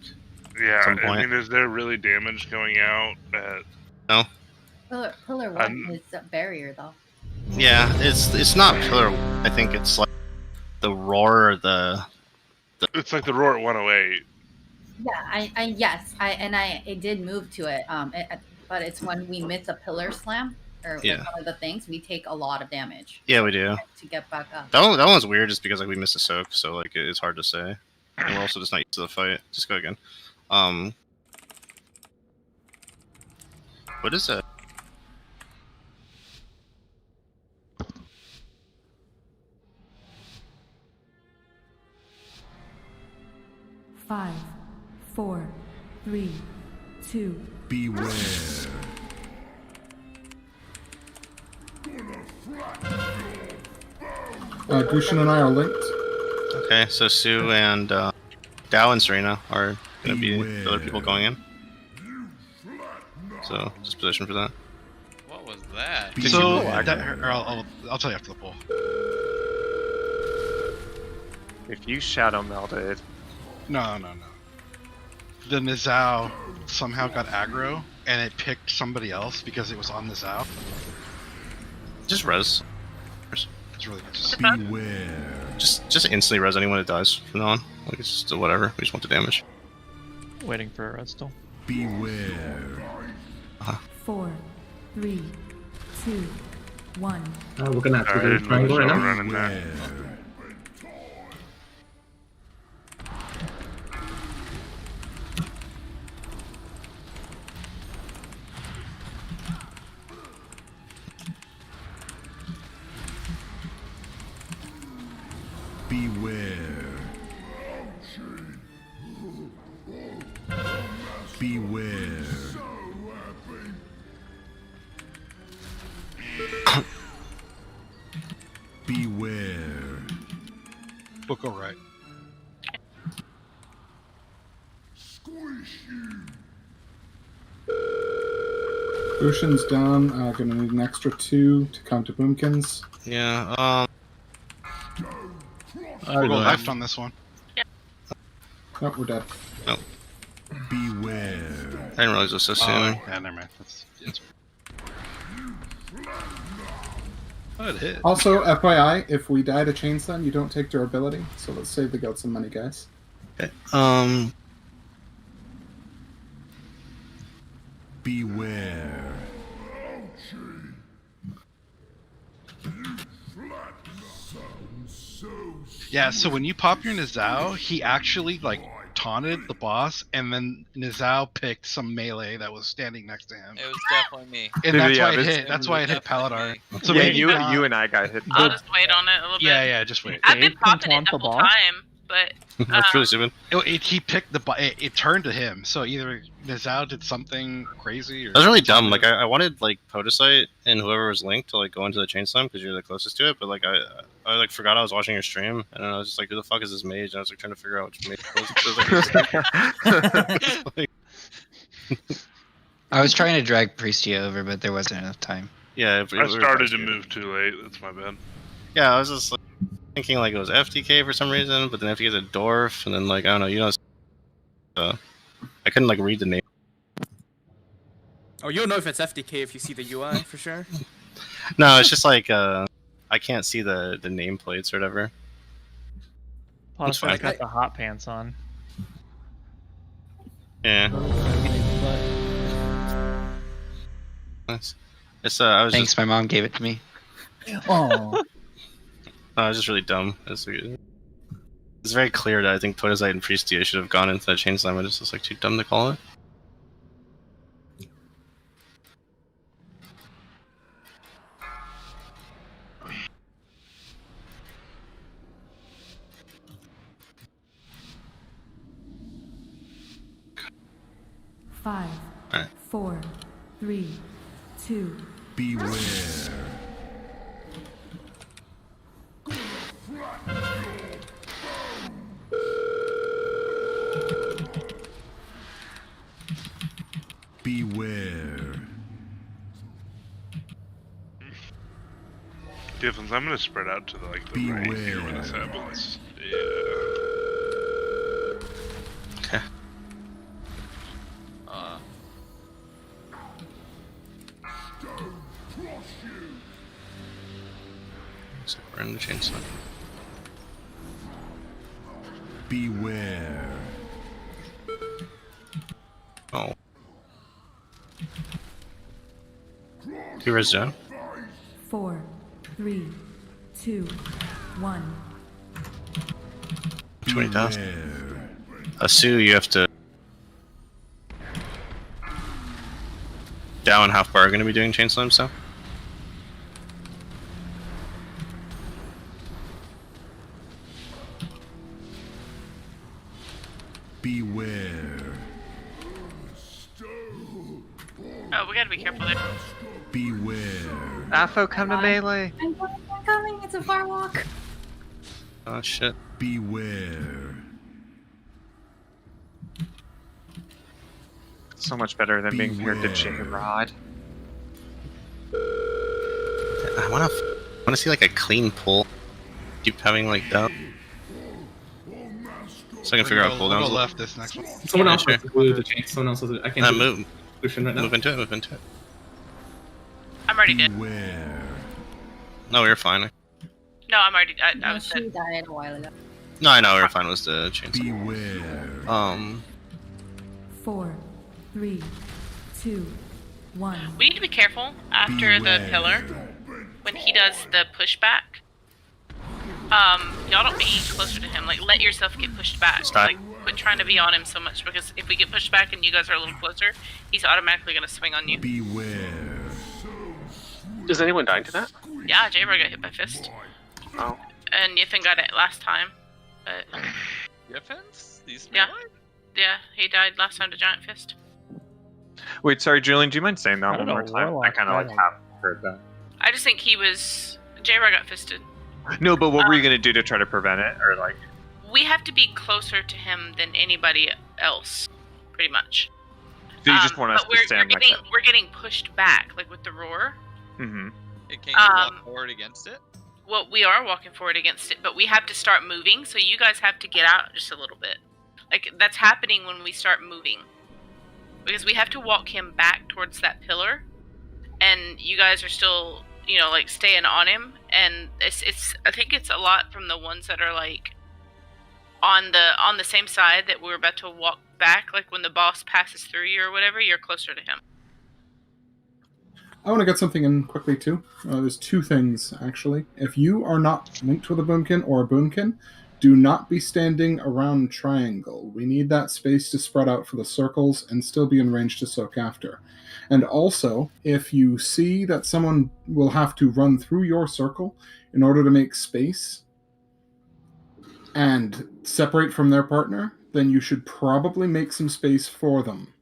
Yeah, some point. I mean, is there really damage going out at? No. Pillar 1 is a barrier though. Yeah, it's not pillar. I think it's like the roar or the. It's like the roar at 108. Yeah, I did move to it. But it's when we miss a pillar slam or Yeah. one of the things, we take a lot of damage. Yeah, we do. To get back up. That one's weird just because like we missed a soak, so like it's hard to say. And we're also just not used to the fight. Just go again. What is it? Five, 4, 3, 2. Beware. Grushin and I are linked. Okay, so Sue and Dao and Serena are going to be the other people going in. So, just position for that. What was that? So I'll tell you after the poll. If you shadow melded. No. The Nizao somehow got aggro, and it picked somebody else because it was on Nizao. Just res. It's really just Beware. Just instantly res anyone it dies from now on. Like it's just whatever. We just want the damage. Waiting for a red still. Beware. 4, 3, 2, 1. We're gonna have to do triangle right now. Running there. Beware. Beware. Beware. We'll go right. Ocean's down. Gonna need an extra 2 to counter Boomkins. Yeah. We'll go left on this one. Nope, we're dead. Nope. Beware. I didn't realize it was so soon. Yeah, never mind. Oh, it hit. Also, FYI, if we die to Chain Slam, you don't take durability. So let's save the guild some money, guys. Okay. Beware. Yeah, so when you pop your Nizao, he actually like taunted the boss, and then Nizao picked some melee that was standing next to him. It was definitely me. And that's why it it's- hit. That's why it hit Paladar. So yeah, maybe you not- you and I got hit. I'll just wait on it a little bit. Yeah, just wait. I've been Dave can popping it taunt the the whole boss? time, but That's really stupid. He picked the it turned to him. So either Nizao did something crazy, or That was really dumb. Like I wanted like Podicite and whoever was linked to like go into the chain slam because you're the closest to it. But like I like forgot I was watching your stream and I was just like, who the fuck is this mage? And I was like trying to figure out which mage it was. I was trying to drag Priestia over, but there wasn't enough time. Yeah, I started to move too late. That's my bad. Yeah, I was just like, thinking like it was FTK for some reason, but then FTK is a dwarf, and then like I don't know, I couldn't like read the name. Oh, you'll know if it's FDK if you see the UI for sure. No, it's just like I can't see the nameplates or whatever. Plus, I fine. got the hot pants on. Yeah. Nice. It's I was Thanks, my mom gave it to me. Oh. I was just really dumb. It's very clear that I think Podicite and Priestia should have gone into that chain slam. I just was like too dumb to call it. Five, Alright. 4, 3, 2. Beware. Beware. Difference. I'm gonna spread out to the right here when this happens. Yeah. Okay. So we're in the chain slam. Beware. Oh. Two res down. 4, 3, 2, 1. 20,000. Sue, you have to. Dow and Half Bar are going to be doing chain slams, so. Beware. Oh, we gotta be careful there. Beware. Afo, come to melee. I'm coming. It's a far walk. Oh shit. Beware. So much better than being paired to Chicken Rod. I want to see like a clean pull. Keep having like that. So I can figure out cooldowns. We'll go left this next one. Someone else sure. has to do the chain. Someone else has to. I can't do Move. Lucian right now. Move into it. Move into it. I'm already dead. Beware. No, you're fine. No, I'm already. I No, was she dead. died a while ago. No, I know. We're fine with the chainsaw. Beware. 4, 3, 2, 1. We need to be careful after the pillar when he does the pushback. Y'all don't be closer to him. Like, let yourself get pushed back. Stop. Like, quit trying to be on him so much, because if we get pushed back and you guys are a little closer, he's automatically gonna swing on you. Beware. Is anyone dying to that? Yeah, J-Bar got hit by fist. Oh. And Yiffin got it last time, but Yeffins? These yeah, melee? yeah, he died last time to giant fist. Wait, sorry, Julian. Do you mind saying I that don't one more know, time? Warlock, I kind of I like don't- half heard that. I just think he was J-Bar got fisted. No, but what were you gonna do to try to prevent it, or like? We have to be closer to him than anybody else, pretty much. So you just want us but to stand like that? we're getting pushed back, like with the roar. Mm-hmm. It can't you walk forward against it? Well, we are walking forward against it, but we have to start moving, so you guys have to get out just a little bit. Like, that's happening when we start moving. Because we have to walk him back towards that pillar, and you guys are still, you know, like, staying on him, and it's I think it's a lot from the ones that are, like, on the same side that we're about to walk back, like, when the boss passes through you or whatever, you're closer to him. I want to get something in quickly too. There's two things actually. If you are not linked with a boomkin or a boomkin, do not be standing around triangle. We need that space to spread out for the circles and still be in range to soak after. And also, if you see that someone will have to run through your circle in order to make space and separate from their partner, then you should probably make some space for them.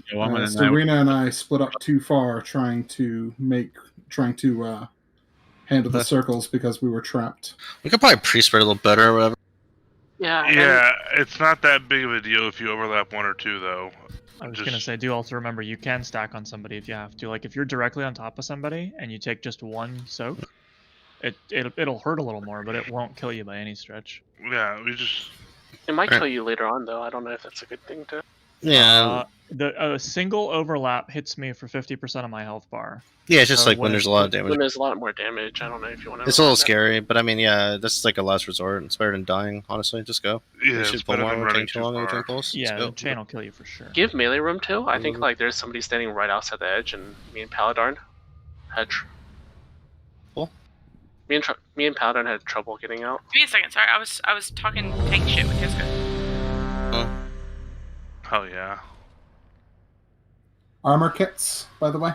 Serena and I split up too far trying to handle the circles because we were trapped. We could probably pre-spread a little better or whatever. Yeah. Yeah, it's not that big of a deal if you overlap one or two, though. I was gonna say, do also remember you can stack on somebody if you have to. Like, if you're directly on top of somebody and you take just one soak, it'll hurt a little more, but it won't kill you by any stretch. Yeah, we just. It might kill you later on, though. I don't know if that's a good thing to. Yeah. A single overlap hits me for 50% of my health bar. Yeah, it's just like when there's a lot of damage. When there's a lot more damage, I don't know if you want to. It's a little scary, but I mean, yeah, that's like a last resort. It's better than dying, honestly. Just go. Yeah, You should it's pull better more than when running taking too too long and far. take pulse. Yeah, Just go. the chain will kill you for sure. Give melee room too. I think like there's somebody standing right outside the edge, and me and Paladin had. Cool. Me and Paladin had trouble getting out. Give me a second, sorry, I was talking tank shit with Jessica. Hell yeah. Armor kits, by the way.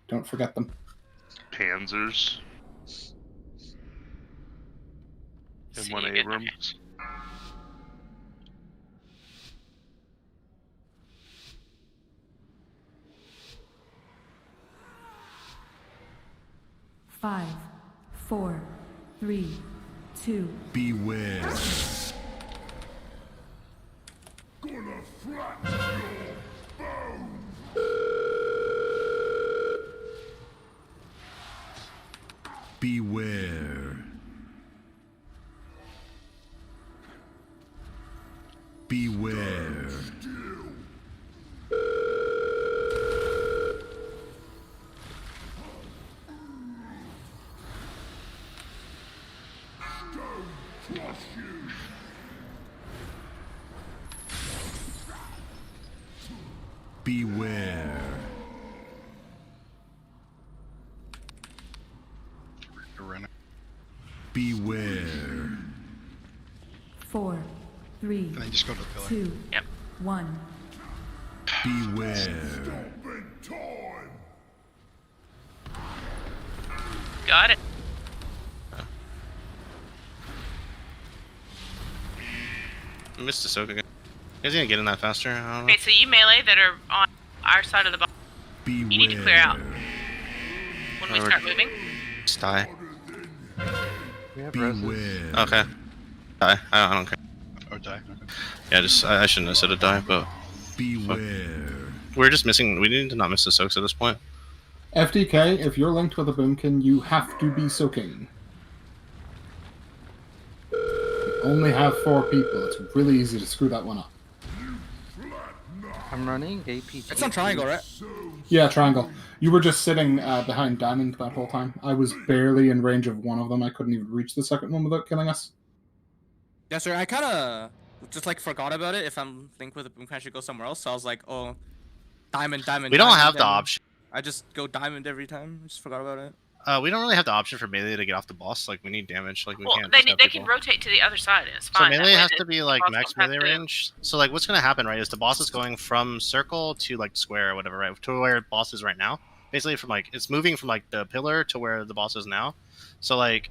Don't forget them. Panzers. And one Abrams. Five, 4, 3, 2. Beware. Gonna flatten your Beware. Beware. Beware. Beware. 4, 3, And then just go to the pillar. 2, 1. Beware. Got it. I missed the soak again. You guys need to get in that faster. I don't know. Okay, so you melee that are on our side of the box, you need to clear out when we start moving. Just die. Beware. Okay. Die. I don't care. Oh, die. Okay. Yeah, just I shouldn't have said a die, but Beware. we're just missing. We need to not miss the soaks at this point. FDK, if you're linked with a boomkin, you have to be soaking. We only have 4 people. It's really easy to screw that one up. I'm running APG. It's on triangle, right? Yeah, triangle. You were just sitting behind Diamond that whole time. I was barely in range of one of them. I couldn't even reach the second one without killing us. Yes, sir. I kind of just like forgot about it. If I'm linked with a boom, I should go somewhere else. So I was like, oh, Diamond. We don't have the and option. I just go Diamond every time. I just forgot about it. We don't really have the option for melee to get off the boss. Like we need damage. Like we Well, can't. they just have they people- can rotate to the other side. And it's So fine. melee That way has the to be like boss max won't have melee to- range. So like what's gonna happen, right, is the boss is going from circle to like square or whatever, right? To where the boss is right now. Basically from like it's moving from like the pillar to where the boss is now. So like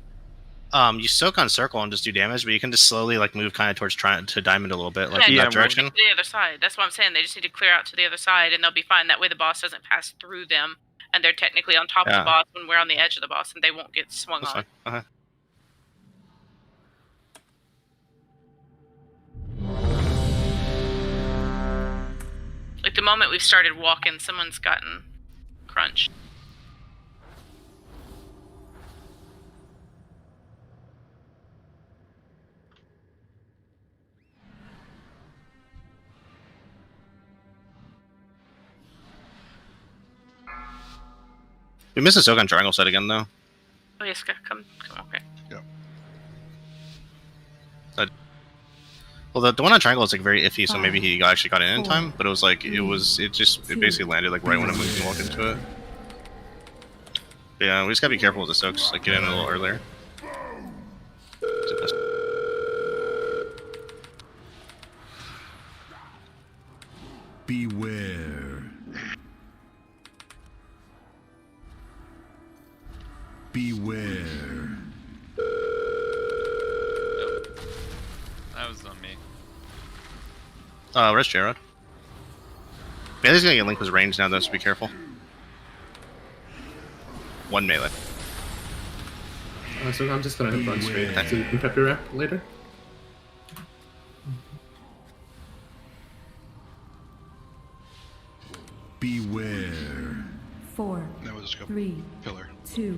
you soak on circle and just do damage, but you can just slowly like move kind of towards trying to diamond a little bit, like in that direction. To the other side. That's what I'm saying. They just need to clear out to the other side, and they'll be fine. That way, the boss doesn't pass through them, and they're technically on top of Yeah. the boss when we're on the edge of the boss, and they won't get swung That's on. fine. Okay. Like the moment we've started walking, someone's gotten crunched. We missed a soak on triangle side again though. Oh yes, come, okay. Well, the one on triangle is like very iffy, so maybe he actually got in time, but it was like it basically landed like right when I moved and walked into it. But yeah, we just gotta be careful with the soaks, like get in a little earlier. Beware. Beware. That was on me. Where's Jared? Yeah, he's gonna get linked with range now though, so be careful. One melee. So I'm just gonna run straight to Peppy Wrap later. Beware. 4, No, we'll just go 3, pillar. 2,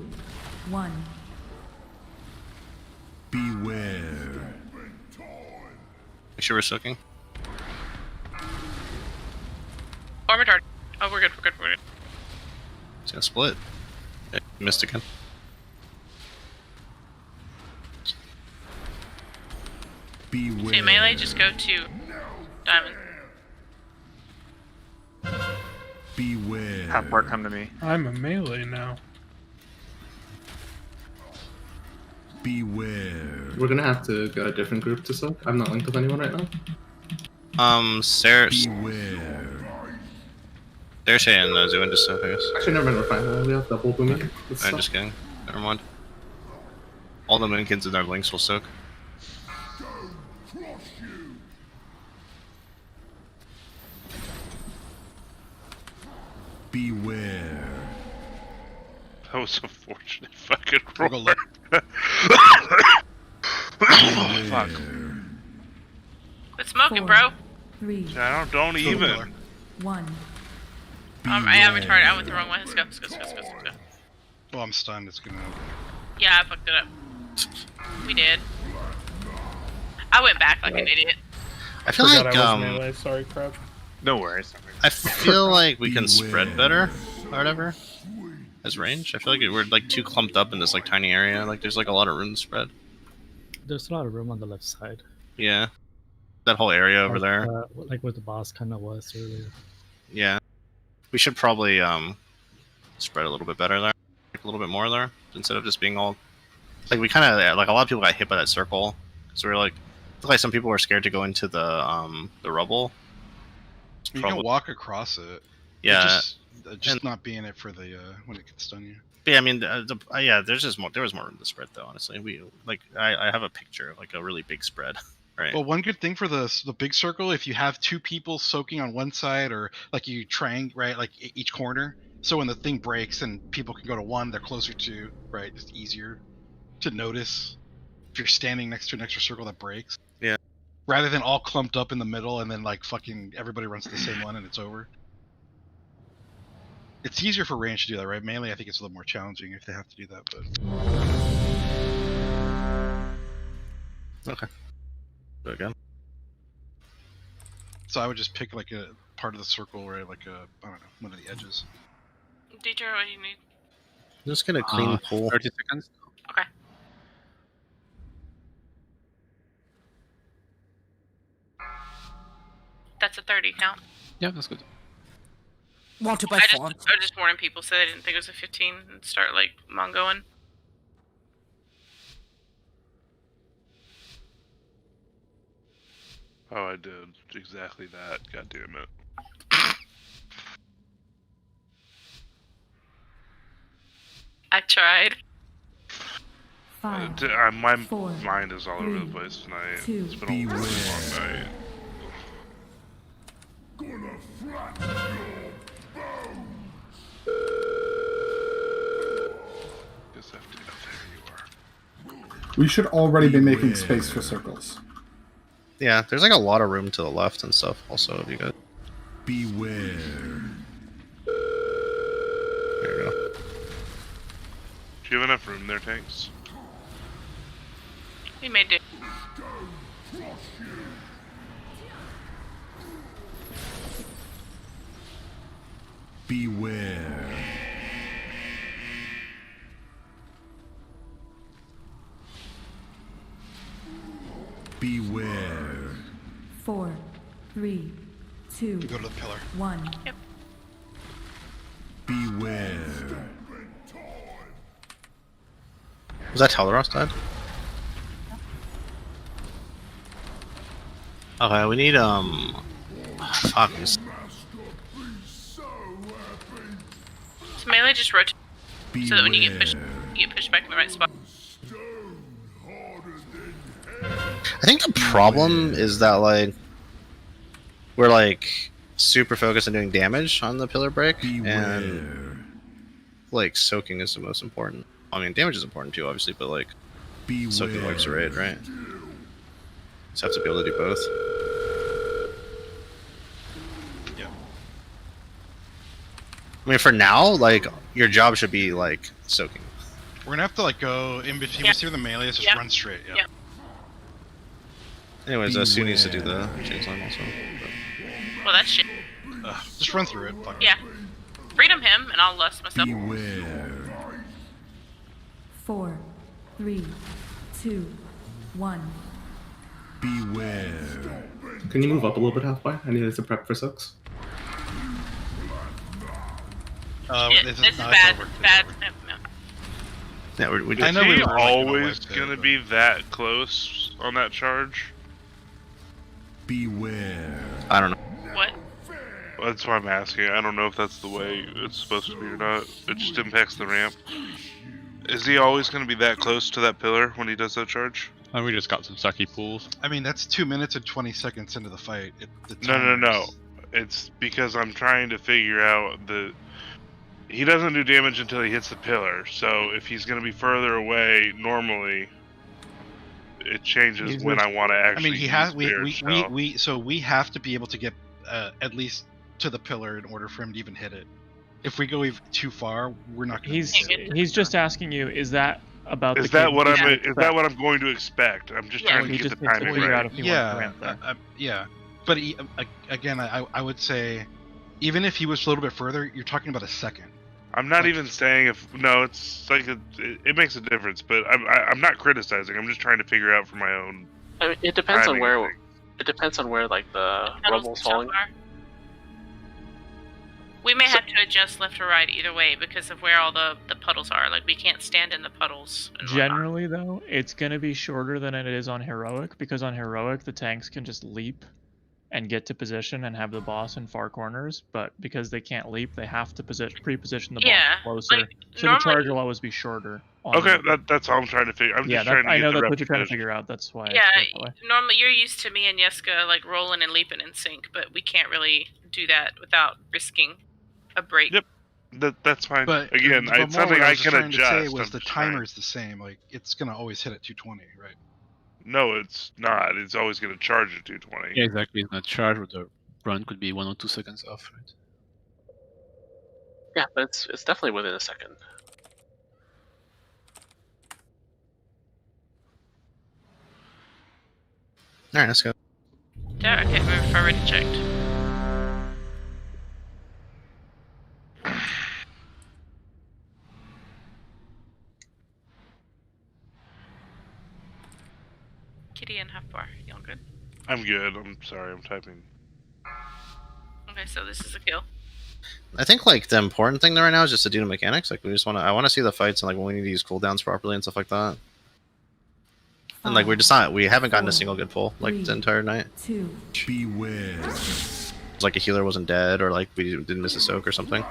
1. Beware. Make sure we're soaking. Armor dart. Oh, we're good. We're good. We're good. He's gonna split. Yeah, missed again. Beware. So melee, just go to diamond. Beware. Half part, come to me. I'm a melee now. Beware. We're gonna have to get a different group to soak. I'm not linked with anyone right now. Sarah. Beware. There's Shay and Zuin just soak, I guess. Actually, never mind. We're fine. We have double booming. I'm just kidding. Never mind. All the minkins and their links will soak. Beware. That was a fortunate fucking roll. Fuck. Quit smoking, bro. 3, Don't even. 1. I am retarded. I went the wrong way. Let's go. Let's go. Let's go. Let's go. Let's go. Oh, I'm stunned. It's gonna. Yeah, I fucked it up. We did. I went back like an idiot. I feel Forgot like I was melee. Sorry, Crab. No worries. I feel like we can spread better or whatever. As range. I feel like we're like too clumped up in this like tiny area. Like there's like a lot of room to spread. There's a lot of room on the left side. Yeah. That whole area over there. Like where the boss kind of was earlier. Yeah. We should probably spread a little bit better there. Like a little bit more there. Instead of just being all like we kinda like a lot of people got hit by that circle. So we're like I feel like some people were scared to go into the rubble. You can walk across it. Yeah. Just not be in it for the when it can stun you. Yeah, I mean, yeah. There was more room to spread, though. Honestly, I have a picture of like a really big spread, right? Well, one good thing for the big circle, if you have two people soaking on one side, or like you triangle, right, like each corner, so when the thing breaks and people can go to one, they're closer to, right, it's easier to notice if you're standing next to an extra circle that breaks. Yeah. Rather than all clumped up in the middle and then like fucking everybody runs to the same one and it's over. It's easier for range to do that, right? Mainly, I think it's a little more challenging if they have to do that, but... Okay. Do it again. So I would just pick like a part of the circle, right? Like a, I don't know, one of the edges. Deidre, what do you need? Just get a clean pull. 30 seconds. Okay. That's a 30 count. Yeah, that's good. Want to buy I font? just warning people so they didn't think it was a 15 and start like mongoing. Oh, I did exactly that. God damn it. I tried. My four, mind is all over the 3, place tonight. 2, It's been a really long night. Gonna flatten your bones. Guess I have to, oh, there you are. We should already be making space for circles. Yeah, there's like a lot of room to the left and stuff. Also, if you guys. Beware. There you go. Do you have enough room there, tanks? We made it. Beware. Beware. 4, 3, 2, You go to the pillar. 1. Yep. Beware. Was that Teleros dead? Okay, we need fuck this. So melee just rotate so that when you get pushed back in the right spot. I think the problem is that like we're like super focused on doing damage on the pillar break, and like soaking is the most important. I mean, damage is important too, obviously, but like soaking wipes a raid, right? Just have to be able to do both. Yeah. I mean, for now, like your job should be like soaking. We're gonna have to like go in between. Yep. Through the melee. Just Yep. run straight. Yeah. Yep. Anyways, Sue needs to do the chainsaw also. Well, that's shit. Just run through it. Fuck it. Yeah. Freedom him, and I'll lust myself. 4, 3, 2, 1. Beware. Can you move up a little bit, Halfway? I need to prep for soaks. Shit, this is bad. Bad. No. Yeah, we I know we we were always like gonna be that close on that charge. Beware. I don't know. What? That's why I'm asking. I don't know if that's the way it's supposed to be or not. It just impacts the ramp. Is he always going to be that close to that pillar when he does that charge? And we just got some sucky pools. I mean, that's 2 minutes and 20 seconds into the fight. No. It's because I'm trying to figure out he doesn't do damage until he hits the pillar. So if he's going to be further away normally, it changes when I want to actually. I mean, he has. We So we have to be able to get at least to the pillar in order for him to even hit it. If we go even too far, we're not going to. He's just asking you, is that about? Is that what I'm going to expect? I'm just trying to get the timing right. Yeah. But again, I would say, even if he was a little bit further, you're talking about a second. I'm not even saying it's like it makes a difference, but I'm not criticizing. I'm just trying to figure out for my own. I mean, it depends on where. It depends on where like the rubble's falling. We may have to adjust left or right either way because of where all the puddles are. Like, we can't stand in the puddles. Generally, though, it's going to be shorter than it is on Heroic, because on Heroic, the tanks can just leap and get to position and have the boss in far corners, but because they can't leap, they have to pre-position the boss closer. Like, so the charge will always be shorter. Okay, that's all I'm trying to figure. I'm just trying to I get know the that's what you're trying to repetition. figure out. That's why. Yeah, normally you're used to me and Yeska like rolling and leaping in sync, but we can't really do that without risking a break. Yep, that's fine. But again, but it's more something what I was can trying adjust. To say was I'm the just trying. timer's the same. Like, it's gonna always hit at 220, right? No, it's not. It's always going to charge at 220. Yeah, exactly. It's not charged, but the run could be 1 or 2 seconds off, right? Yeah, but it's definitely within a second. Alright, let's go. Yeah, okay, we've already checked. Kitty and Half Bar? Y'all good? I'm good. I'm sorry. I'm typing. Okay, so this is a kill. I think like the important thing there right now is just to do the mechanics. Like we just want to, I want to see the fights and like when we need to use cooldowns properly and stuff like that. And like we're just not, we haven't gotten a single good pull like the entire night. Beware. Like a healer wasn't dead or like we didn't miss a soak or something.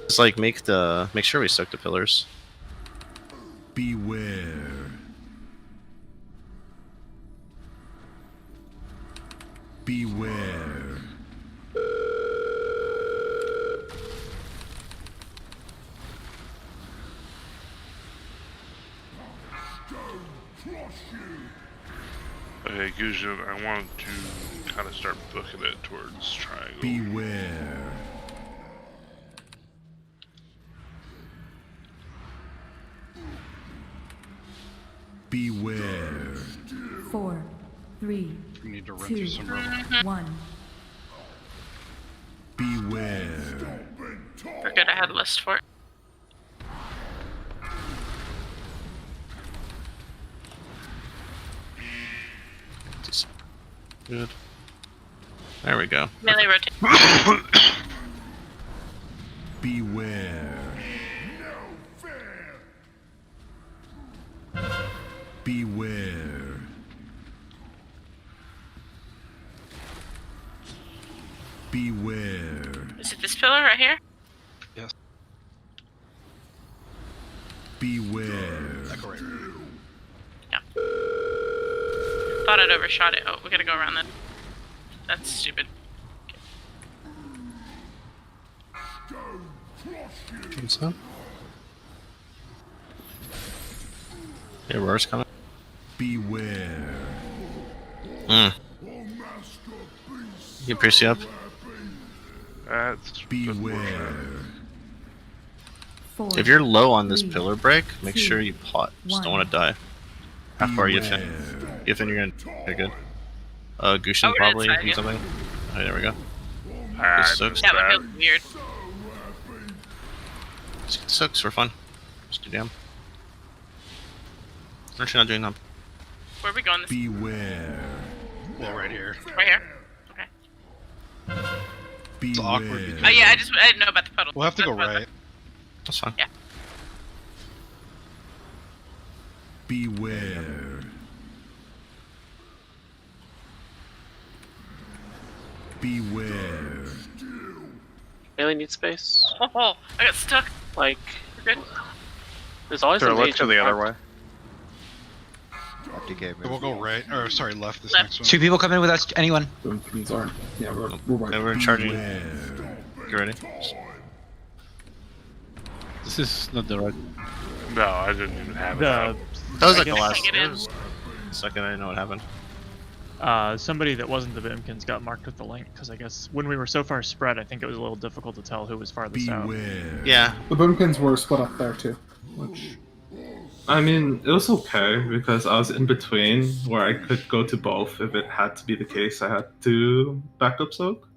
Just like make sure we soak the pillars. Beware. Beware. Okay, Gujin, I wanted to kind of start booking it towards triangle. Beware. Beware. 4, 3, We need to run 2, through some room. 1. Beware. We're good. I had a list for it. Good. There we go. Melee rotate. Beware. Beware. Beware. Is it this pillar right here? Yes. Beware. Echo right. Yeah. Thought I'd overshot it. Oh, we gotta go around that. That's stupid. Think so? Yeah, Roar's coming. Beware. You pierce you up. That's beware. If you're low on this pillar break, make sure you pot. Just don't want to die. How far you fin? You fin, you're gonna. Okay, good. Gushin probably do something. Oh, there we go. That would feel weird. Let's get the soaks for fun. Just do damn. I'm actually not doing them. Where are we going? This Beware. Well, right here. right here. Okay. It's awkward. Oh yeah, I didn't know about the puddle. We'll have to go right. That's fine. Yeah. Beware. Beware. Melee needs space. Oh, I got stuck. Like, You're good. there's always a Sure, let's mage go in the other front. way. We'll go right. Or sorry, left this next one. 2 people coming with us. Anyone? Bumpkins aren't. Yeah, we're right. Yeah, we're charging. Get ready. This is not the right. No, I didn't even have it. The That was like the guess- last. It was the second I didn't know what happened. somebody that wasn't the Vimkins got marked with the link because I guess when we were so far spread, I think it was a little difficult to tell who was farthest out. Yeah. The Bumpkins were split up there too. Which I mean, it was okay because I was in between where I could go to both if it had to be the case. I had to backup soak.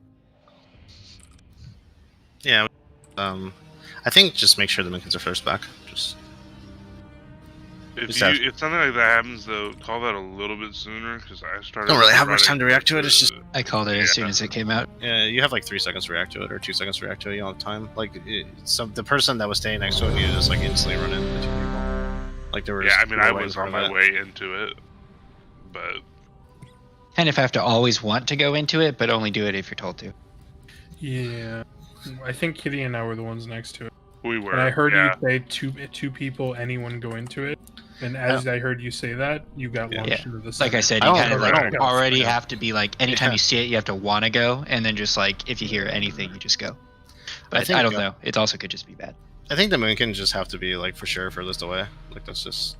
Yeah. I think just make sure the Minkins are first back. Just. If Just have- if something like that happens, though, call that a little bit sooner because I started. Don't really have much running time to react to it. It's just. I called it as soon as it came out. Yeah, you have like 3 seconds to react to it, or 2 seconds to react to it. You don't have time. Like, the person that was standing next to it needed to just like instantly run into 2 people. Like, there were. Yeah, just I mean, no I way in was front on of my it. way into it, but Kind of have to always want to go into it, but only do it if you're told to. Yeah, I think Kitty and I were the ones next to it. we were. And I heard yeah. you say two people, anyone go into it. And as I heard you say that, you got launched into the Like I said, I you don't kind of remember. like I don't already remember. have to be like, anytime Yeah. you see it, you have to want to go, and then just like, if you hear anything, you just go. But think, I don't know. It also could just be bad. I think the Minkins just have to be like for sure furthest away. Like that's just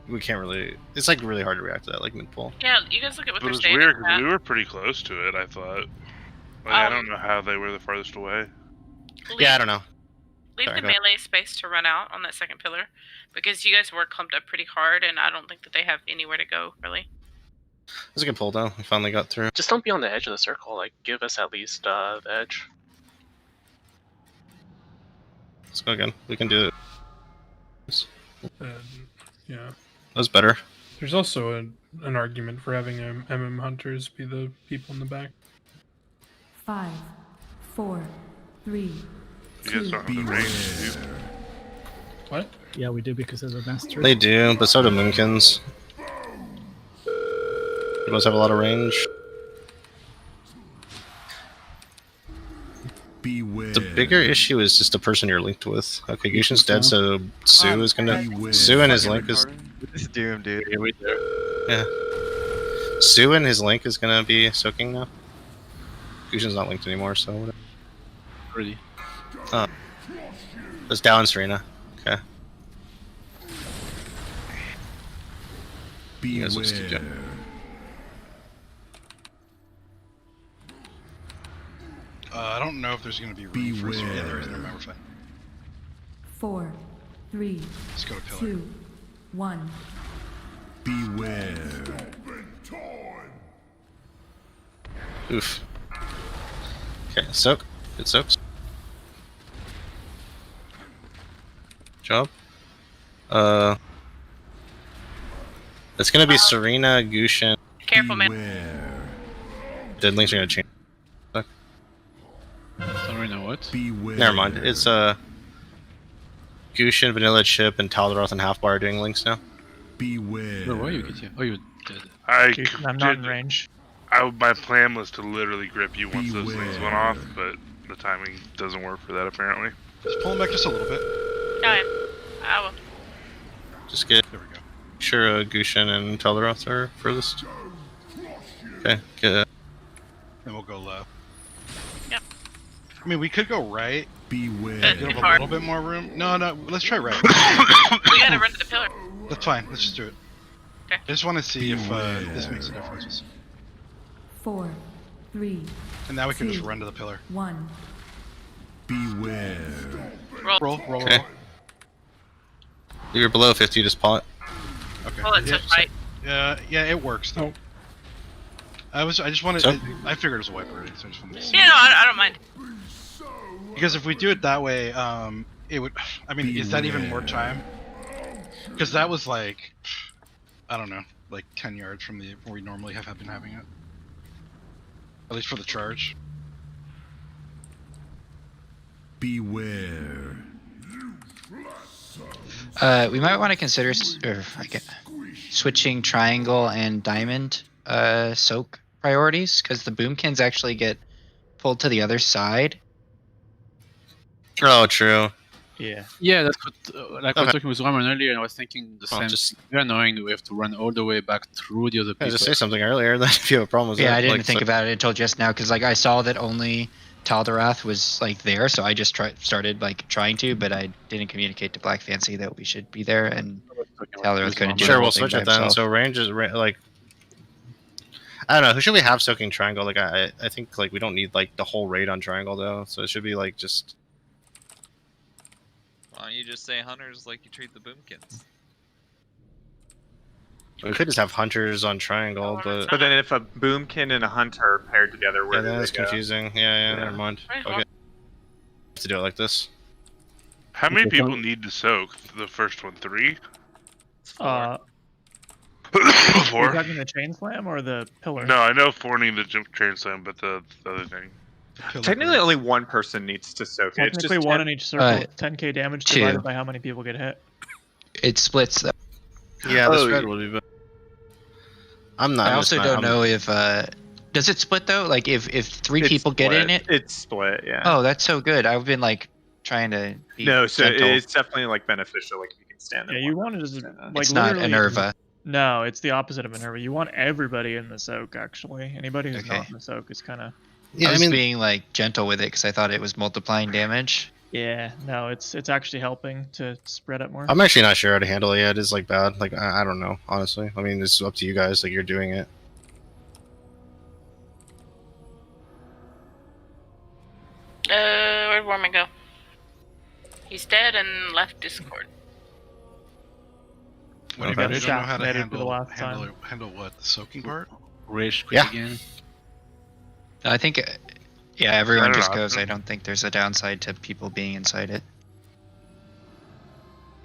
we can't really. It's like really hard to react to that like mid pull. Yeah, you guys look at what But they're it's saying. weird because we were pretty close to it. I thought. Like, I don't know how they were the farthest away. Yeah, I don't know. Leave Sorry, the go ahead. melee space to run out on that second pillar, because you guys were clumped up pretty hard, and I don't think that they have anywhere to go really. It was a good pull though. We finally got through. Just don't be on the edge of the circle. Like, give us at least the edge. Let's go again. We can do it. Yeah. That's better. There's also an argument for having MM hunters be the people in the back. 5, 4, 3, You guys 2. don't have the range, do you? What? Yeah, we do because of the master. They do, but so do Moonkins. You must have a lot of range. Beware. The bigger issue is just the person you're linked with. Okay, Gushin's dead, so Sue is gonna. Sue and his link is. This is Doom, dude. Yeah. Sue and his link is gonna be soaking now. Gushin's not linked anymore, so whatever. Ready. It's down, Serena. Okay. You guys just keep going. I don't know if there's going to be room for us. Yeah, there is. Never mind, we're fine. 4, 3, Let's go to pillar. 2, 1. Beware. Oof. Okay, soak. Good soaks. Job. It's gonna be Serena, Gushin. Careful, man. Dead links are gonna change. Serena, what? Beware. Never mind. It's Gushin, Vanilla Chip, and Taldaroth and Halfbar are doing links now. Beware. Where were you, Kitty? Oh, you dead. I'm not in range. My plan was to literally grip you once those things went off, but the timing doesn't work for that apparently. Just pull him back just a little bit. Oh, yeah. I will. Just get. There we go. Sure, Gushin and Taldaroth are furthest. Okay, good. And we'll go low. Yep. I mean, we could go right. Beware. Give him a little bit more room. No, let's try right. We gotta run to the pillar. That's fine. Let's just do it. Okay. I just want to see if this makes a difference. 4, 3, And now we can 2, just run to the pillar. 1. Beware. Roll. Okay. If you're below 50, just paw it. Okay. Well, it's a fight. Yeah, it works though. I just wanted. So? I figured it was a wipe already, so I just wanted to see. Yeah, no, I don't mind. Because if we do it that way, it would. I mean, is that even more time? Because that was like, I don't know, like 10 yards from the where we normally have been having it. At least for the charge. Beware. We might want to consider switching triangle and diamond soak priorities, because the boomkins actually get pulled to the other side. Oh, true. Yeah. Yeah, that's what. Like I was talking with Roman earlier, and I was thinking the same. just- Thing. Very annoying that we have to run all the way back through the other people. Just say something earlier that if you have a problem with Yeah, that. I didn't like, think so- about it until just now, because like I saw that only Taldaroth was like there, so I just started like trying to, but I didn't communicate to Black Fancy that we should be there, and Taldaroth couldn't do Sure, the we'll whole thing switch by it then. himself. So range is like, I don't know. Who should we have soaking triangle? Like I think like we don't need like the whole raid on triangle though. So it should be like just. Why don't you just say hunters like you treat the boomkins? We could just have hunters on triangle, but But then if a boomkin and a hunter are paired together, where yeah, then do it's they go? confusing. Yeah, never mind. Okay. To do it like this. How many Okay, people need to soak? The first one, 3? Are Four? you talking the chain slam or the pillar? No, I know 4 need the jump train slam, but the other thing. Technically, only one person needs to soak it. It's Technically, just one 10 in each circle. 10k damage two. divided by how many people get hit. It splits though. Yeah, this Oh, red will be better. I'm not. I also don't know if does it split though? Like if 3 It's people get in split. it? It's split, yeah. Oh, that's so good. I've been like trying to be No, so gentle. it's definitely like beneficial. Like if you can stand Yeah, in you one. want to just like It's not literally- Enerva. No, it's the opposite of Enerva. You want everybody in the soak. Actually, anybody who's Okay. not in the soak is kind of. I was being like gentle with it because I thought it was multiplying damage. Yeah, no, it's actually helping to spread it more. I'm actually not sure how to handle it. Yeah, it is like bad. Like I don't know, honestly. I mean, it's up to you guys. Like you're doing it. Where'd Warman go? He's dead and left Discord. What do you Okay. mean? You don't know how to Shot for the last handle what? The soaking part? Rage Yeah. again. I think, yeah, everyone Better just goes. option. I don't think there's a downside to people being inside it.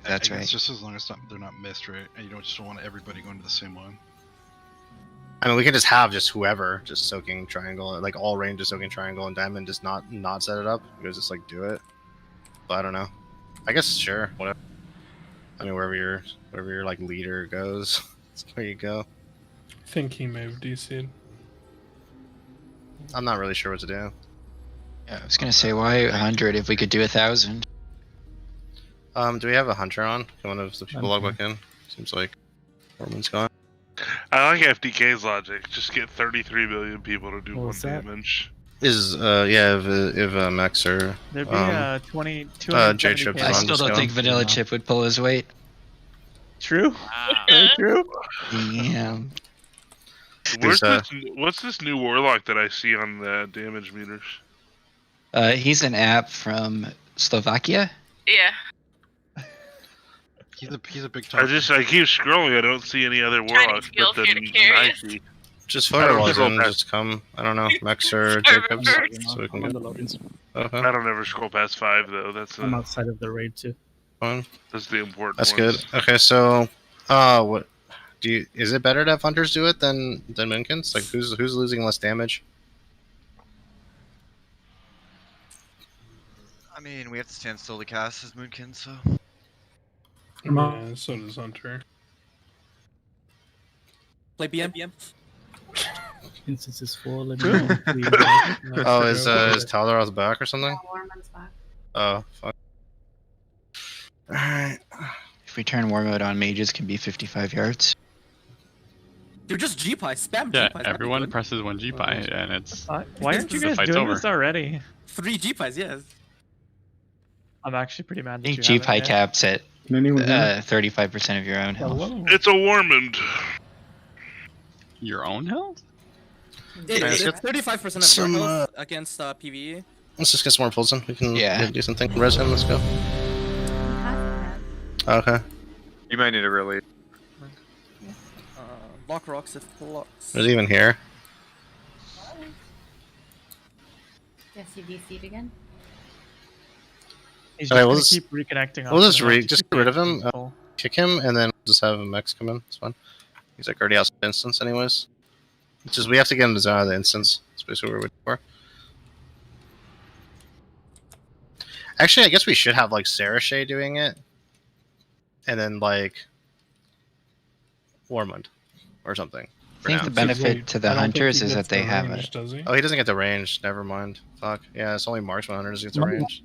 That's I guess right. just as long as they're not missed, right? And you don't just want everybody going to the same one. I mean, we can just have just whoever just soaking triangle, like all range is soaking triangle and diamond, just not set it up. You guys just like do it. But I don't know. I guess sure, whatever. I mean, wherever your like leader goes, that's where you go. I think he may have DC'd. I'm not really sure what to do. Yeah, I was gonna say, why 100 if we could do 1,000? Do we have a hunter on? Can one of the people log back in? Seems like Orman's gone. I like FDK's logic. Just get 33 million people to do What one was that? damage. Is if Max or There'd be 270 Jade Chip's I on, still just don't go. think Vanilla Chip would pull his weight. True. Very true. Damn. What's this new warlock that I see on the damage meters? He's an app from Slovakia. Yeah. He's a big I keep scrolling. I don't see any other warlocks but the Nike. Just firewalls in, just come. I don't know, Max or Jacobs, so we can I'm get. on the logins. Okay. I don't ever scroll past 5 though. I'm outside of the raid too. Fine. That's the important. That's ones. good. Okay, so, what do you? Is it better to have hunters do it than Minkins? Like, who's losing less damage? I mean, we have to stand still to cast as Moonkin, so. Yeah, so does Hunter. Play BM. Instance is full. Let True. me know. Oh, is Taldaroth back or something? Warman's back. Oh, fuck. Alright. If we turn war mode on, mages can be 55 yards. Dude, just G-Pie, spam Yeah, G-Pies. everyone presses one G-Pie, and it's. Why aren't you the guys fight's doing over. this already? 3 G-Pies, yes. I'm actually pretty mad I that think you G-Pie haven't yet. caps at Can anyone hear me? 35% of your own health. It's a Warmond. Your own health? It's 35% of some, your health against PvE. Let's just get some more pulls in. We can do something. Res him, let's go. Have Okay. You might need a relief. Block rocks if blocks. There's even here. Yes, you DC'd again. He's Alright, just we'll gonna keep reconnecting. We'll off just the just get rid of him, kick him, and then just have him X come in. It's fine. He's like already outside the instance, anyways. It's just we have to get him to zone out of the instance. That's basically what we're waiting for. Actually, I guess we should have like Sarashay doing it, and then like Warmund or something. I think the benefit to the hunters is that they have it. Oh, he doesn't get the range. Never mind. Fuck. Yeah, it's only marksman hunters get the range.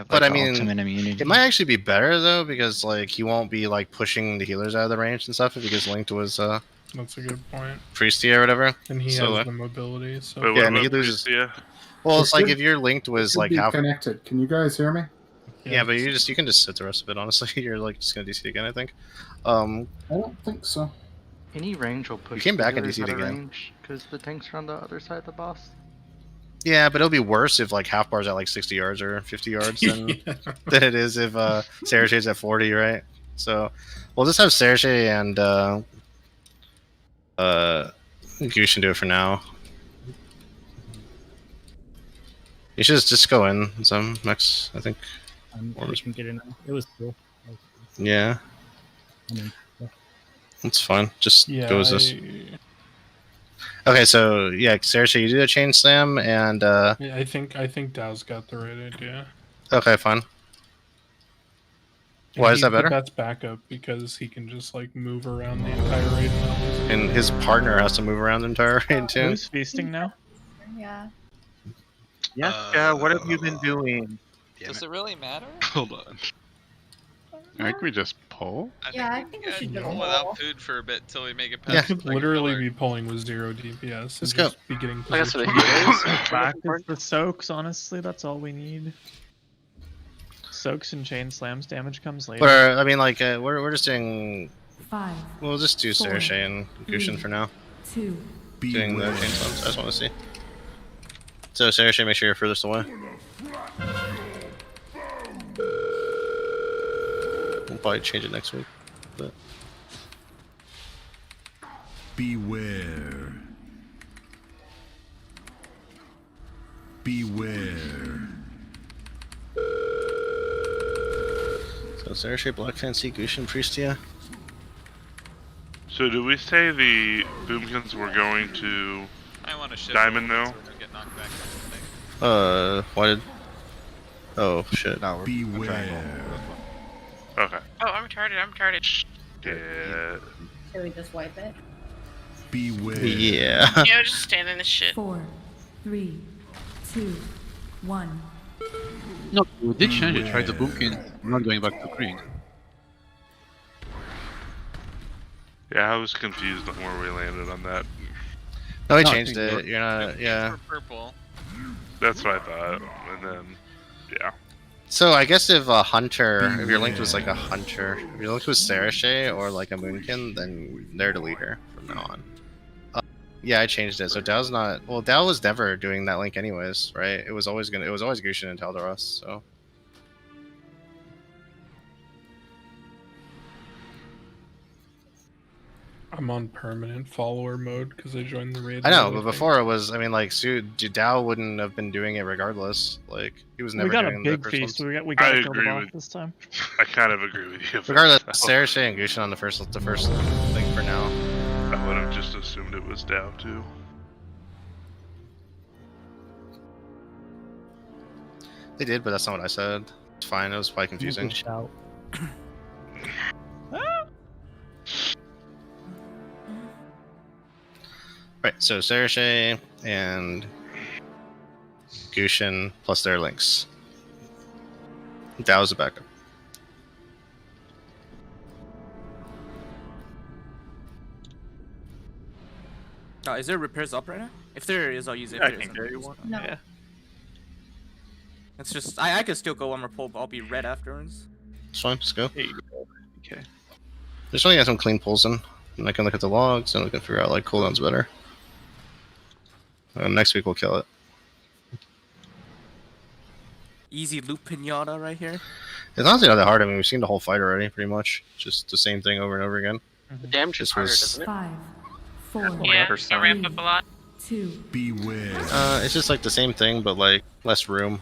But I mean, it might actually be better though because like he won't be like pushing the healers out of the range and stuff if he gets linked with That's a good point. Priestia or whatever. And he So, has the mobility, so yeah, and he loses. Well, it's like if you're linked with like half. Connected. Can you guys hear me? Yeah, but you can just sit the rest of it. Honestly, you're like just gonna DC again. I think. I don't think so. Any range will push. You came back and healers DC'd out of again. range because the tanks are on the other side of the boss. Yeah, but it'll be worse if like half bar's at like 60 yards or 50 yards than it is if Sarashay's at 40, right? So we'll just have Sarashay and Gushin do it for now. You should just go in some Max, I think. We can get in. It was cool. Yeah. I mean, yeah. That's fine. Just yeah, go as this. Okay, so yeah, Sarashay, you do a chain slam and yeah, I think Dow's got the right idea. okay, fine. And Why is that better? That's backup because he can just like move around the entire raid. And his partner has to move around the entire raid too. Who's feasting now? Yeah. Yeah, what have you been doing? Does it really matter? Hold on. I think we just pull. I think we should go go without food for a bit till we make it I past. could literally be pulling with 0 DPS. Let's and go. Just be getting I guess for the positioned. healers. Back is the soaks, honestly, that's all we need. Soaks and chain slams damage comes later. But I mean, like we're just doing. 5. We'll just do 4, Sarashay and Gushin for now. 2. Doing the chain slams. I just want to see. So Sarashay, make sure you're furthest away. We'll probably change it next week. But Beware. Beware. So Sarashay, Black Fancy, Gushin, Priestia. So did we say the Boomkins were going to I want to shift Diamond over now? so we don't get knocked back or something. Why did? Oh shit. No, we're Beware. Okay. Oh, I'm retarded. I'm retarded. Yeah. Should we just wipe it? Beware. Yeah. Yeah, just stand in this shit. 4, 3, 2, 1. No, we did change it, right? The Boomkin not going back to green. Yeah, I was confused on where we landed on that. No, we No, I changed think it. You're not. Yeah. Purple. That's what I thought. And then, yeah. So I guess if a hunter, if your link was like a hunter, if your link was Sarashay or like a Moonkin, then they're the leader from now on. Yeah, I changed it. So Dow's not. Well, Dow was never doing that link anyways, right? It was always Gushin and Taldaros. So. I'm on permanent follower mode because I joined the raid. I know, late, but think. before it was. I mean, like, Dow wouldn't have been doing it regardless. Like, he was never We got a doing the big first feast. ones. We got I to kill the agree boss with- this time. I kind of agree with you. Regardless, Sarashay and Gushin on the first link for now. I would have just assumed it was Dow too. They did, but that's not what I said. It's fine. It was quite confusing. Shout. Right, so Sarashay and Gushin plus their links. Dow's a backup. Is there repairs up right now? If there is, I'll use it. If I there can isn't, carry I'll use one. it. No. Yeah. It's just I can still go one more pull, but I'll be red afterwards. It's fine, just go. There you go. Okay. Just want to get some clean pulls in. And I can look at the logs and we can figure out like cooldowns better. Next week we'll kill it. Easy loop pinata right here. It's honestly not that hard. I mean, we've seen the whole fight already, pretty much. Just the same thing over and over again. The damage is This harder, was- doesn't it? 5, 4, Yeah, I ramp up a lot. 2, Beware. It's just like the same thing, but like less room.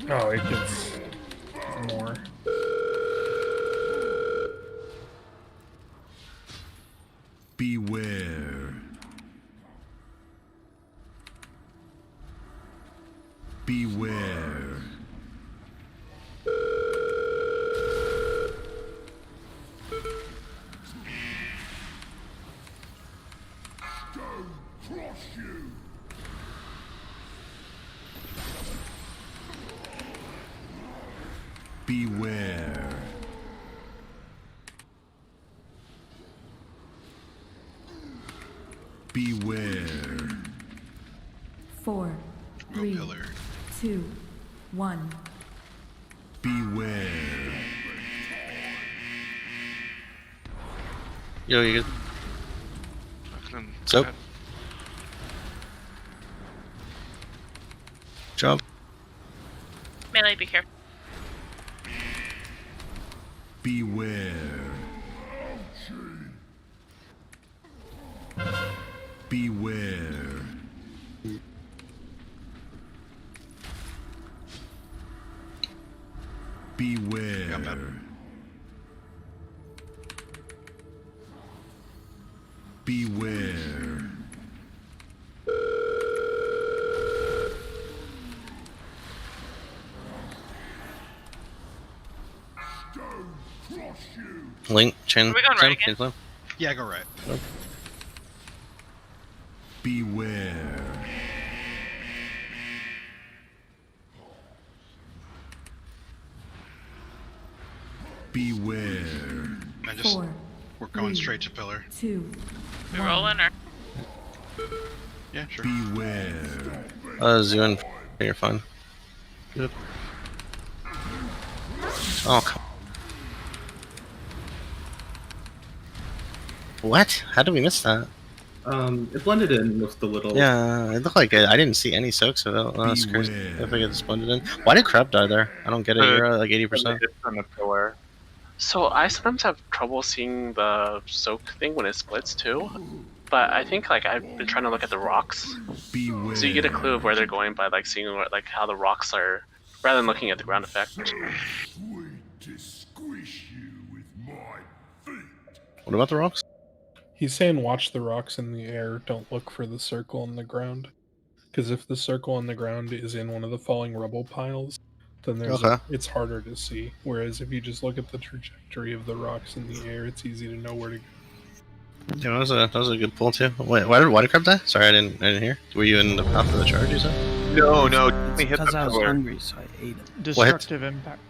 Oh, it gets more. Beware. Beware. Beware. Beware. 4, 3, pillar. 2, 1. Beware. Yo, you good? Fucking- So? Jump. Melee, be careful. Beware. Beware. Beware. Beware. Link, Chin. Are we going Chin, right again? Chin, Yeah, go right. Beware. Beware. I just 4, we're going 3, straight to pillar. 2, We rolling or? Yeah, sure. Beware. Zoon, you're fine. Good. Oh, come. What? How did we miss that? It blended in with the little. Yeah, it looked like I didn't see any soaks of it. Oh, that's crazy. If I get this blended in. Why did Crab die there? I don't get it. You're at like 80%. It's on the pillar. So I sometimes have trouble seeing the soak thing when it splits too. But I think like I've been trying to look at the rocks, Beware. so you get a clue of where they're going by like seeing what, like how the rocks are, rather than looking at the ground effect. What about the rocks? He's saying watch the rocks in the air, don't look for the circle in the ground. Because if the circle on the ground is in one of the falling rubble piles, then it's harder to see. Whereas if you just look at the trajectory of the rocks in the air, it's easy to know where to go. Yeah, that was a good pull too. Wait, why did Crab die? Sorry, I didn't hear. Were you in the path of the charge? You said? No, It's because I was hungry, so I ate it. Destructive impact.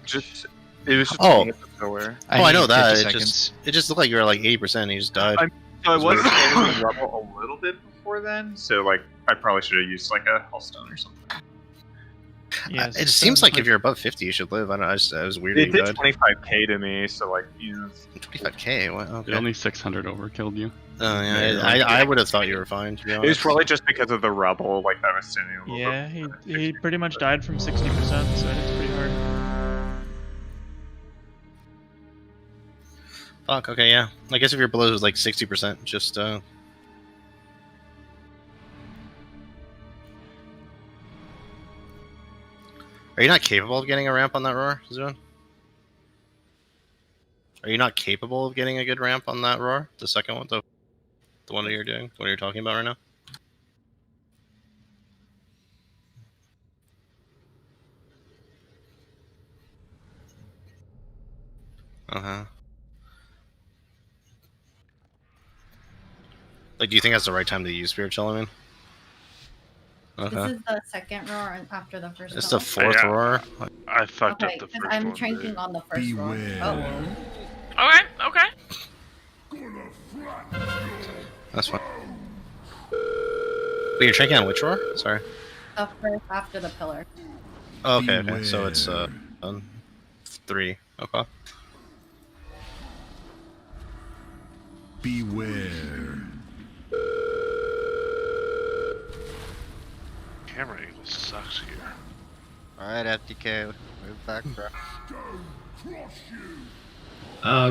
It was just Oh. hit the pillar. I know that. It just looked like you were like 80%. And you just died. So I was in rubble a little bit before then, so like I probably should have used like a Hellstone or something. Yes, it seems like if you're above 50, you should live. I don't know. I was weird. It did 25k to me, so like 25k. What? Okay. Only 600 overkilled you. Oh yeah, I would have thought you were fine. To be honest. It was probably just because of the rubble, like that was standing a little Yeah, bit. he pretty much died from 60%, so it's pretty hard. Fuck. Okay. Yeah. I guess if your below is like 60%, just Are you not capable of getting a ramp on that roar, Zoon? Are you not capable of getting a good ramp on that roar? The second one, the one that you're doing, what you're talking about right now? Like, do you think that's the right time to use Spiritual? I mean. This is the second roar after the first. It's the fourth roar. I fucked Okay, up the because first I'm one. tranking on the first roar. Okay. That's fine. Wait, you're tranking on which roar? Sorry. The first after the pillar. Oh, okay. So it's 3. Okay. Beware. Camera angle sucks here. Alright, FTK, move back, bro.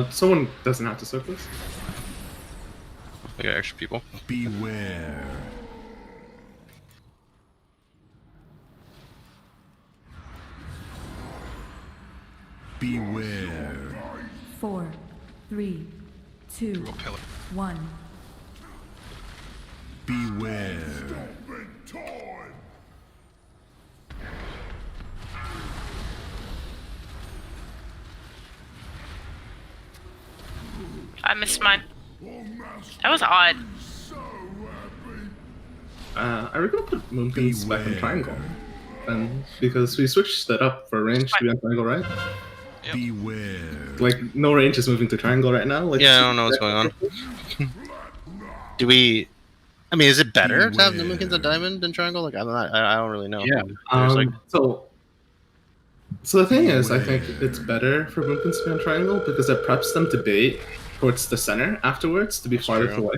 Someone doesn't have to soak this. We got extra people. Beware. Beware. 4, 3, 2, 1. Beware. I missed mine. That was odd. Are we gonna put Moonpins back in triangle? And because we switched that up for range to be on triangle, right? Beware. Like no range is moving to triangle right now. Like, Yeah, I don't know what's going on. Do we? I mean, is it better to have the Moonpins on diamond than triangle? Like, I'm not. I don't really know. Yeah. So the thing is, I think it's better for Moonpins to be on triangle because it preps them to bait towards the center afterwards to be farther away.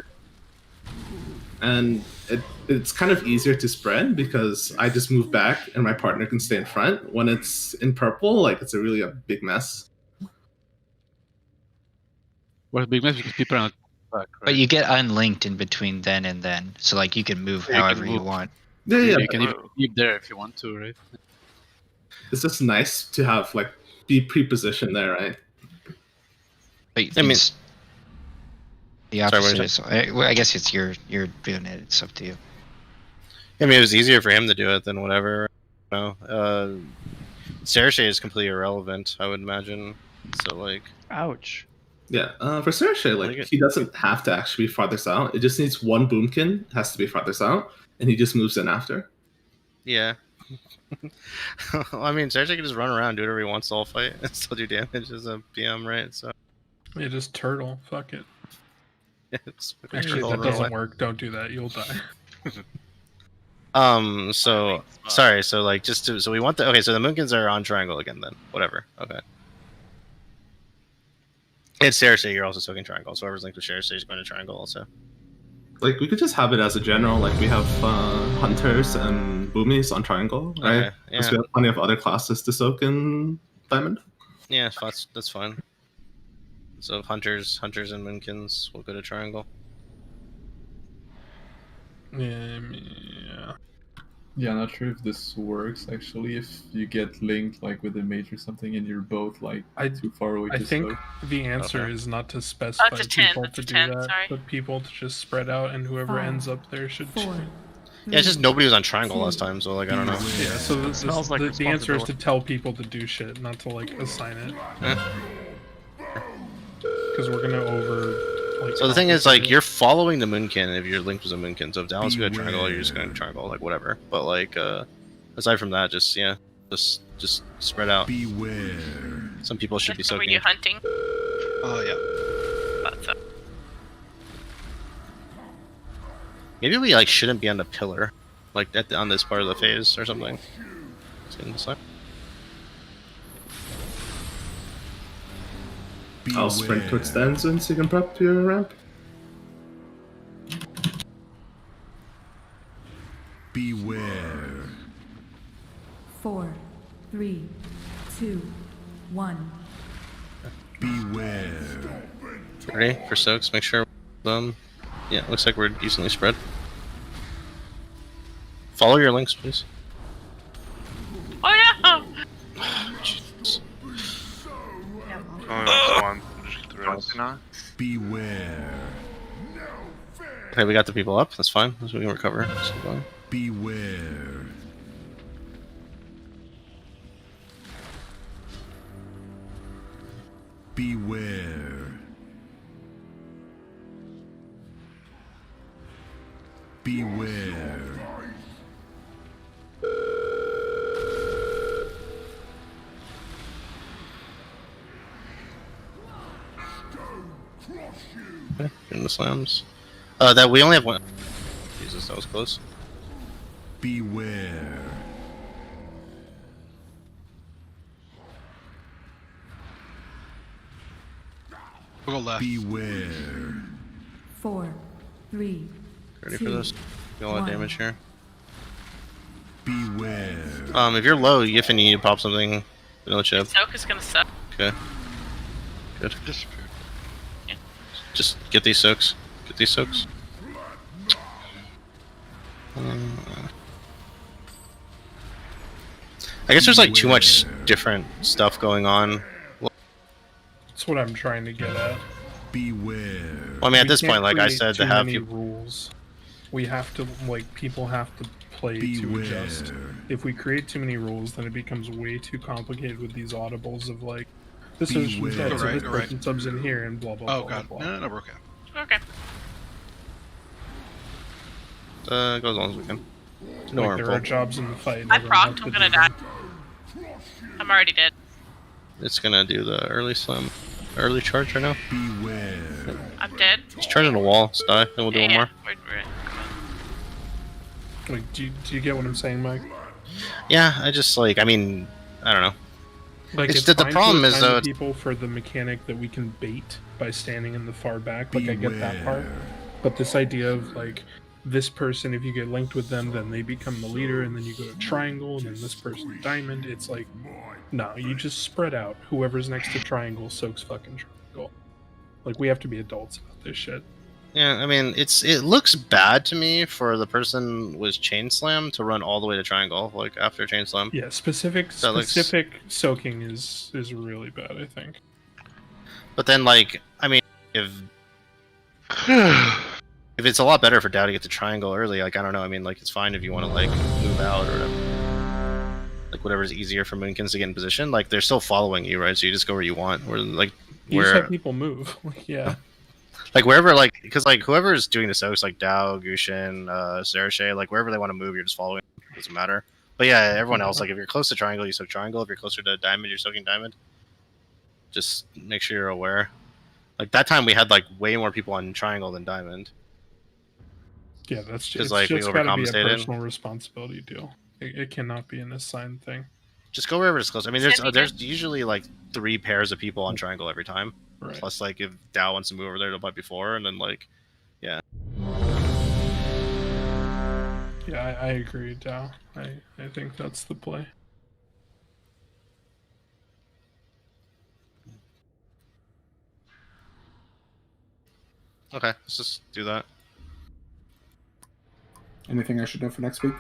And it's kind of easier to spread because I just move back and my partner can stay in front. When it's in purple, like it's a big mess. Well, big mess because people are not back, right? But you get unlinked in between then and then, so like you can move however you want. Yeah. You can even keep there if you want to, right? It's just nice to have like be pre-positioned there, right? But I mean, the opposite is. I guess it's you're doing it. It's up to you. I mean, it was easier for him to do it than whatever. You know, Serashay is completely irrelevant, I would imagine. So like, ouch. Yeah, for Serashay, like he doesn't have to actually be farthest out. It just needs one boomkin has to be farthest out, and he just moves in after. Yeah. Well, I mean, Serashay can just run around, do whatever he wants all fight, and still do damage as a PM, right? So. Yeah, just turtle. Fuck it. Yes. Actually, that doesn't work. Don't do that. You'll die. So sorry. So like, so we want the so the Moonkins are on triangle again then. Whatever. Okay. It's Serashay. You're also soaking triangle. So whoever's linked with Serashay is going to triangle also. Like we could just have it as a general. Like we have hunters and boomies on triangle, right? Okay, Because yeah. we have plenty of other classes to soak in diamond. Yeah, that's fine. So hunters and Moonkins will go to triangle. Yeah. Yeah, not sure if this works actually. If you get linked like with a mage or something, and you're both like too far away I to think soak. the answer is not to specify it's a 10. people It's to a do 10, that, sorry. but people to just spread out, and whoever 5, ends up there should. 4, Yeah, it's just 3, nobody was on triangle 2, last time, so like I don't know. Yeah, so smells like the answer is to responsibility. tell people to do shit, not to like assign it. Because we're gonna like. So the thing is, like, you're following the Moonkin if you're linked with a Moonkin. So if Dallas go to triangle, you're just going to triangle, like whatever. But like, aside from that, just just spread out. Beware. Some people should be Were soaking. you hunting? Oh yeah. Thought so. Maybe we like shouldn't be on the pillar, like on this part of the phase or something. I'll sprint towards the end zone so you can prep to your ramp. Beware. 4, 3, 2, 1. Beware. Ready for soaks? Make sure. Yeah, looks like we're decently spread. Follow your links, please. Oh no! Jesus. One. Just get the rest. Beware. Okay, we got the people up. That's fine. We can recover. Beware. Beware. Beware. Okay, in the slams. That we only have one. Jesus, that was close. Beware. We'll go left. Beware. 4, 3, Ready 2, for this? Got a lot of 1. damage here. Beware. If you're low, you if you need to pop something, vanilla chip. Soak is gonna suck. Okay. Good. Disappeared. Just get these soaks. Get these soaks. I guess there's like too much different stuff going on. That's what I'm trying to get at. Beware. Well, I mean, at We this can't point, like I create said, too to have many people. rules. We have to people have to play Beware. to adjust. If we create too many rules, then it becomes way too complicated with these audibles of like this is Beware. dead, so this Right, right. person subs in here and blah blah Oh blah god. blah. No, we're okay. Okay. Go as long as we can. No Like, harm, there Paul. are jobs in the fight. and I everyone has procced, to I'm gonna do die. them. I'm already dead. It's gonna do the early slam, early charge right now. Beware. I'm dead. Just charge on the wall, just die, then we'll do one more. Like, do you get what I'm saying, Mike? Yeah, I just like, I mean, I don't know. Like, It's it's that the fine problem to is, assign though, the it's- people for the mechanic that we can bait by standing in the far back. Like, I get that part. Beware. But this idea of like this person, if you get linked with them, then they become the leader, and then you go to triangle, and then this person diamond. It's like, no, you just spread out. Whoever's next to triangle soaks fucking triangle. Like, we have to be adults about this shit. Yeah, I mean, it looks bad to me for the person with chain slam to run all the way to triangle, like after chain slam. Yeah, specific That looks- soaking is really bad, I think. But then, like, I mean, if it's a lot better for Dow to get to triangle early, like I don't know. I mean, like it's fine if you want to like move out or whatever. Like whatever's easier for Moonkins to get in position. Like they're still following you, right? So you just go where you want. Where like You just where have people move. Like, yeah. like wherever like because like whoever's doing the soaks like Dow, Gushin, Sarashay, like wherever they want to move, you're just following. It doesn't matter. But yeah, everyone else, like if you're close to triangle, you soak triangle. If you're closer to diamond, you're soaking diamond. Just make sure you're aware. Like that time we had like way more people on triangle than diamond. Yeah, that's just, Because like we just gotta be a overcompensated. personal responsibility deal. It cannot be an assigned thing. Just go wherever it's close. I mean, there's usually like 3 pairs of people on triangle every time. Right. Plus, like if Dow wants to move over there, it'll buy before, and then like, yeah. Yeah, I agree, Dow. I think that's the play. Okay, let's just do that. Anything I should know for next week?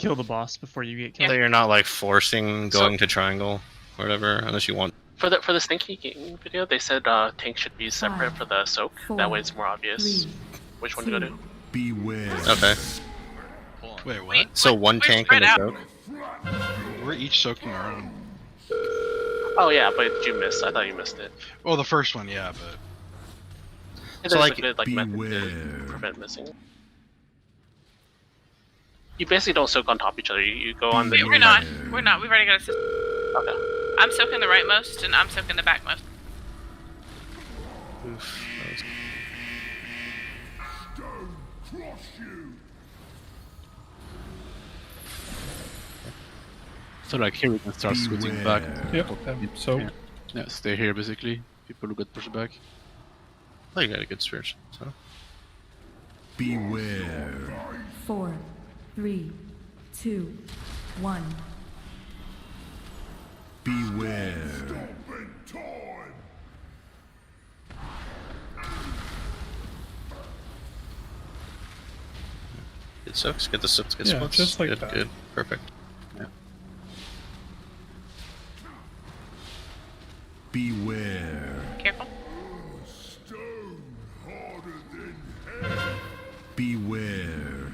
kill the boss before you get killed. So you're not like forcing going to triangle or whatever, unless you want. For the Stinky King video, they said tank should be separate for the soak. That way it's more obvious which one to go to. Beware. Okay. Wait, what? So one tank and a soak. We're each soaking our own. Oh yeah, but you missed. I thought you missed it. Well, the first one, yeah, but It So, is like, a good method to prevent missing. You basically don't soak on top of each other. You go on the. We're not. We've already got a system. Okay. I'm soaking the rightmost, and I'm soaking the backmost. Oof. So like here we can start switching back. Yep. So yeah, stay here basically. People who got pushed back. Oh, you got a good spirit. So. Beware. 4, 3, 2, 1. Beware. Good soaks. Get the soaks. Good Yeah, splits. just like good. that. Good. Perfect. Yeah. Beware. Careful. Beware.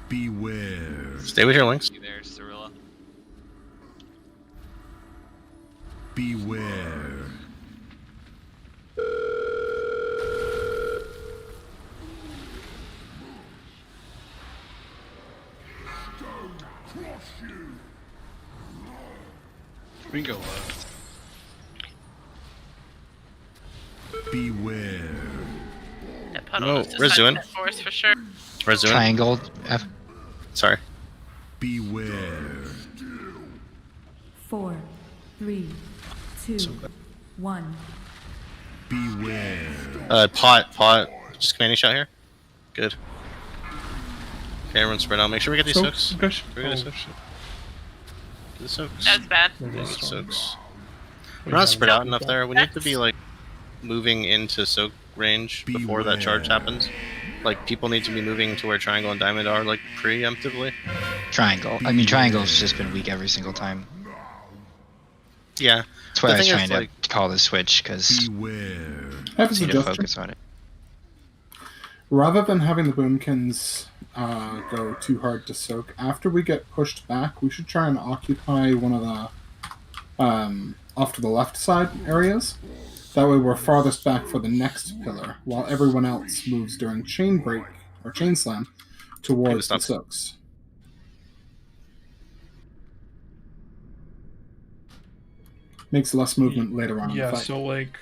Beware. Stay with your links. There's Cirilla. Beware. we can go left. Beware. That puddle No, was just Red's doing. sunset for us for sure. Red's doing. Triangle. F. Sorry. Beware. 4, 3, 2, 1. Beware. Pot. Just commanding shot here. Good. Okay, everyone spread out. Make sure we get these soaks. Gosh. We get these soaks. Get the soaks. That's bad. Get the soaks. We We're not have spread out enough people. there. We need to be like moving into soak range before that charge happens. Like people need to be moving to where triangle and diamond are like preemptively. Triangle. I mean, triangle's just been weak every single time. Yeah. That's why The I was thing is, trying to like- call the switch because Beware. I have a need to suggestion. focus on it. Rather than having the boomkins go too hard to soak, after we get pushed back, we should try and occupy one of the off to the left side areas. That way we're farthest back for the next pillar, while everyone else moves during chain break or chain slam towards the soaks. Makes less movement later on in Yeah, the fight. so like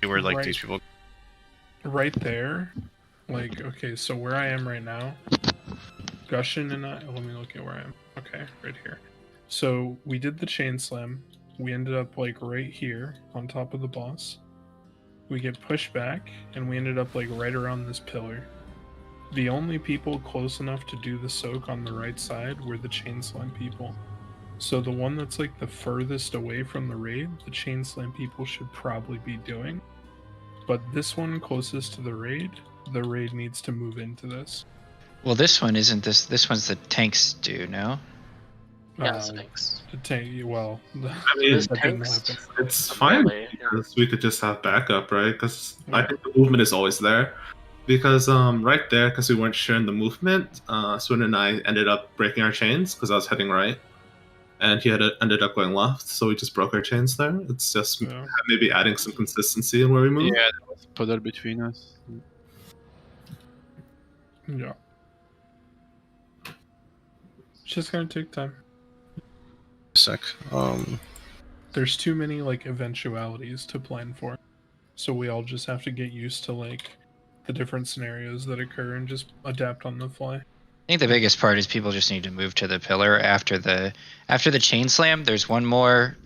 Where like Right. these people. right there, like okay, so where I am right now, Gushin and I. Let me look at where I am. Okay, right here. So we did the chain slam. We ended up like right here on top of the boss. We get pushed back, and we ended up like right around this pillar. The only people close enough to do the soak on the right side were the chain slam people. So the one that's like the furthest away from the raid, the chain slam people should probably be doing. But this one closest to the raid needs to move into this. Well, this one isn't this. This one's the tanks do, no? Yeah, it's thanks. The tank, well, I mean, that didn't happen. it's fine melee, because we could just have backup, right? Because I think the movement is always there. Because right there, because we weren't sharing the movement, Swin and I ended up breaking our chains because I was heading right, and he ended up going left. So we just broke our chains there. It's just maybe adding some consistency in where we move. Yeah, there was a puddle between us. Yeah. It's just gonna take time. Sec. There's too many like eventualities to plan for, so we all just have to get used to like the different scenarios that occur and just adapt on the fly. I think the biggest part is people just need to move to the pillar after the chain slam. There's one more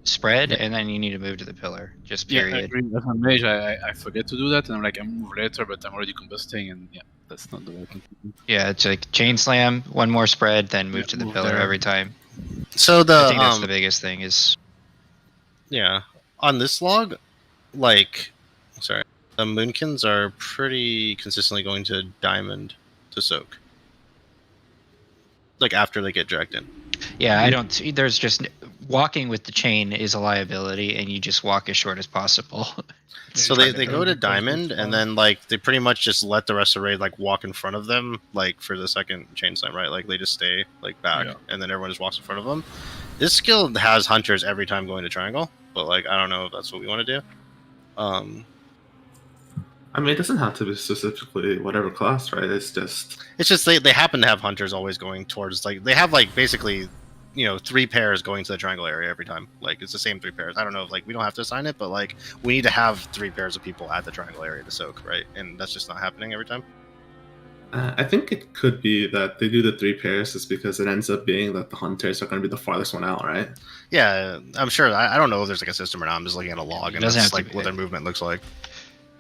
spread, and then you need to move to the pillar. Just Yeah, I period. agree. As a mage, I forget to do that, and I'm like, I move later, but I'm already combusting, and yeah, that's not the way thing to do. Yeah, it's like chain slam, one more spread, then move to the move pillar there. every time. So the I think that's the biggest thing is yeah, on this log, like, sorry, The Moonkins are pretty consistently going to Diamond to soak. Like after they get dragged in. Yeah, I don't see. There's just walking with the chain is a liability, and you just walk as short as possible. So they go to Diamond, and then like they pretty much just let the rest of the raid like walk in front of them, like for the second chain slam, right? Like they just stay like back, and then everyone just walks in front of them. This skill has hunters every time going to triangle, but like I don't know if that's what we want to do. I mean, it doesn't have to be specifically whatever class, right? It's just they happen to have hunters always going towards, like they have like basically, 3 pairs going to the triangle area every time. Like it's the same 3 pairs. I don't know if like we don't have to assign it, but like we need to have 3 pairs of people at the triangle area to soak, right? And that's just not happening every time. I think it could be that they do the 3 pairs is because it ends up being that the hunters are going to be the farthest one out, right? Yeah, I'm sure. I don't know if there's like a system or not. I'm just looking at a log and it's like what their movement looks like.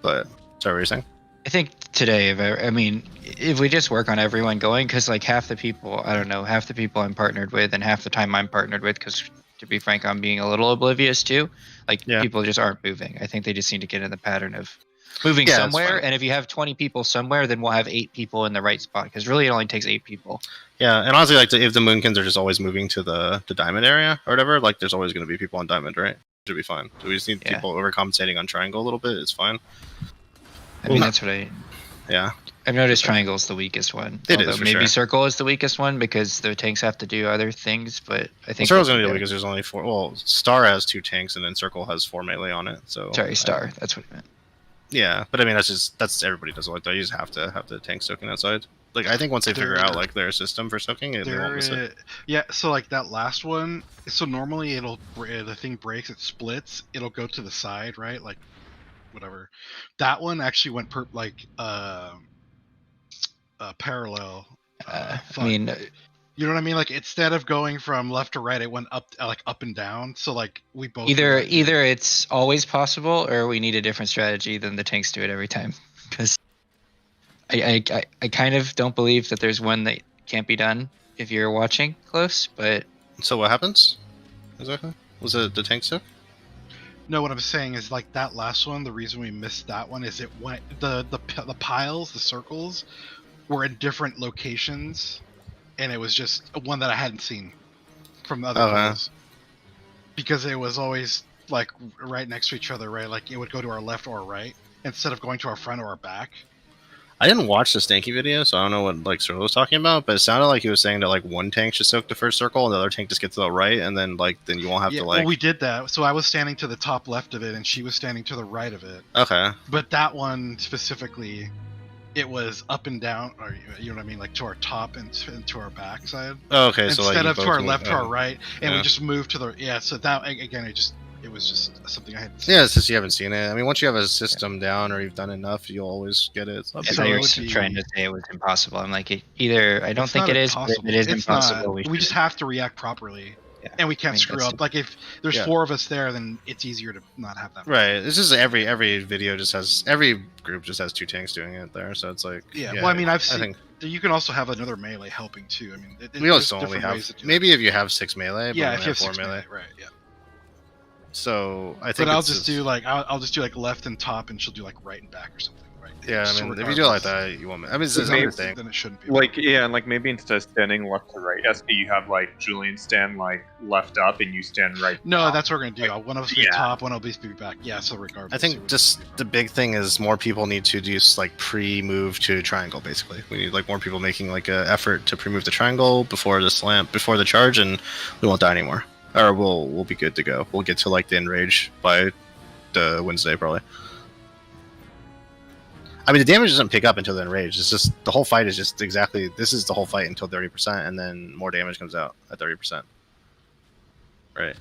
But sorry, what were you saying? I think today, if we just work on everyone going, because like half the people I'm partnered with, and half the time I'm partnered with, because to be frank, I'm being a little oblivious too. Like people just aren't moving. I think they just need to get in the pattern of moving somewhere. And if you have 20 people somewhere, then we'll have 8 people in the right spot, because really it only takes 8 people. Yeah, and honestly, like if the Moonkins are just always moving to the Diamond area or whatever, like there's always going to be people on Diamond, right? Should be fine. So we just need people overcompensating on Triangle a little bit. It's fine. I mean, that's what Yeah. I've noticed Triangle is the weakest one. It is, for maybe sure. Circle is the weakest one because the tanks have to do other things, but I think Circle's going to be the weakest. There's only 4. Well, Star has 2 tanks, and then Circle has 4 melee on it. So sorry, Star. That's what I meant. Yeah, but I mean that's everybody does it like that. You just have to have the tank soaking that side. Like I think once they figure out like their system for soaking, they won't miss it. Yeah, so like that last one. So normally the thing breaks, it splits. It'll go to the side, right? Like whatever. That one actually went parallel. I mean, you know what I mean? Like instead of going from left to right, it went up up and down. So like we both either it's always possible, or we need a different strategy than the tanks do it every time. Because I kind of don't believe that there's one that can't be done if you're watching close. But so what happens exactly? Was it the tank soak? No, what I'm saying is like that last one. The reason we missed that one is it went the piles, the circles, were in different locations, and it was just one that I hadn't seen from the other piles. Because it was always like right next to each other, right? Like it would go to our left or right instead of going to our front or our back. I didn't watch the Stanky video, so I don't know what like Circle was talking about, but it sounded like he was saying that like one tank should soak the first circle and the other tank just gets to the right, and then then you won't have to like. Well, we did that. So I was standing to the top left of it, and she was standing to the right of it. Okay. But that one specifically, it was up and down, or you know what I mean, like to our top and to our back side. Oh, okay, so instead like of to our left, to our right, and yeah. we just moved to the So that again, it was just something I had. Yeah, it's just you haven't seen it. I mean, once you have a system down or you've done enough, you'll always get it. If I was trying to say it was impossible, I'm like, either I don't think it is, but if it is impossible. We just have to react properly, and we can't screw up. Like if there's 4 of us there, then it's easier to not have that. Right. This is every video just has every group just has 2 tanks doing it there, so it's like. Yeah. Well, I mean, I've seen. You can also have another melee helping too. I mean, we also only have maybe if you have 6 melee. But yeah, if you have 4 6 melee, right? Yeah. So I think. But I'll just do like left and top, and she'll do like right and back or something, right? Yeah, I mean, if you do it like that, you won't. I mean, it's another thing. Then it shouldn't be. Like and like maybe instead of standing left to right, SP, you have like Julian stand like left up, and you stand right. No, that's what we're gonna do. One of us will be top, one of us will be back. Yeah, so regardless. I think just the big thing is more people need to do like pre-move to triangle. Basically, we need like more people making like an effort to pre-move the triangle before the slam, before the charge, and we won't die anymore. Or we'll be good to go. We'll get to like the enrage by the Wednesday probably. I mean, the damage doesn't pick up until the enrage. It's just the whole fight is just exactly this is the whole fight until 30%, and then more damage comes out at 30%. Right.